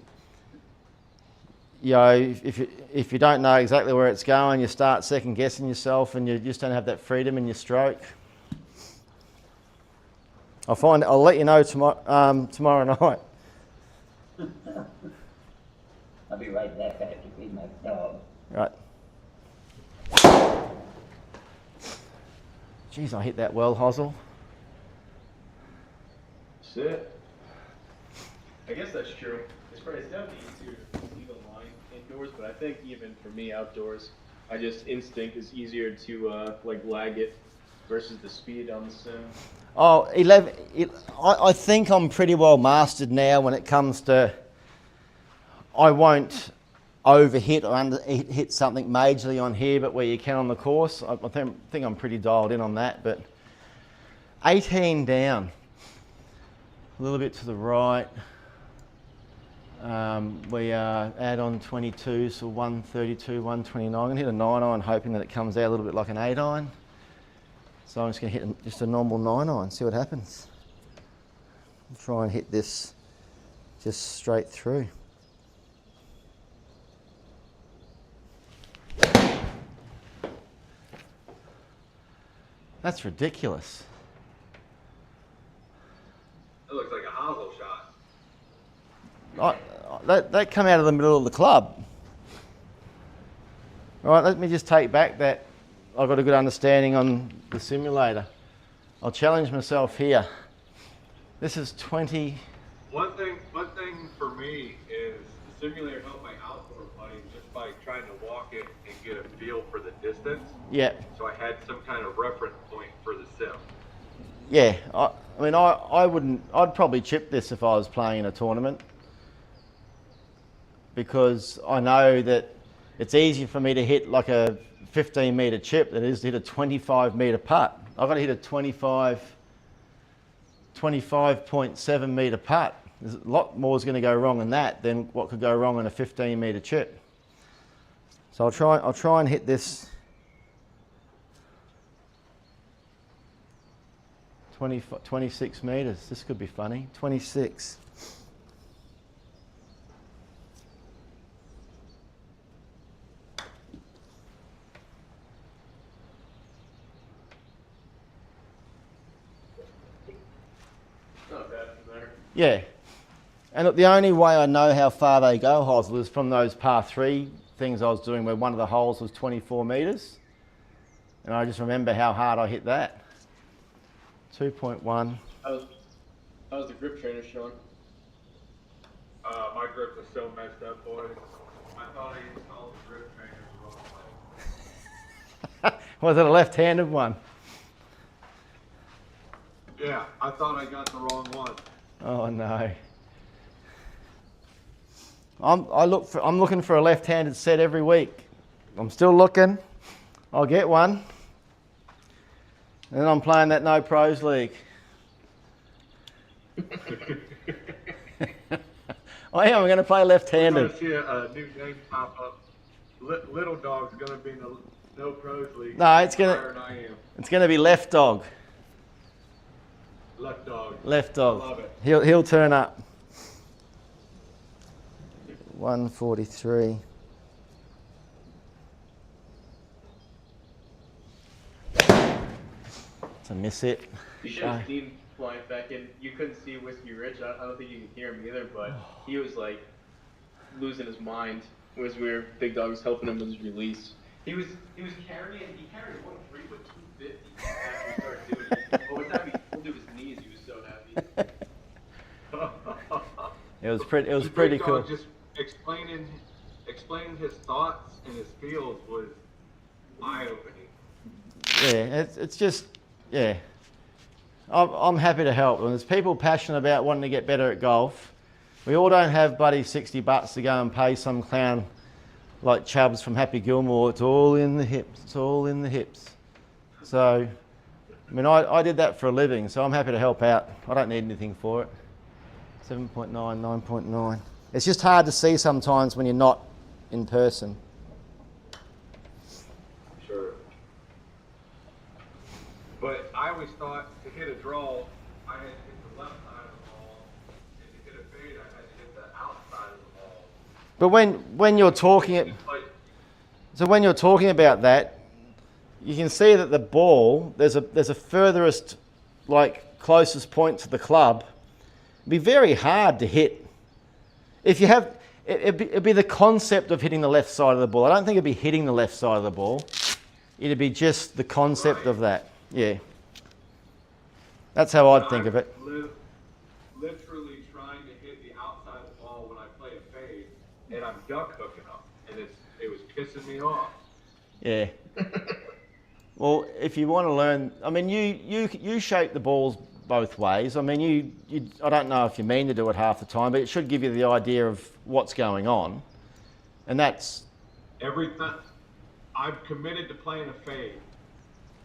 You know, if you don't know exactly where it's going, you start second guessing yourself, and you just don't have that freedom in your stroke. I'll let you know tomorrow night. I'll be right back after feed my dog. Right. Jeez, I hit that well, Hosel. Shit. I guess that's true. It's definitely easier to see the line indoors, but I think even for me outdoors, instinct is easier to like lag it versus the speed on the sim. Oh, I think I'm pretty well mastered now when it comes to, I won't overhit or hit something majorly on here, but where you can on the course, I think I'm pretty dialed in on that. But 18 down, a little bit to the right. We are add on 22, so 132, 129. I'm going to hit a 9-iron, hoping that it comes out a little bit like an 8-iron. So I'm just going to hit just a normal 9-iron, see what happens. Try and hit this just straight through. That's ridiculous. That looks like a Hosel shot. That come out of the middle of the club. All right, let me just take back that I've got a good understanding on the simulator. I'll challenge myself here. This is 20. One thing for me is the simulator helped my outdoor putting just by trying to walk it and get a feel for the distance. Yeah. So I had some kind of reference point for the sim. Yeah, I mean, I'd probably chip this if I was playing in a tournament, because I know that it's easier for me to hit like a 15 metre chip than it is to hit a 25 metre putt. I've got to hit a 25.7 metre putt. There's a lot more is going to go wrong in that than what could go wrong in a 15 metre chip. So I'll try and hit this 26 metres. This could be funny. 26. Not bad from there. Yeah. And look, the only way I know how far they go, Hosel, is from those par 3 things I was doing where one of the holes was 24 metres. And I just remember how hard I hit that. 2.1. How's the grip trainer, Sean? My grip was so messed up, boys. I thought I installed the grip trainer the wrong way. Was it a left-handed one? Yeah, I thought I got the wrong one. Oh no. I'm looking for a left-handed set every week. I'm still looking. I'll get one. And then I'm playing that No Pros League. I am. I'm going to play I'm left-handed. going to see a new name pop up. Little Dog's going to be in the No Pros League. No, it's higher going than I am. to be Left Dog. Left Dog. Left Dog. I love it. He'll turn up. 143. It's a miss it. You should have seen flying back in. You couldn't see Whiskey Rich. I don't think you could hear him either, but he was like losing his mind as Big Dog was helping him with his release. He carrying. He carried a 1.3 with 250 after he started doing it. By the time he pulled to his knees, he was so happy. It was pretty. It was The pretty Big cool. Dog just explaining his thoughts and his feels was eye-opening. Yeah, it's just, yeah. I'm happy to help. And there's people passionate about wanting to get better at golf. We all don't have bloody $60 to go and pay some clown like Chubbs from Happy Gilmore. It's all in the hips. It's all in the hips. So, I mean, I did that for a living, so I'm happy to help out. I don't need anything for it. 7.9, 9.9. It's just hard to see sometimes when you're not in person. Sure. But I always thought to hit a draw, I had to hit the left side of the ball, and to hit a fade, I had to hit the outside of the ball. But when you're talking it, so when you're talking about that, you can see that the ball there's a furthest, like closest point to the club. It'd be very hard to hit. If you have, it'd be the concept of hitting the left side of the ball. I don't think it'd be hitting the left side of the ball. It'd be just the concept of that. Yeah. That's how I'd think of it. Literally trying to hit the outside of the ball when I play a fade, and I'm duck hooking up, and it was pissing me off. Yeah. Well, if you want to learn, I mean, you shape the balls both ways. I mean, you I don't know if you mean to do it half the time, but it should give you the idea of what's going on, and that's Every time I'm committed to playing a fade.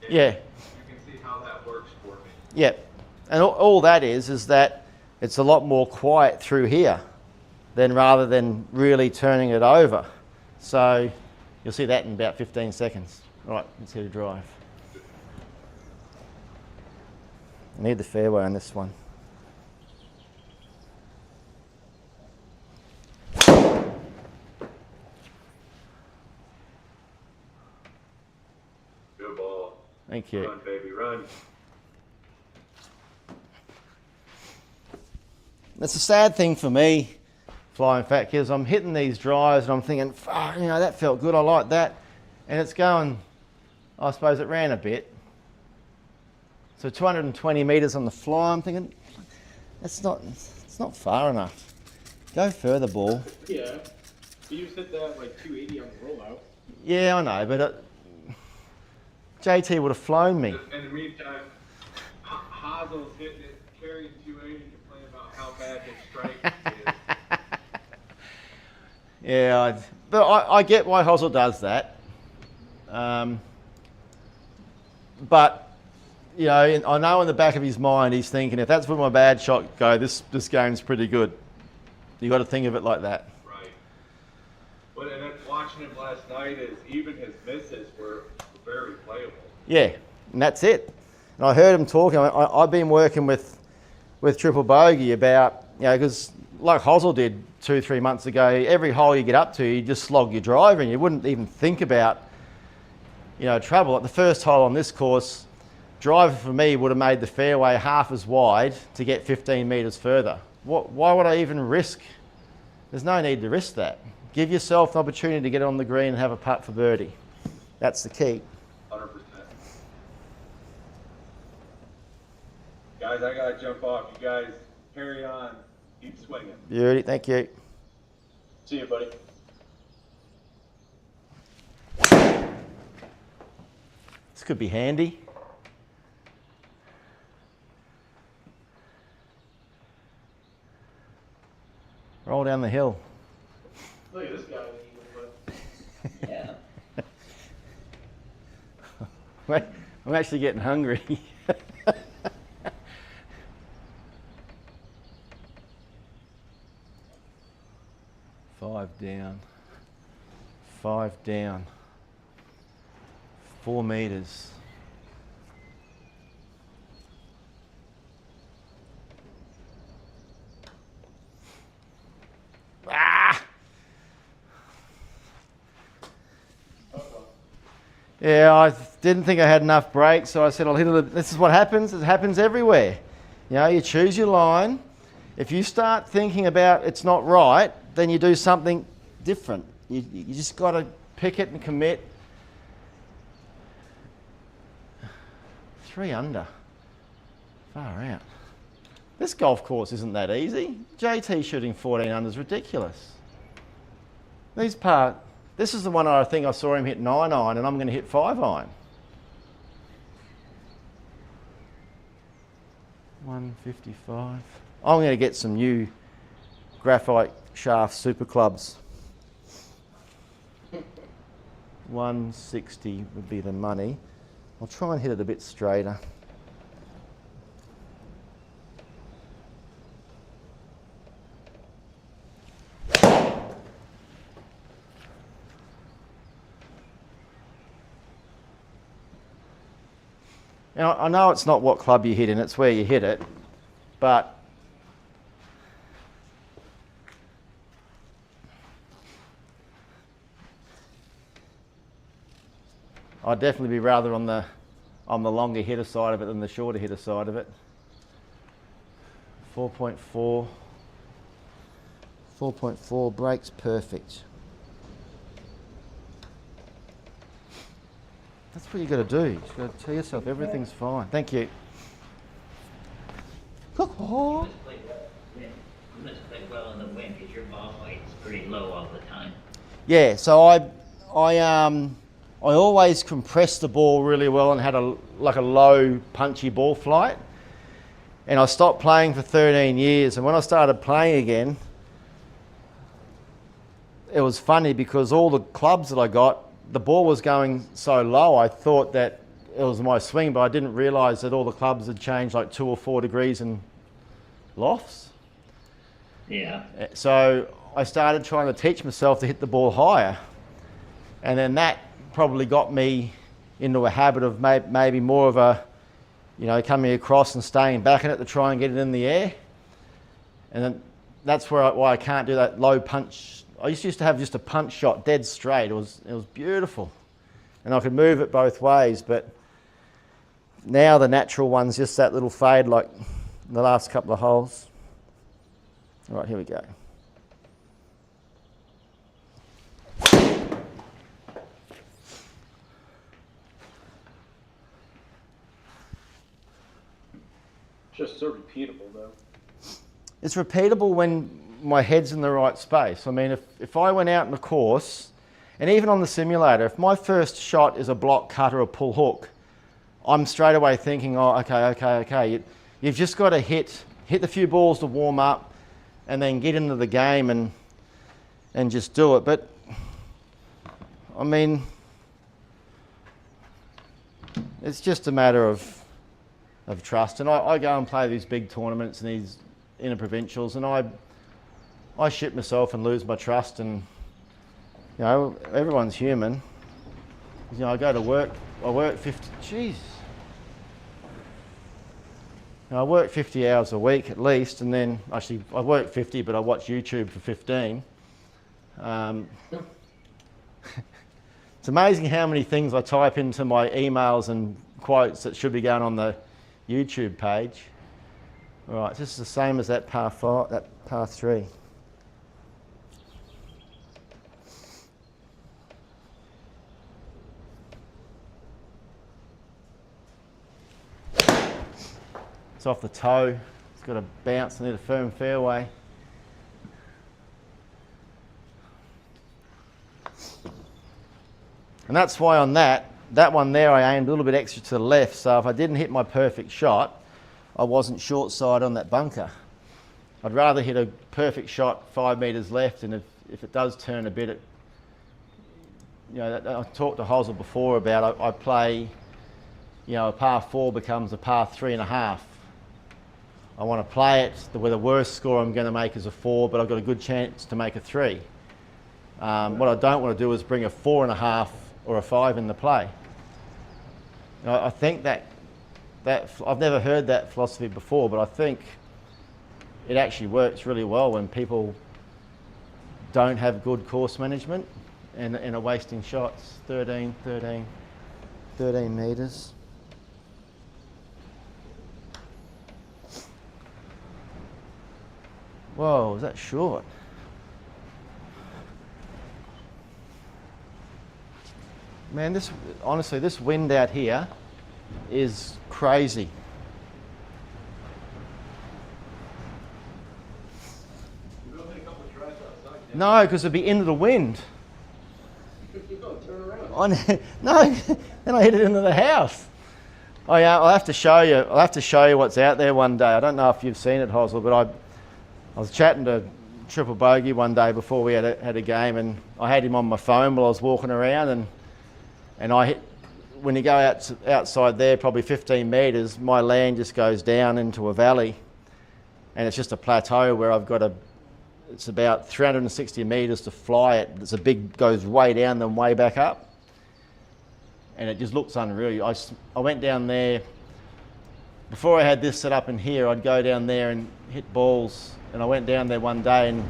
And yeah. You can see how that works for me. Yeah, and all that is that it's a lot more quiet through here than rather than really turning it over. So you'll see that in about 15 seconds. All right, let's hit a drive. I need the fairway on this one. Good ball. Thank you. Run, baby, run. That's a sad thing for me, flying fat kids. I'm hitting these drives and I'm thinking, fuck, you know, that felt good. I like that, and it's going. I suppose it ran a bit. So 220 meters on the fly. I'm thinking, it's not far enough. Go further, ball. Yeah. You just hit that like 280 on the rollout. Yeah, I know, but JT would have flown me. In the meantime, Hazel's hitting it, carrying 280 to play about how bad his strike is. Yeah, but I get why Hosel does that. But, you know, I know in the back of his mind he's thinking, if that's where my bad shot go, this game's pretty good. You got to think of it like that. Right. But and then watching him last night is even his misses were very playable. Yeah, and that's it. And I heard him talking. I've been working with Triple Bogey about, you know, because like Hosel did 2-3 months ago, every hole you get up to, you just slog your driver and you wouldn't even think about, you know, trouble. Like the first hole on this course, driver for me would have made the fairway half as wide to get 15 metres further. Why would I even risk? There's no need to risk that. Give yourself an opportunity to get on the green and have a putt for birdie. That's the key. 100%. Guys, I gotta jump off. You guys carry on. Keep swinging. Beauty, thank you. See you, buddy. This could be handy. Roll down the hill. Look at this guy. Yeah. I'm actually getting hungry. 5 down. 5 down. 4 meters. Ah! Yeah, I didn't think I had enough brakes, so I said I'll hit it. This is what happens. It happens everywhere. You know, you choose your line. If you start thinking about it's not right, then you do something different. You just got to pick it and commit. 3 under. Far out. This golf course isn't that easy. JT shooting 14 under is ridiculous. This is the one I think I saw him hit 9 iron, and I'm going to hit 5 iron. 155. I'm going to get some new graphite shaft super clubs. 160 would be the money. I'll try and hit it a bit straighter. Now, I know it's not what club you hit in, it's where you hit it, but I'd definitely be rather on the longer hitter side of it than the shorter hitter side of it. 4.4. 4.4 breaks perfect. That's what you got to do. You just got to tell yourself everything's fine. Thank you. You must play well in the wind because your ball weight's pretty low all the time. Yeah, so I always compressed the ball really well and had a low punchy ball flight. And I stopped playing for 13 years. And when I started playing again, it was funny because all the clubs that I got, the ball was going so low, I thought that it was my swing, but I didn't realise that all the clubs had changed like 2 or 4 degrees in lofts. Yeah. So I started trying to teach myself to hit the ball higher. And then that probably got me into a habit of maybe more of a, coming across and staying back in it to try and get it in the air. And then that's why I can't do that low punch. I used to have just a punch shot dead straight. It was beautiful. And I could move it both ways, but now the natural one's just that little fade like the last couple of holes. All right, here we go. Just so repeatable, though. It's repeatable when my head's in the right space. I mean, if I went out in the course, and even on the simulator, if my first shot is a block cut or a pull hook, I'm straight away thinking, oh, okay. You've just got to hit the few balls to warm up and then get into the game and just do it. But, I mean, it's just a matter of trust. And I go and play these big tournaments and these interprovincials, and I shit myself and lose my trust, and everyone's human. I go to work, I work 50, jeez. I work 50 hours a week at least, and then actually I work 50, but I watch YouTube for 15. It's amazing how many things I type into my emails and quotes that should be going on the YouTube page. All right, this is the same as that par 3. It's off the toe. It's got a bounce near the firm fairway. And that's why on that one there, I aimed a little bit extra to the left. So if I didn't hit my perfect shot, I wasn't short side on that bunker. I'd rather hit a perfect shot 5 metres left, and if it does turn a bit, I talked to Hosel before about I play, a par 4 becomes a par 3.5. I want to play it where the worst score I'm going to make is a 4, but I've got a good chance to make a 3. What I don't want to do is bring a 4.5 or a 5 in the play. I think that I've never heard that philosophy before, but I think it actually works really well when people don't have good course management and are wasting shots. 13 metres. Whoa, was that short? Man, honestly, this wind out here is crazy. You don't hit a couple of drives outside. No, because it'd be into the wind. Turn around. No, then I hit it into the house. Oh yeah, I'll have to show you. I'll have to show you what's out there one day. I don't know if you've seen it, Hosel, but I was chatting to Triple Bogey one day before we had a game, and I had him on my phone while I was walking around, and I hit. When you go outside there, probably 15 metres, my land just goes down into a valley, and it's just a plateau where I've got it's about 360 metres to fly it. It's goes way down then way back up, and it just looks unreal. I went down there, before I had this set up in here, I'd go down there and hit balls, and I went down there one day and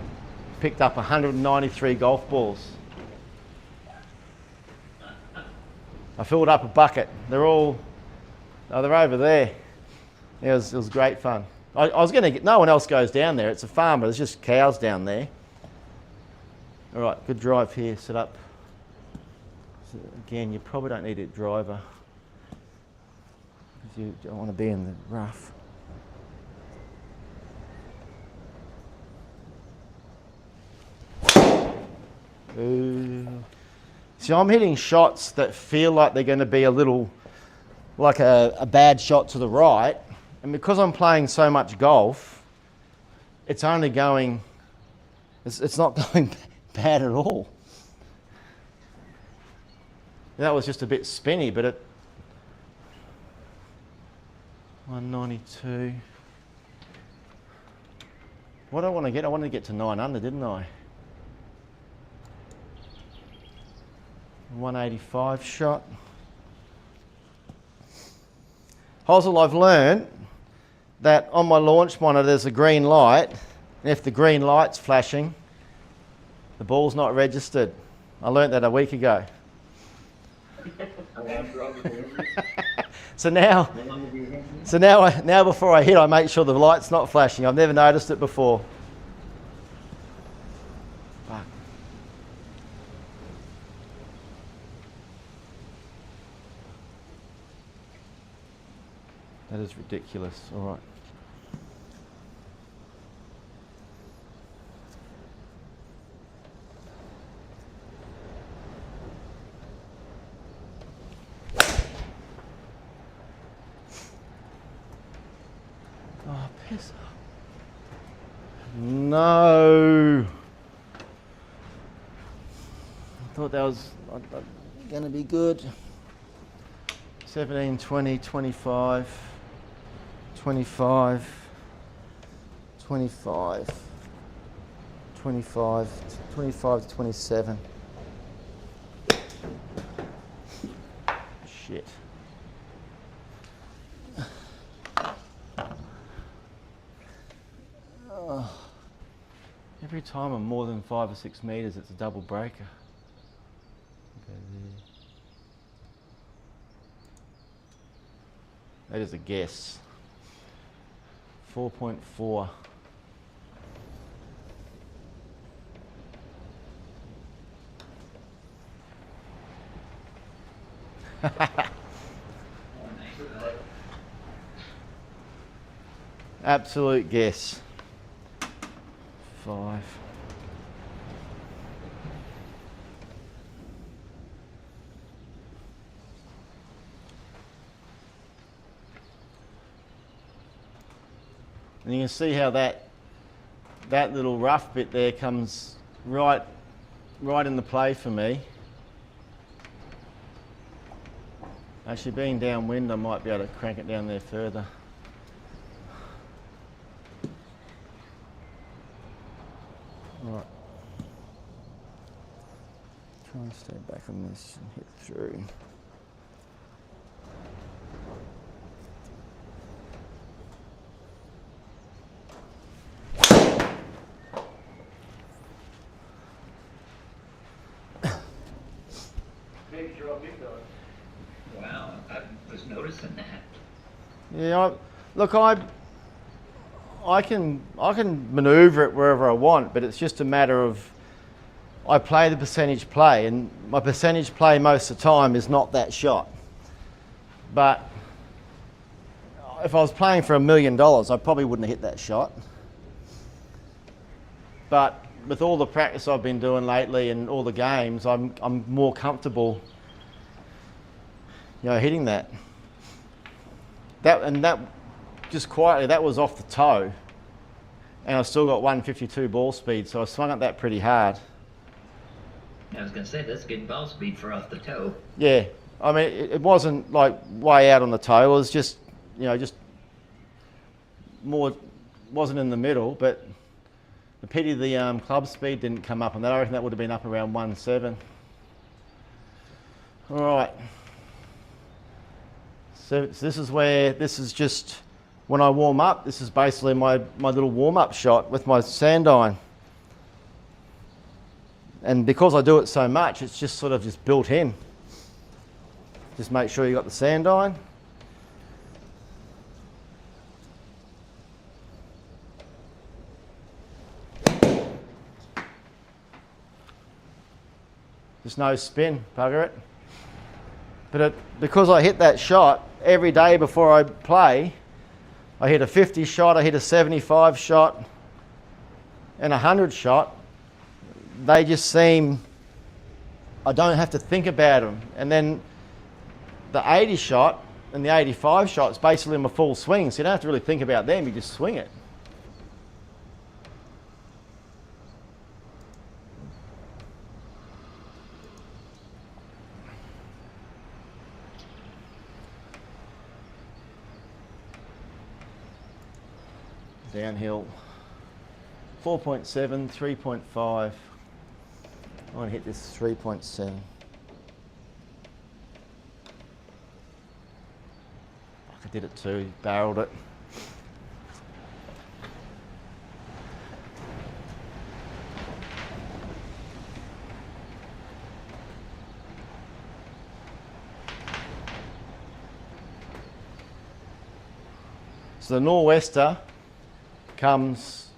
picked up 193 golf balls. I filled up a bucket. They're over there. It was great fun. I was going to get, no one else goes down there. It's a farm, but there's just cows down there. All right, good drive here, set up. So again, you probably don't need a driver because you don't want to be in the rough. Ooh. See, I'm hitting shots that feel like they're going to be a little, like a bad shot to the right. And because I'm playing so much golf, it's only going, it's not going bad at all. That was just a bit spinny, but 192. What do I want to get? I wanted to get to 9 under, didn't I? 185 shot. Hosel, I've learned that on my launch monitor there's a green light, and if the green light's flashing, the ball's not registered. I learnt that a week ago. So now before I hit, I make sure the light's not flashing. I've never noticed it before. Fuck. That is ridiculous. All right. Oh, piss off. No. I thought that was going to be good. 17, 20, 25, 25, 25, 25, 25 to 27. Shit. Every time I'm more than 5 or 6 metres, it's a double breaker. Okay, there. That is a guess. 4.4. Absolute guess. 5. And you can see how that little rough bit there comes right in the play for me. Actually, being downwind, I might be able to crank it down there further. Right. Try and stay back on this and hit through. Wow, I was noticing that. Yeah, look, I can manoeuvre it wherever I want, but it's just a matter of I play the percentage play, and my percentage play most of the time is not that shot. But if I was playing for $1 million, I probably wouldn't have hit that shot. But with all the practice I've been doing lately and all the games, I'm more comfortable, hitting that. That just quietly, that was off the toe, and I still got 152 ball speed, so I swung at that pretty hard. I was going to say, that's good ball speed for off the toe. Yeah, I mean, it wasn't like way out on the toe. It was just, just more, wasn't in the middle, but the pity the club speed didn't come up on that. I reckon that would have been up around 1.7. All right. So this is just when I warm up. This is basically my little warm-up shot with my sand iron. And because I do it so much, it's just sort of just built in. Just make sure you got the sand iron. Just no spin, bugger it. But because I hit that shot every day before I play, I hit a 50 shot, I hit a 75 shot, and a 100 shot. They just seem, I don't have to think about them. And then the 80 shot and the 85 shot is basically my full swing, so you don't have to really think about them, you just swing it. Downhill, 4.7, 3.5. I want to hit this 3.7. I did it too, barreled it. So the nor'wester comes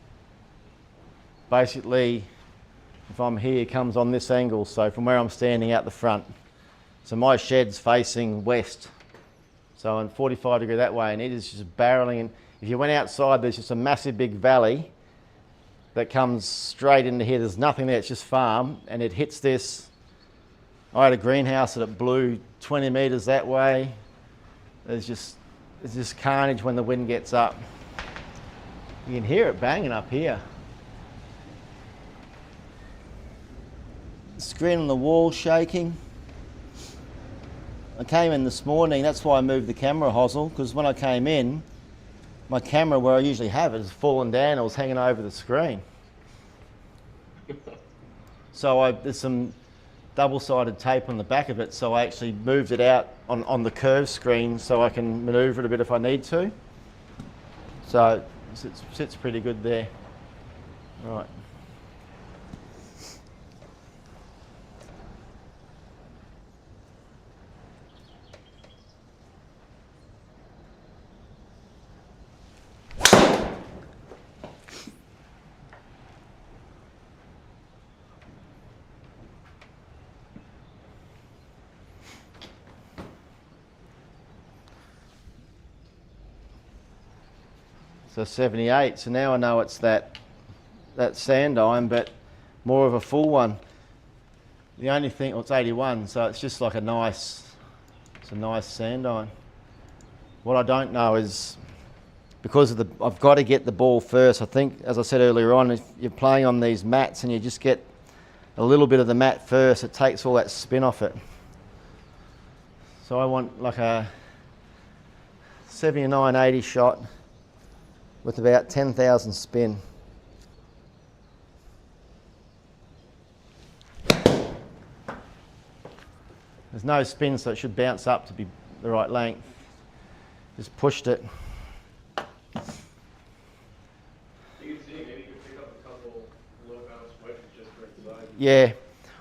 basically, if I'm here, comes on this angle, so from where I'm standing out the front. So my shed's facing west, so I'm 45 degree that way, and it is just barreling. And if you went outside, there's just a massive big valley that comes straight into here. There's nothing there, it's just farm, and it hits this. I had a greenhouse that it blew 20 meters that way. It's just carnage when the wind gets up. You can hear it banging up here. The screen on the wall shaking. I came in this morning, that's why I moved the camera hosel, because when I came in, my camera where I usually have it has fallen down. It was hanging over the screen. So there's some double-sided tape on the back of it, so I actually moved it out on the curved screen so I can manoeuvre it a bit if I need to. So it sits pretty good there. Right. So 78, so now I know it's that sand iron, but more of a full one. The only thing, well, it's 81, so it's just like a nice sand iron. What I don't know is, because of I've got to get the ball first. I think, as I said earlier on, if you're playing on these mats and you just get a little bit of the mat first, it takes all that spin off it. So I want like a 79, 80 shot with about 10,000 spin. There's no spin, so it should bounce up to be the right length. Just pushed it. You can see, maybe you can pick up a couple low bounce wedges just for inside. Yeah.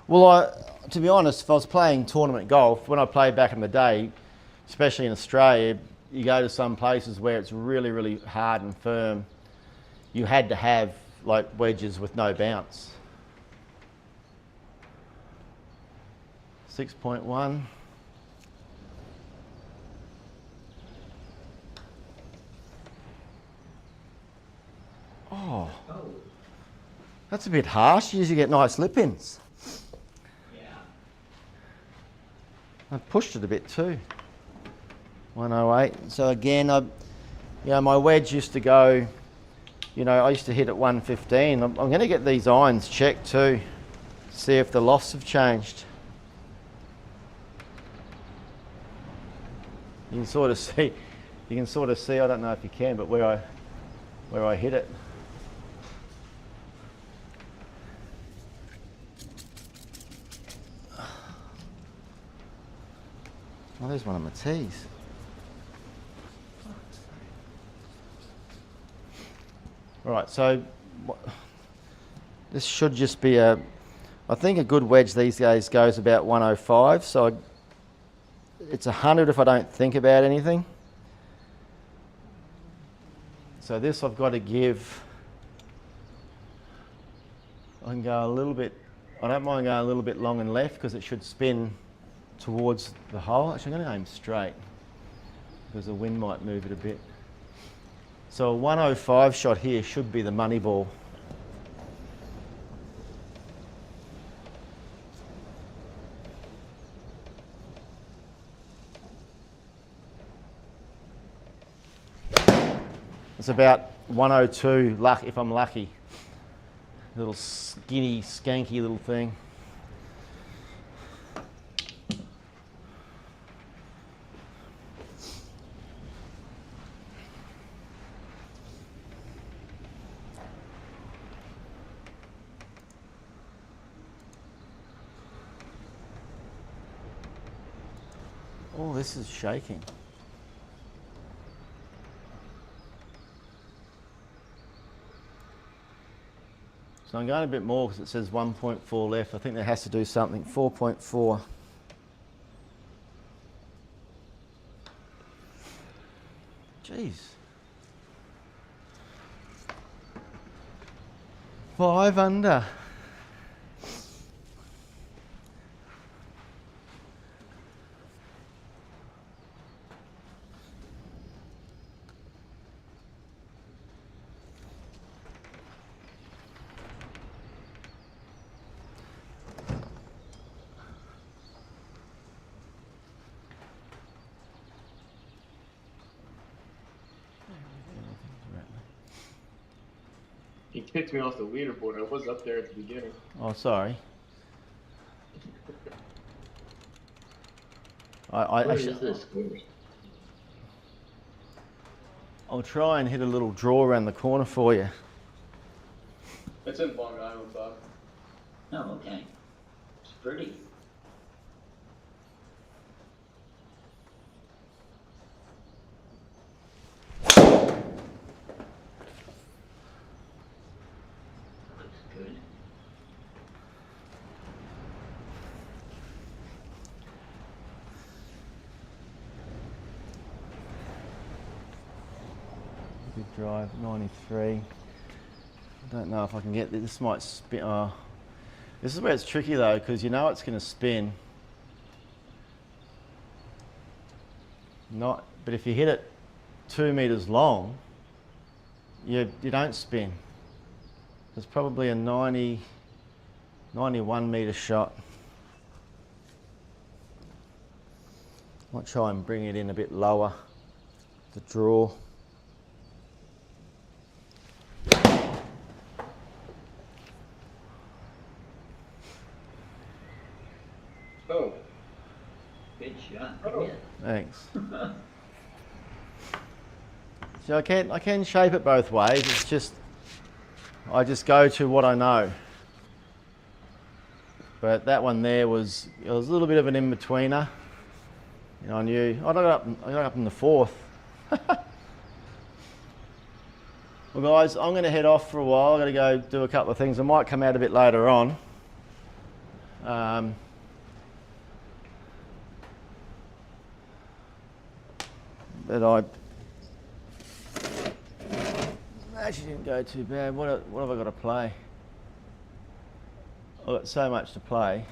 Well, to be honest, if I was playing tournament golf, when I played back in the day, especially in Australia, you go to some places where it's really, really hard and firm. You had to have like wedges with no bounce. 6.1. That's a bit harsh. You usually get nice lip-ins. Yeah. I pushed it a bit too. 108. So again, my wedge used to go, I used to hit at 115. I'm going to get these irons checked too, see if the lofts have changed. You can sort of see, I don't know if you can, but where I hit it. Oh, there's one of my tees. Right, so this should just be I think a good wedge these days goes about 105, so it's 100 if I don't think about anything. So this I've got to give, I can go a little bit, I don't mind going a little bit long and left because it should spin towards the hole. Actually, I'm going to aim straight because the wind might move it a bit. So a 105 shot here should be the money ball. It's about 102 luck if I'm lucky. Little skinny, skanky little thing. Oh, this is shaking. So I'm going a bit more because it says 1.4 left. I think that has to do something. 4.4. Jeez. 5 under. He kicked me off the leaderboard. I was up there at the beginning. Oh, sorry. Where is this course? I'll try and hit a little draw around the corner for you. It's in Long Island, Bob. Oh, okay. It's pretty. Looks good. Good drive, 93. I don't know if I can get this. This might spin. Oh. This is where it's tricky though, because you know it's going to spin. But if you hit it 2 meters long, you don't spin. It's probably a 91 meter shot. I'll try and bring it in a bit lower to draw. Oh. Good shot. Oh. Yeah. Thanks. So I can shape it both ways. It's just I just go to what I know. But that one there was a little bit of an in-betweener. I knew I got up in the fourth. Well, guys, I'm going to head off for a while. I've got to go do a couple of things. I might come out a bit later on. But I actually didn't go too bad. What have I got to play? I've got so much to play.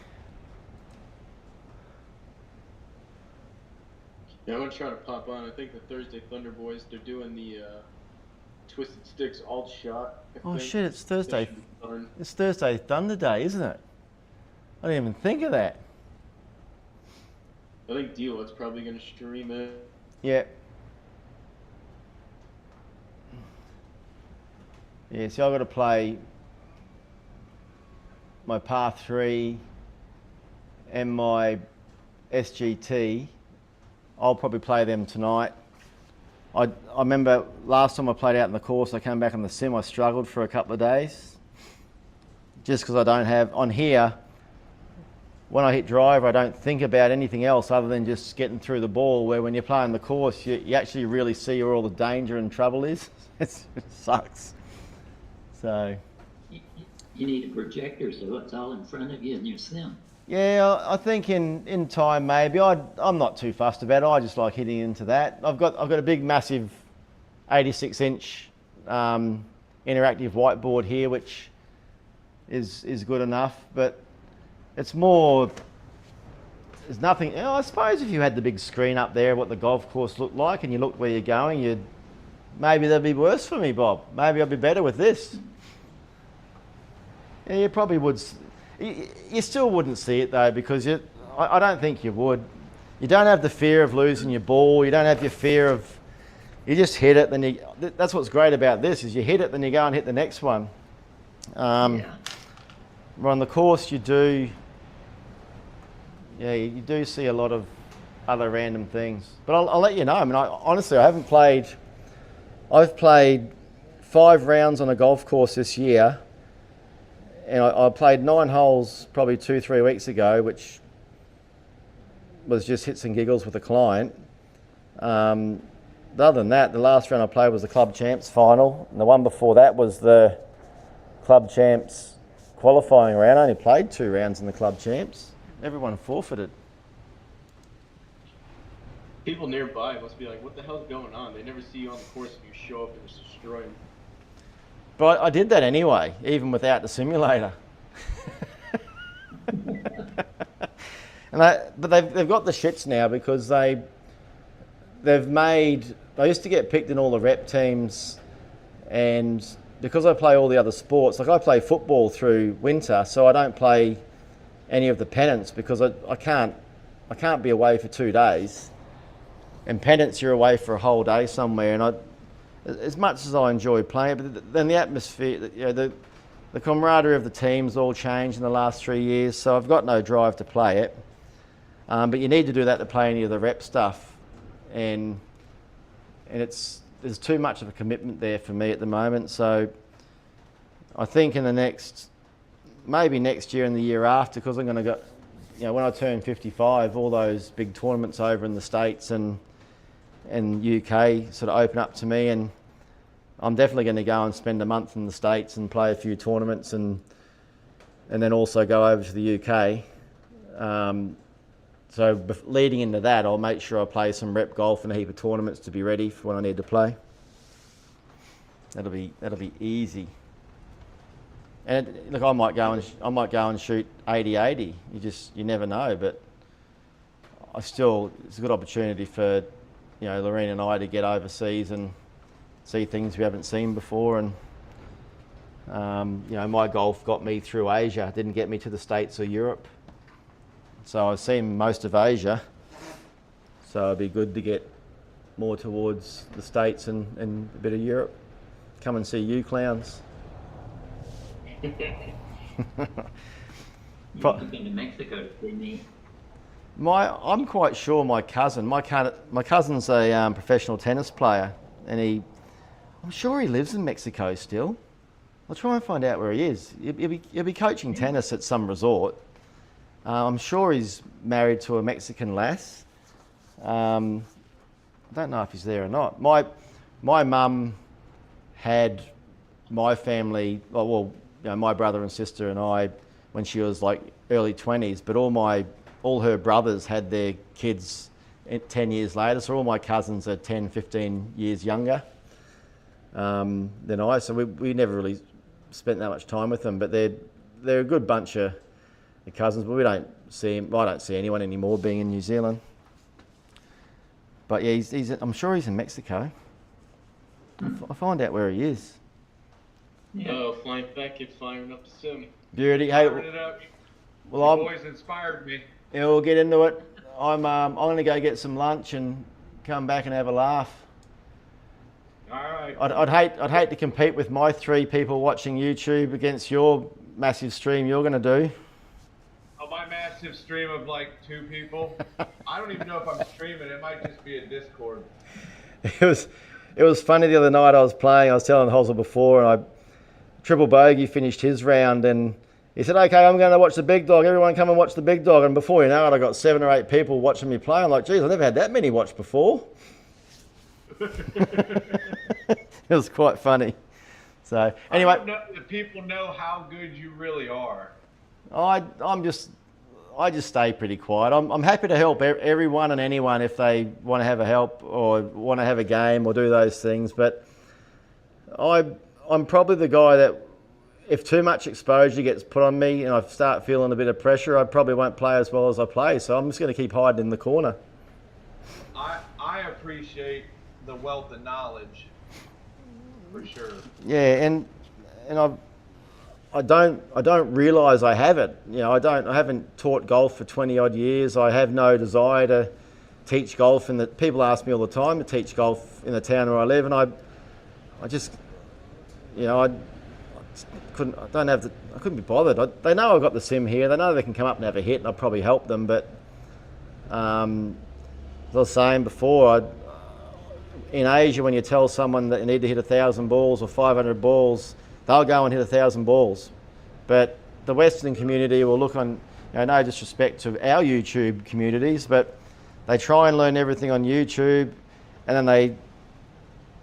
Yeah, I'm gonna try to pop on. I think the Thursday Thunder Boys, they're doing the Twisted Sticks Alt Shot. I Oh think. shit, it's That Thursday. should be fun. It's Thursday Thunder Day, isn't it? I didn't even think of that. I think Deal's probably gonna stream it. Yeah. Yeah, so I've got to play my par 3 and my SGT. I'll probably play them tonight. I remember last time I played out in the course, I came back on the sim, I struggled for a couple of days. Just because I don't have, on here, when I hit driver, I don't think about anything else other than just getting through the ball, where when you're playing the course, you actually really see where all the danger and trouble is. It sucks. So... You need a projector so it's all in front of you in your sim. Yeah, I think in time maybe. I'm not too fussed about it. I just like hitting into that. I've got a big, massive 86-inch interactive whiteboard here, which is good enough. But it's more. There's nothing. You know, I suppose if you had the big screen up there, what the golf course looked like, and you looked where you're going, maybe that'd be worse for me, Bob. Maybe I'd be better with this. Yeah, you probably would. You still wouldn't see it though, because I don't think you would. You don't have the fear of losing your ball. You don't have your fear of, you just hit it. Then that's what's great about this, is you hit it, then you go and hit the next one. Yeah. Where on the course you do see a lot of other random things. But I'll let you know. I mean, honestly, I've played 5 rounds on a golf course this year. And I played 9 holes probably 2-3 weeks ago, which was just hits and giggles with a client. Other than that, the last round I played was the Club Champs final, and the one before that was the Club Champs qualifying round. I only played 2 rounds in the Club Champs. Everyone forfeited. People nearby must be like, what the hell's going on? They never see you on the course and you show up and just destroy them. But I did that anyway, even without the simulator. But they've got the shits now, because they used to get picked in all the rep teams, and because I play all the other sports, like I play football through winter, so I don't play any of the pennants because I can't be away for 2 days. And pennants, you're away for a whole day somewhere, and as much as I enjoy playing, but then the atmosphere, the camaraderie of the team's all changed in the last 3 years, so I've got no drive to play it. But you need to do that to play any of the rep stuff, and there's too much of a commitment there for me at the moment. So I think maybe next year and the year after, because I'm going to go, when I turn 55, all those big tournaments over in the States and UK sort of open up to me, and I'm definitely going to go and spend a month in the States and play a few tournaments, and then also go over to the UK. So leading into that, I'll make sure I play some rep golf and a heap of tournaments to be ready for when I need to play. That'll be easy. And look, I might go and shoot 80-80. You never know, but it's a good opportunity for Lorena and I to get overseas and see things we haven't seen before. And my golf got me through Asia, didn't get me to the States or Europe. So I've seen most of Asia. So it'd be good to get more towards the States and a bit of Europe. Come and see you clowns. You've been to Mexico to see me. I'm quite sure my cousin's a professional tennis player, and I'm sure he lives in Mexico still. I'll try and find out where he is. He'll be coaching tennis at some resort. I'm sure he's married to a Mexican lass. I don't know if he's there or not. My mum had my family, my brother and sister and I, when she was like early 20s, but all her brothers had their kids 10 years later, so all my cousins are 10, 15 years younger than I, so we never really spent that much time with them, but they're a good bunch of cousins, but I don't see anyone anymore being in New Zealand. But yeah, I'm sure he's in Mexico. I'll find out where he is. Oh, flying back, keep firing up the sim. Beauty. Hey, Firing it up. well, You I'm. boys inspired me. Yeah, we'll get into it. I'm going to go get some lunch and come back and have a laugh. All right. I'd hate to compete with my 3 people watching YouTube against your massive stream you're going to do. On my massive stream of like 2 people, I don't even know if I'm streaming. It might just be a Discord. It was funny the other night. I was playing. I was telling Hosel before, and triple bogey finished his round, and he said, "Okay, I'm going to watch the big dog. Everyone, come and watch the big dog." And before you know it, I got 7 or 8 people watching me play. I'm like, "Geez, I've never had that many watch before." It was quite funny. So anyway, I don't know if people know how good you really are. I just stay pretty quiet. I'm happy to help everyone and anyone if they want to have a help or want to have a game or do those things. But I'm probably the guy that if too much exposure gets put on me and I start feeling a bit of pressure, I probably won't play as well as I play. So I'm just going to keep hiding in the corner. I appreciate the wealth of knowledge, for sure. Yeah, and I don't realise I have it. You know, I haven't taught golf for 20 odd years. I have no desire to teach golf, and that people ask me all the time to teach golf in the town where I live, and I just, you know, I couldn't be bothered. They know I've got the sim here. They know they can come up and have a hit, and I'll probably help them. But as I was saying before, in Asia, when you tell someone that you need to hit 1,000 balls or 500 balls, they'll go and hit 1,000 balls. But the Western community will look on, you know, no disrespect to our YouTube communities, but they try and learn everything on YouTube, and then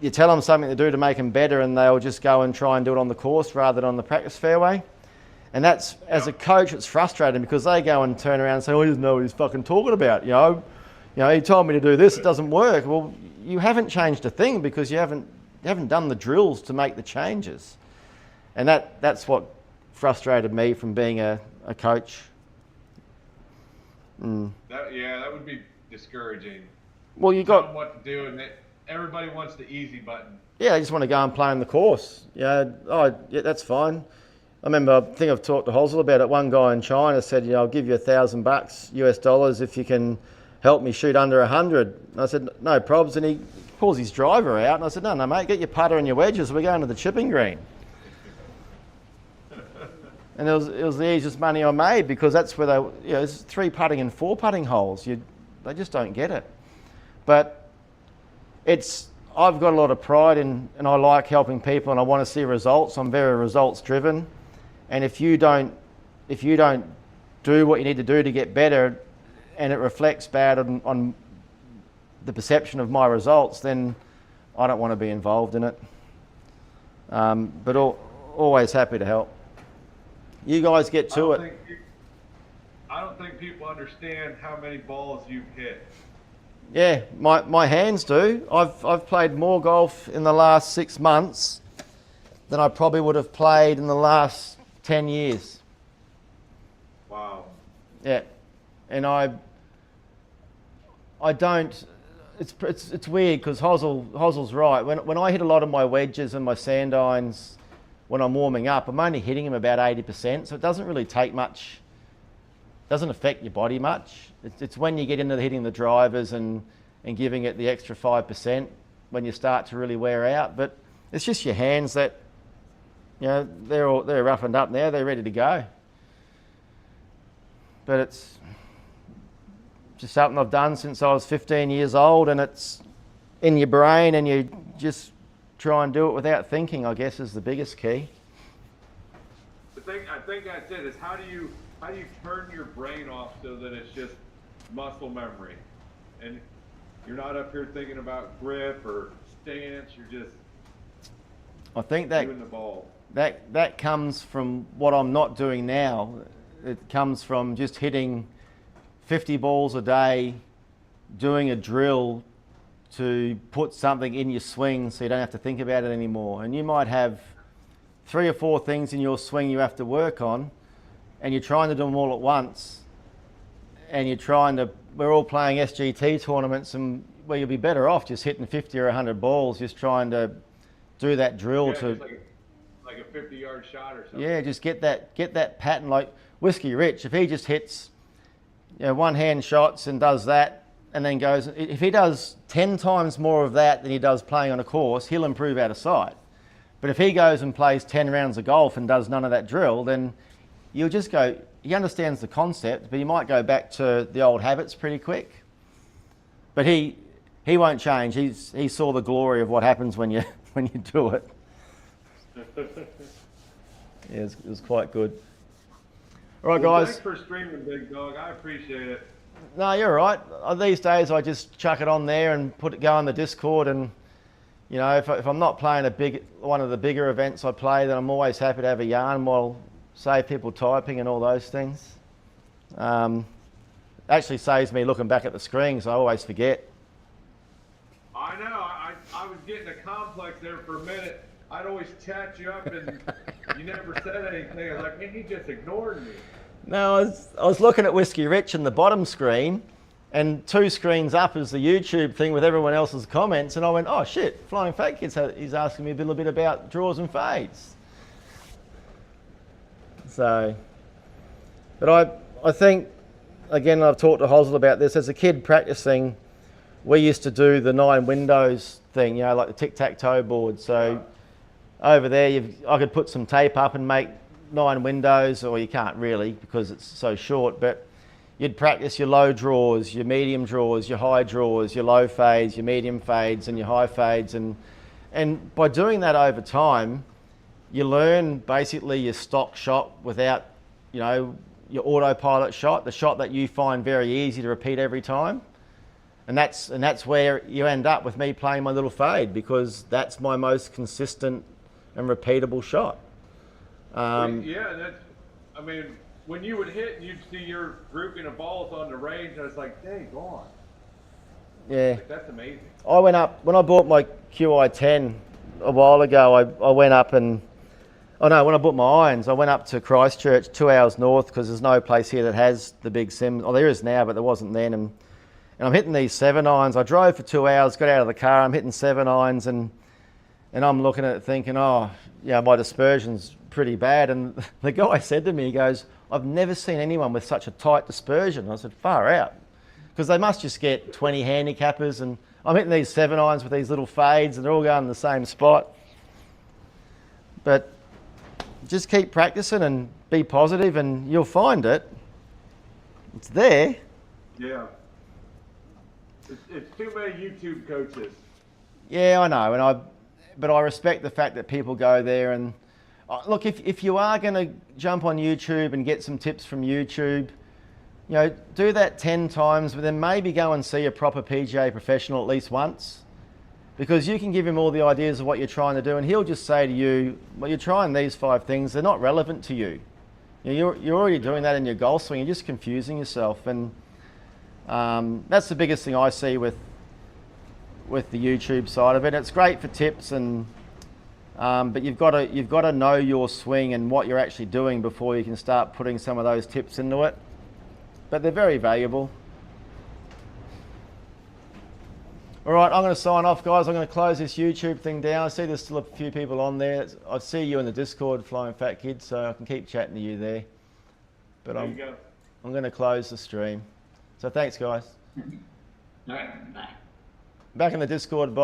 you tell them something to do to make them better, and they'll just go and try and do it on the course rather than on the practice fairway. And that's, as a coach, it's frustrating because they go and turn around and say, "Oh, he doesn't know what he's fucking talking about. You know, he told me to do this, it doesn't work." Well, you haven't changed a thing because you haven't done the drills to make the changes. And that's what frustrated me from being a coach. That would be discouraging. Well, you Tell got them what to do, and everybody wants the easy button. Yeah, I just want to go and play on the course. Yeah, that's fine. I remember, I think I've talked to Hosel about it. One guy in China said, "I'll give you $1,000 US if you can help me shoot under 100. And I said, "No probs." And he pulls his driver out, and I said, "No, mate, get your putter and your wedges. We're going to the chipping green." And it was the easiest money I made because that's where it's 3 putting and 4 putting holes. They just don't get it. But I've got a lot of pride and I like helping people, and I want to see results. I'm very results driven. And if you don't do what you need to do to get better, and it reflects bad on the perception of my results, then I don't want to be involved in it. But always happy to help. You guys get to it. I don't think people understand how many balls you've hit. Yeah, my hands do. I've played more golf in the last 6 months than I probably would have played in the last 10 years. Wow. Yeah, and I don't. It's weird because Hosel's right. When I hit a lot of my wedges and my sand irons when I'm warming up, I'm only hitting them about 80%, so it doesn't really take much. Doesn't affect your body much. It's when you get into hitting the drivers and giving it the extra 5% when you start to really wear out. But it's just your hands that, they're roughened up now. They're ready to go. But it's just something I've done since I was 15 years old, and it's in your brain, and you just try and do it without thinking, I guess, is the biggest key. I think that's it. Is how do you turn your brain off so that it's just muscle memory, and you're not up here thinking about grip or stance. You're just I think doing the ball. That comes from what I'm not doing now. It comes from just hitting 50 balls a day, doing a drill to put something in your swing so you don't have to think about it anymore. And you might have 3 or 4 things in your swing you have to work on, and you're trying to do them all at once, and we're all playing SGT tournaments, and where you'll be better off just hitting 50 or 100 balls, just trying to do that drill Yeah, to. just like a 50-yard shot or something. Yeah, just get that pattern like Whiskey Rich. If he just hits, one hand shots and does that, and then goes, if he does 10 times more of that than he does playing on a course, he'll improve out of sight. But if he goes and plays 10 rounds of golf and does none of that drill, then you'll just go. He understands the concept, but he might go back to the old habits pretty quick. But he won't change. He saw the glory of what happens when you do it. Yeah, it was quite good. All right, guys. Thanks for streaming, Big Dog. I appreciate it. No, you're all right. These days, I just chuck it on there and go on the Discord. And if I'm not playing one of the bigger events I play, then I'm always happy to have a yarn while save people typing and all those things. Actually saves me looking back at the screen, so I always forget. I know. I was getting a complex there for a minute. I'd always chat you up, and you never said anything. I was like, man, he just ignored me. No, I was looking at Whiskey Rich in the bottom screen, and 2 screens up is the YouTube thing with everyone else's comments, and I went, oh shit, Flying Fat Kid's he's asking me a little bit about draws and fades. So, but I think, again, I've talked to Hosel about this. As a kid practicing, we used to do the 9 windows thing, like the tic-tac-toe board. So over there, I could put some tape up and make 9 windows, or you can't really because it's so short, but you'd practice your low draws, your medium draws, your high draws, your low fades, your medium fades, and your high fades. And by doing that over time, you learn basically your stock shot without, your autopilot shot, the shot that you find very easy to repeat every time. And that's where you end up with me playing my little fade, because that's my most consistent and repeatable shot. When you would hit and you'd see your grouping of balls on the range, I was like, dang, gone. Yeah. That's amazing. I went up, when I bought my QI10 a while ago, I went up and, when I bought my irons, I went up to Christchurch, 2 hours north, because there's no place here that has the big sim. Oh, there is now, but there wasn't then. And I'm hitting these 7 irons. I drove for 2 hours, got out of the car, I'm hitting 7 irons, and I'm looking at it thinking, my dispersion's pretty bad. And the guy said to me, he goes, I've never seen anyone with such a tight dispersion. I said, far out. Because they must just get 20 handicappers, and I'm hitting these 7 irons with these little fades, and they're all going in the same spot. But just keep practicing and be positive, and you'll find it. It's there. Yeah. It's too many YouTube coaches. Yeah, I know, but I respect the fact that people go there and look. If you are going to jump on YouTube and get some tips from YouTube, do that 10 times, but then maybe go and see a proper PGA professional at least once, because you can give him all the ideas of what you're trying to do, and he'll just say to you, well, you're trying these 5 things, they're not relevant to you. You're already doing that in your golf swing. You're just confusing yourself, and that's the biggest thing I see with the YouTube side of it. It's great for tips, and but you've got to know your swing and what you're actually doing before you can start putting some of those tips into it. But they're very valuable. All right, I'm going to sign off, guys. I'm going to close this YouTube thing down. I see there's still a few people on there. I see you in the Discord, Flying Fat Kid, so I can keep chatting to you there. But I'm going to close the stream. So thanks, guys. All right, bye. Back in the Discord, Bob.